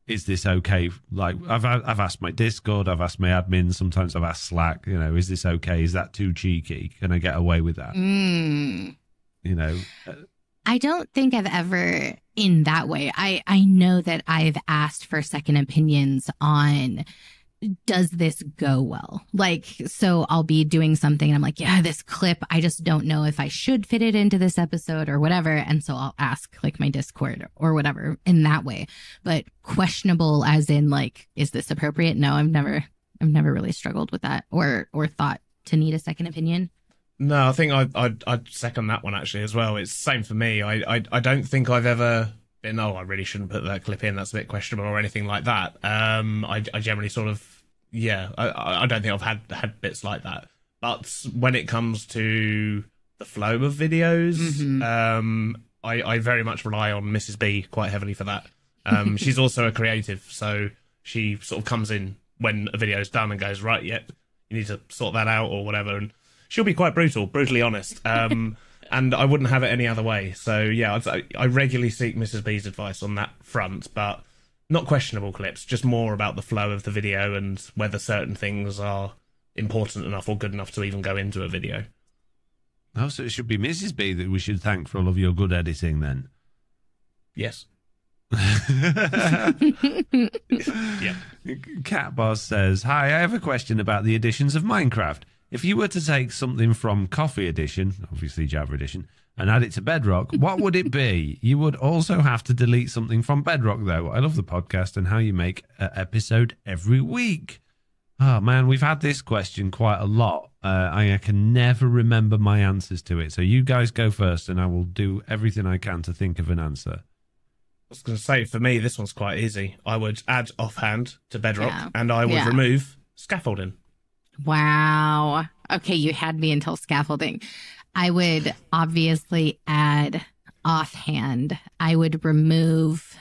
is this okay? Like I've asked my Discord, I've asked my admin, sometimes I've asked Slack, is this okay? Is that too cheeky? Can I get away with that? I don't think I've ever in that way. I know that I've asked for second opinions on, does this go well? Like, so I'll be doing something and I'm like, yeah, this clip, I just don't know if I should fit it into this episode or whatever. And so I'll ask like my Discord or whatever in that way. But questionable as in like, is this appropriate? No, I've never really struggled with that or thought to need a second opinion. No, I think I'd second that one actually as well. It's the same for me. I don't think I've ever been, I really shouldn't put that clip in, that's a bit questionable or anything like that. I generally sort of, I don't think I've had bits like that. But when it comes to the flow of videos, I very much rely on Mrs. B quite heavily for that. She's also a creative, so she sort of comes in when a video's done and goes, right, you need to sort that out or whatever. And she'll be quite brutally honest. And I wouldn't have it any other way. So, yeah, I regularly seek Mrs. B's advice on that front, but not questionable clips, just more about the flow of the video and whether certain things are important enough or good enough to even go into a video. Oh, so it should be Mrs. B that we should thank for all of your good editing then? Yes. Yeah. Cat Boss says, hi, I have a question about the editions of Minecraft. If you were to take something from Coffee Edition, obviously Java Edition, and add it to Bedrock, what would it be? You would also have to delete something from Bedrock, though. I love the podcast and how you make an episode every week. Oh, man, we've had this question quite a lot. I can never remember my answers to it. So you guys go first, and I will do everything I can to think of an answer. I was going to say, for me, this one's quite easy. I would add offhand to Bedrock, and I would remove scaffolding. Wow. Okay, you had me until scaffolding. I would obviously add offhand. I would remove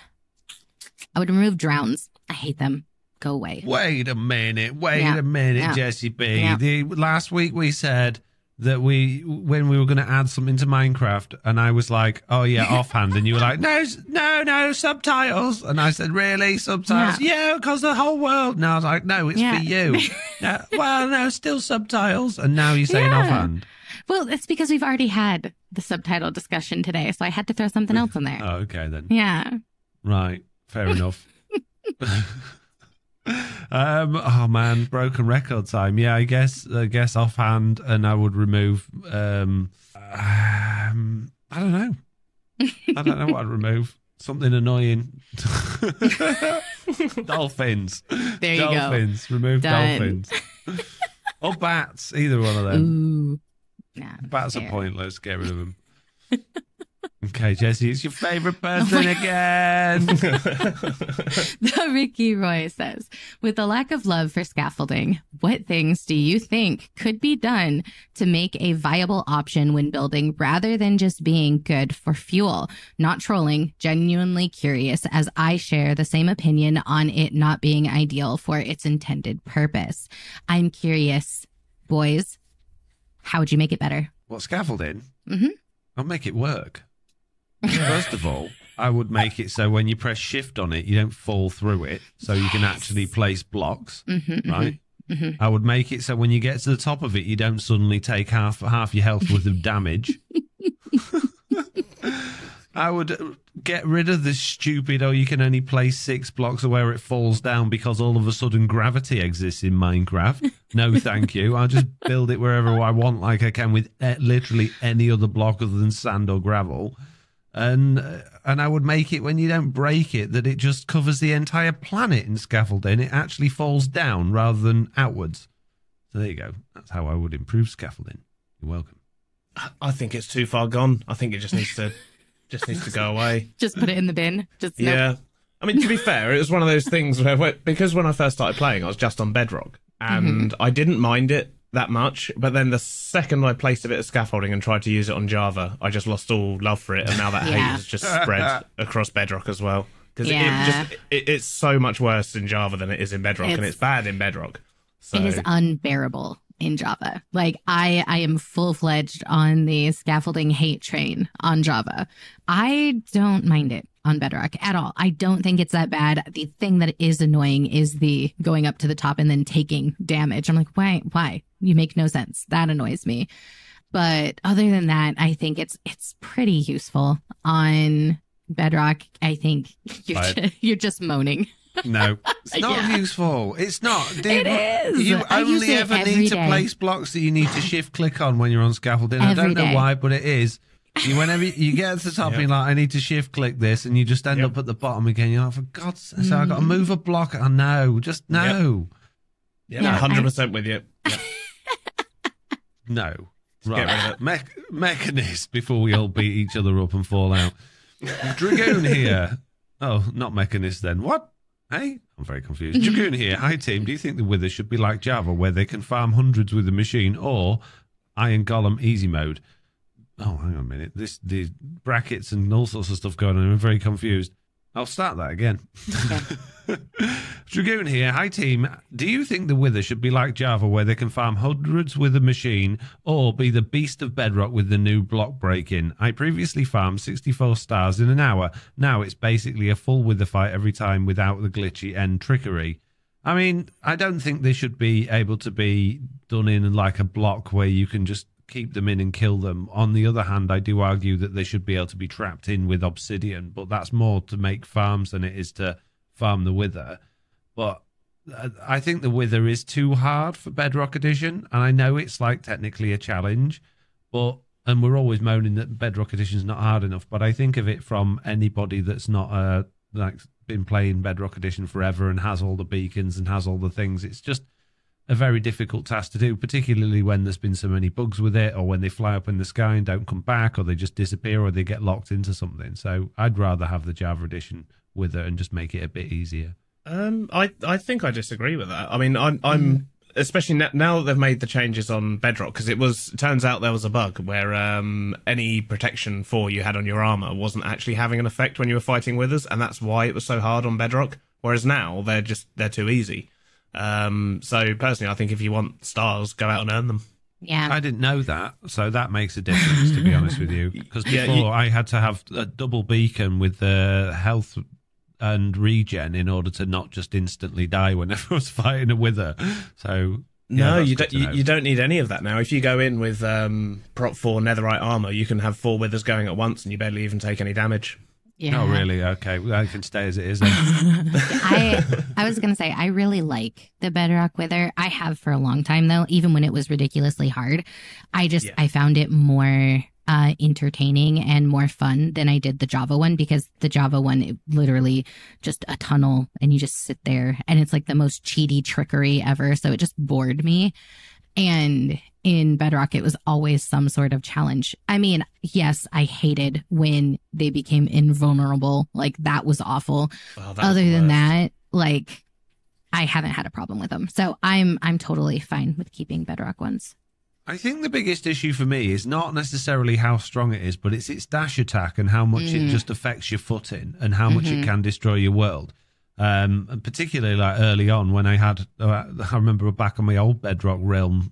drowns. I hate them. Go away. Wait a minute, Jessiie B. Yeah. Last week we said that when we were going to add something to Minecraft, and I was like, oh yeah, offhand, and you were like, no, subtitles. And I said, really, subtitles? Yeah, because the whole world. No, I was like, no, it's for you. No, well, no, still subtitles. And now you're saying offhand. Well, it's because we've already had the subtitle discussion today, so I had to throw something else in there. Oh, okay then. Yeah. Right, fair enough. Oh man, broken record time. Yeah, I guess offhand, and I would remove. I don't know. I don't know what I'd remove. Something annoying. Dolphins. There you dolphins. Go. Remove Done. Dolphins. Or bats. Either one of them. Ooh. Nah, bats are pointless. Get rid of them. Okay, Jessiie, it's your favourite person again. The Ricky Roy says, with the lack of love for scaffolding, what things do you think could be done to make a viable option when building rather than just being good for fuel? Not trolling, genuinely curious, as I share the same opinion on it not being ideal for its intended purpose. I'm curious, boys, how would you make it better? What, scaffolding? Mm-hmm. I'll make it work. First of all, I would make it so when you press shift on it, you don't fall through it, so you can actually place blocks, right? I would make it so when you get to the top of it, you don't suddenly take half your health worth of damage. I would get rid of the stupid, you can only place 6 blocks where it falls down because all of a sudden gravity exists in Minecraft. No, thank you. I'll just build it wherever I want, like I can with literally any other block other than sand or gravel. And I would make it when you don't break it that it just covers the entire planet in scaffolding. It actually falls down rather than outwards. So there you go. That's how I would improve scaffolding. You're welcome. I think it's too far gone. I think it just needs to go away. Just put it in the bin. Yeah. I mean, to be fair, it was one of those things where because when I first started playing, I was just on Bedrock, and I didn't mind it that much. But then the second I placed a bit of scaffolding and tried to use it on Java, I just lost all love for it, and now that hate has just spread across Bedrock as well. Because it's so much worse in Java than it is in Bedrock, and it's bad in Bedrock. So. It is unbearable in Java. Like I am full-fledged on the scaffolding hate train on Java. I don't mind it on Bedrock at all. I don't think it's that bad. The thing that is annoying is the going up to the top and then taking damage. I'm like, why? You make no sense. That annoys me. But other than that, I think it's pretty useful on Bedrock. I think you're just moaning. No, it's not useful. It's not. Dude, it is. You only ever need to place blocks that you need to shift click on when you're on scaffolding. I don't know why, but it is. Whenever you get to the top, you're like, I need to shift click this, and you just end up at the bottom again. You're like, for God's sake, so I got to move a block. Oh, no, just no. Yeah, 100% with you. Yep. No. Right. Mechanist before we all beat each other up and fall out. Dragoon here. Oh, not Mechanist then. What? Hey, I'm very confused. Dragoon here. Hi, team. Do you think the Wither should be like Java, where they can farm hundreds with a machine, or Iron Golem easy mode? Oh, hang on a minute. The brackets and all sorts of stuff going on. I'm very confused. I'll start that again. Dragoon here. Hi, team. Do you think the Wither should be like Java, where they can farm hundreds with a machine, or be the beast of Bedrock with the new block break-in? I previously farmed 64 stars in an hour. Now it's basically a full Wither fight every time without the glitchy end trickery. I mean, I don't think they should be able to be done in like a block where you can just keep them in and kill them. On the other hand, I do argue that they should be able to be trapped in with obsidian, but that's more to make farms than it is to farm the Wither. But I think the Wither is too hard for Bedrock Edition, and I know it's like technically a challenge, and we're always moaning that Bedrock Edition is not hard enough, but I think of it from anybody that's not like been playing Bedrock Edition forever and has all the beacons and has all the things. It's just a very difficult task to do, particularly when there's been so many bugs with it, or when they fly up in the sky and don't come back, or they just disappear, or they get locked into something. So I'd rather have the Java edition with it and just make it a bit easier. I think I disagree with that. I mean, I'm especially now that they've made the changes on Bedrock, because it turns out there was a bug where any protection 4 you had on your armor wasn't actually having an effect when you were fighting Withers, and that's why it was so hard on Bedrock. Whereas now they're too easy. So personally, I think if you want stars, go out and earn them. Yeah, I didn't know that, so that makes a difference, to be honest with you. Because before I had to have a double beacon with the health and regen in order to not just instantly die whenever I was fighting a Wither. So no, you don't need any of that now. If you go in with Prop 4 Netherite armor, you can have 4 Withers going at once, and you barely even take any damage. Yeah. Oh, really? Okay. Well, I can stay as it is then. I was going to say, I really like the Bedrock Wither. I have for a long time, though, even when it was ridiculously hard. I found it more entertaining and more fun than I did the Java one, because the Java one, it literally just a tunnel and you just sit there and it's like the most cheaty trickery ever. So it just bored me. And in Bedrock, it was always some sort of challenge. I mean, yes, I hated when they became invulnerable. Like, that was awful. Well, other than that, like, I haven't had a problem with them. So I'm totally fine with keeping Bedrock ones. I think the biggest issue for me is not necessarily how strong it is, but it's its dash attack and how much it just affects your footing and how much it can destroy your world. And particularly like early on when I had, I remember back on my old Bedrock realm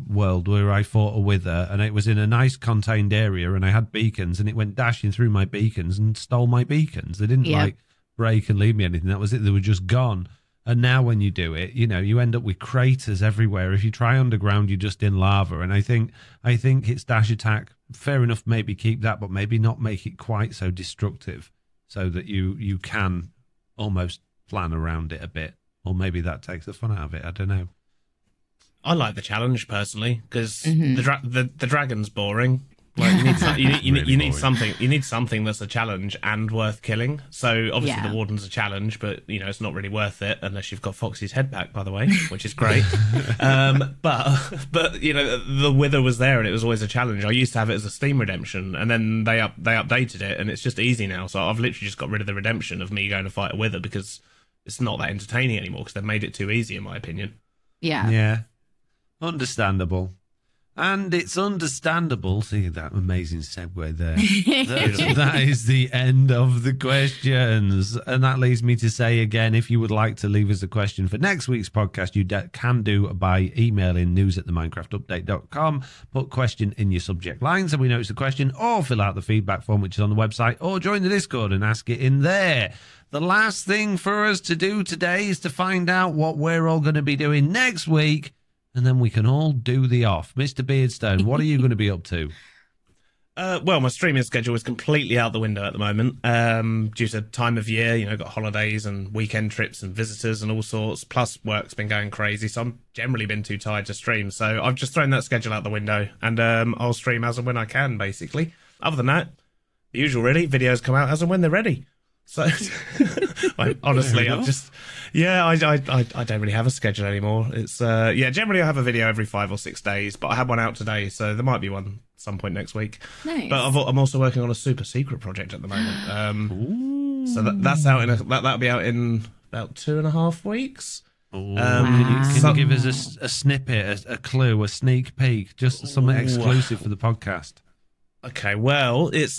world where I fought a wither, and it was in a nice contained area, and I had beacons, and it went dashing through my beacons and stole my beacons. They didn't like break and leave me anything. That was it. They were just gone. And now when you do it, you know, you end up with craters everywhere. If you try underground, you're just in lava. And I think it's dash attack. Fair enough, maybe keep that, but maybe not make it quite so destructive so that you can almost plan around it a bit. Or maybe that takes the fun out of it. I don't know. I like the challenge personally because the dragon's boring. Like you need something that's a challenge and worth killing. So obviously the warden's a challenge, but you know it's not really worth it unless you've got Foxy's head back, by the way, which is great. But you know the wither was there and it was always a challenge. I used to have it as a Steam redemption, and then they updated it and it's just easy now. So I've literally just got rid of the redemption of me going to fight a wither because it's not that entertaining anymore because they've made it too easy, in my opinion. Yeah, understandable. And it's understandable, see that amazing segue there, that is the end of the questions. And that leads me to say again, if you would like to leave us a question for next week's podcast, you can do by emailing news@theminecraftupdate.com, put question in your subject line so we know it's a question, or fill out the feedback form which is on the website, or join the Discord and ask it in there. The last thing for us to do today is to find out what we're all going to be doing next week. And then we can all do the off. Mr. Beardstone, what are you going to be up to? Well, my streaming schedule is completely out the window at the moment due to time of year. You know, got holidays and weekend trips and visitors and all sorts. Plus, work's been going crazy, so I've generally been too tired to stream. So I've just thrown that schedule out the window, and I'll stream as and when I can, basically. Other than that, the usual, really. Videos come out as and when they're ready. So, honestly, I've just... Yeah, I don't really have a schedule anymore. It's generally I have a video every 5 or 6 days, but I had one out today, so there might be one at some point next week. Nice. But I'm also working on a super secret project at the moment. So that's out that'll be out in about 2.5 weeks. Can you give us a snippet, a clue, a sneak peek, just something exclusive for the podcast? Okay, well, it's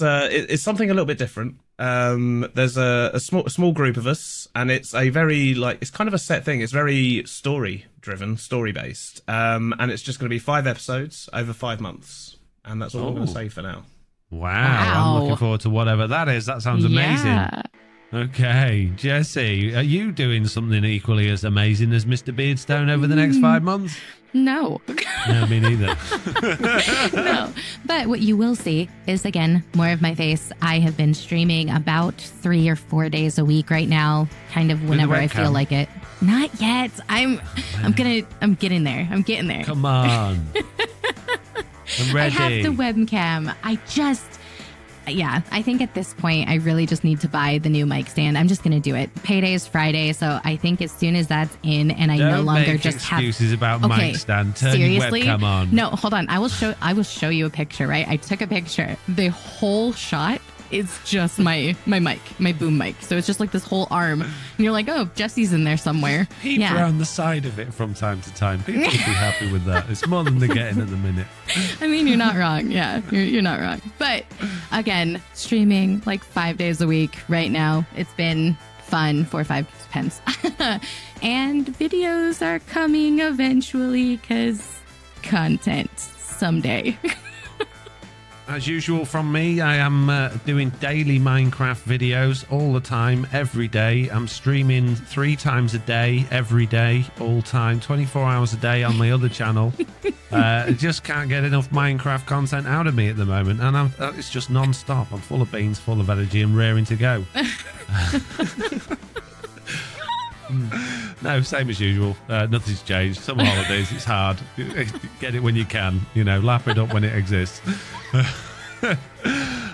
something a little bit different. There's a small group of us, and it's a very it's kind of a set thing. It's very story driven, story based, and it's just going to be 5 episodes over 5 months, and that's all I'm going to say for now. Wow, I'm looking forward to whatever that is. That sounds amazing. Yeah. Okay, Jessie, are you doing something equally as amazing as Mr. Beardstone over the next 5 months? No. No, me neither. No. But what you will see is, again, more of my face. I have been streaming about 3 or 4 days a week right now, kind of whenever I feel like it. Not yet. I'm getting there. I'm getting there. Come on. I'm ready. I have the webcam. I think at this point, I really just need to buy the new mic stand. I'm just going to do it. Payday is Friday, so I think as soon as that's in and I no longer just have excuses about mic stand. Turn seriously? Your webcam on. No, hold on. I will show you a picture, right? I took a picture. The whole shot is just my mic, my boom mic. So it's just like this whole arm. And you're like, oh, Jessie's in there somewhere. Peep around the side of it from time to time. People would be happy with that. It's more than they're getting at the minute. I mean, you're not wrong. Yeah, you're not wrong. But again, streaming like 5 days a week right now. It's been fun. 4 or 5 depends. And videos are coming eventually because content someday. As usual from me, I am doing daily Minecraft videos all the time, every day. I'm streaming 3 times a day, every day, all time, 24 hours a day on my other channel. I just can't get enough Minecraft content out of me at the moment, and it's just non-stop. I'm full of beans, full of energy, and raring to go. No, same as usual. Nothing's changed. Summer holidays, it's hard. Get it when you can, lap it up when it exists.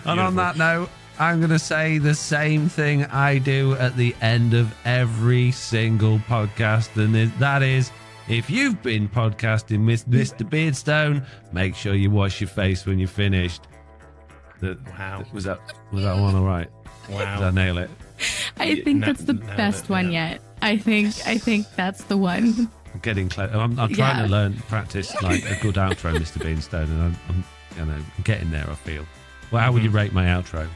And on that note, I'm going to say the same thing I do at the end of every single podcast, and that is, if you've been podcasting with Mr. Beardstone, make sure you wash your face when you're finished. Wow. Was that one all right? Wow. Did I nail it? I think that's the best one yet. I think that's the one. I'm getting close. I'm trying to practice like a good outro, Mr. Beardstone, and I'm getting there, I feel. Well, how would you rate my outro?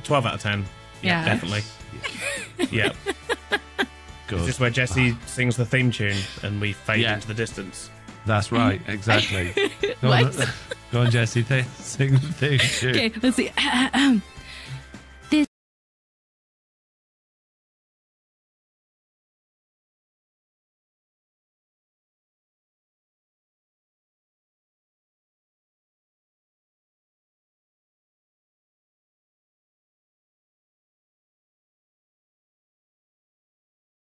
12 out of 10. Yeah, definitely. Yeah. Good. Is this where Jessie sings the theme tune and we fade Yeah. into the distance? That's right, exactly. Go What? on, go on, Jessie, sing the theme tune. Okay, let's see.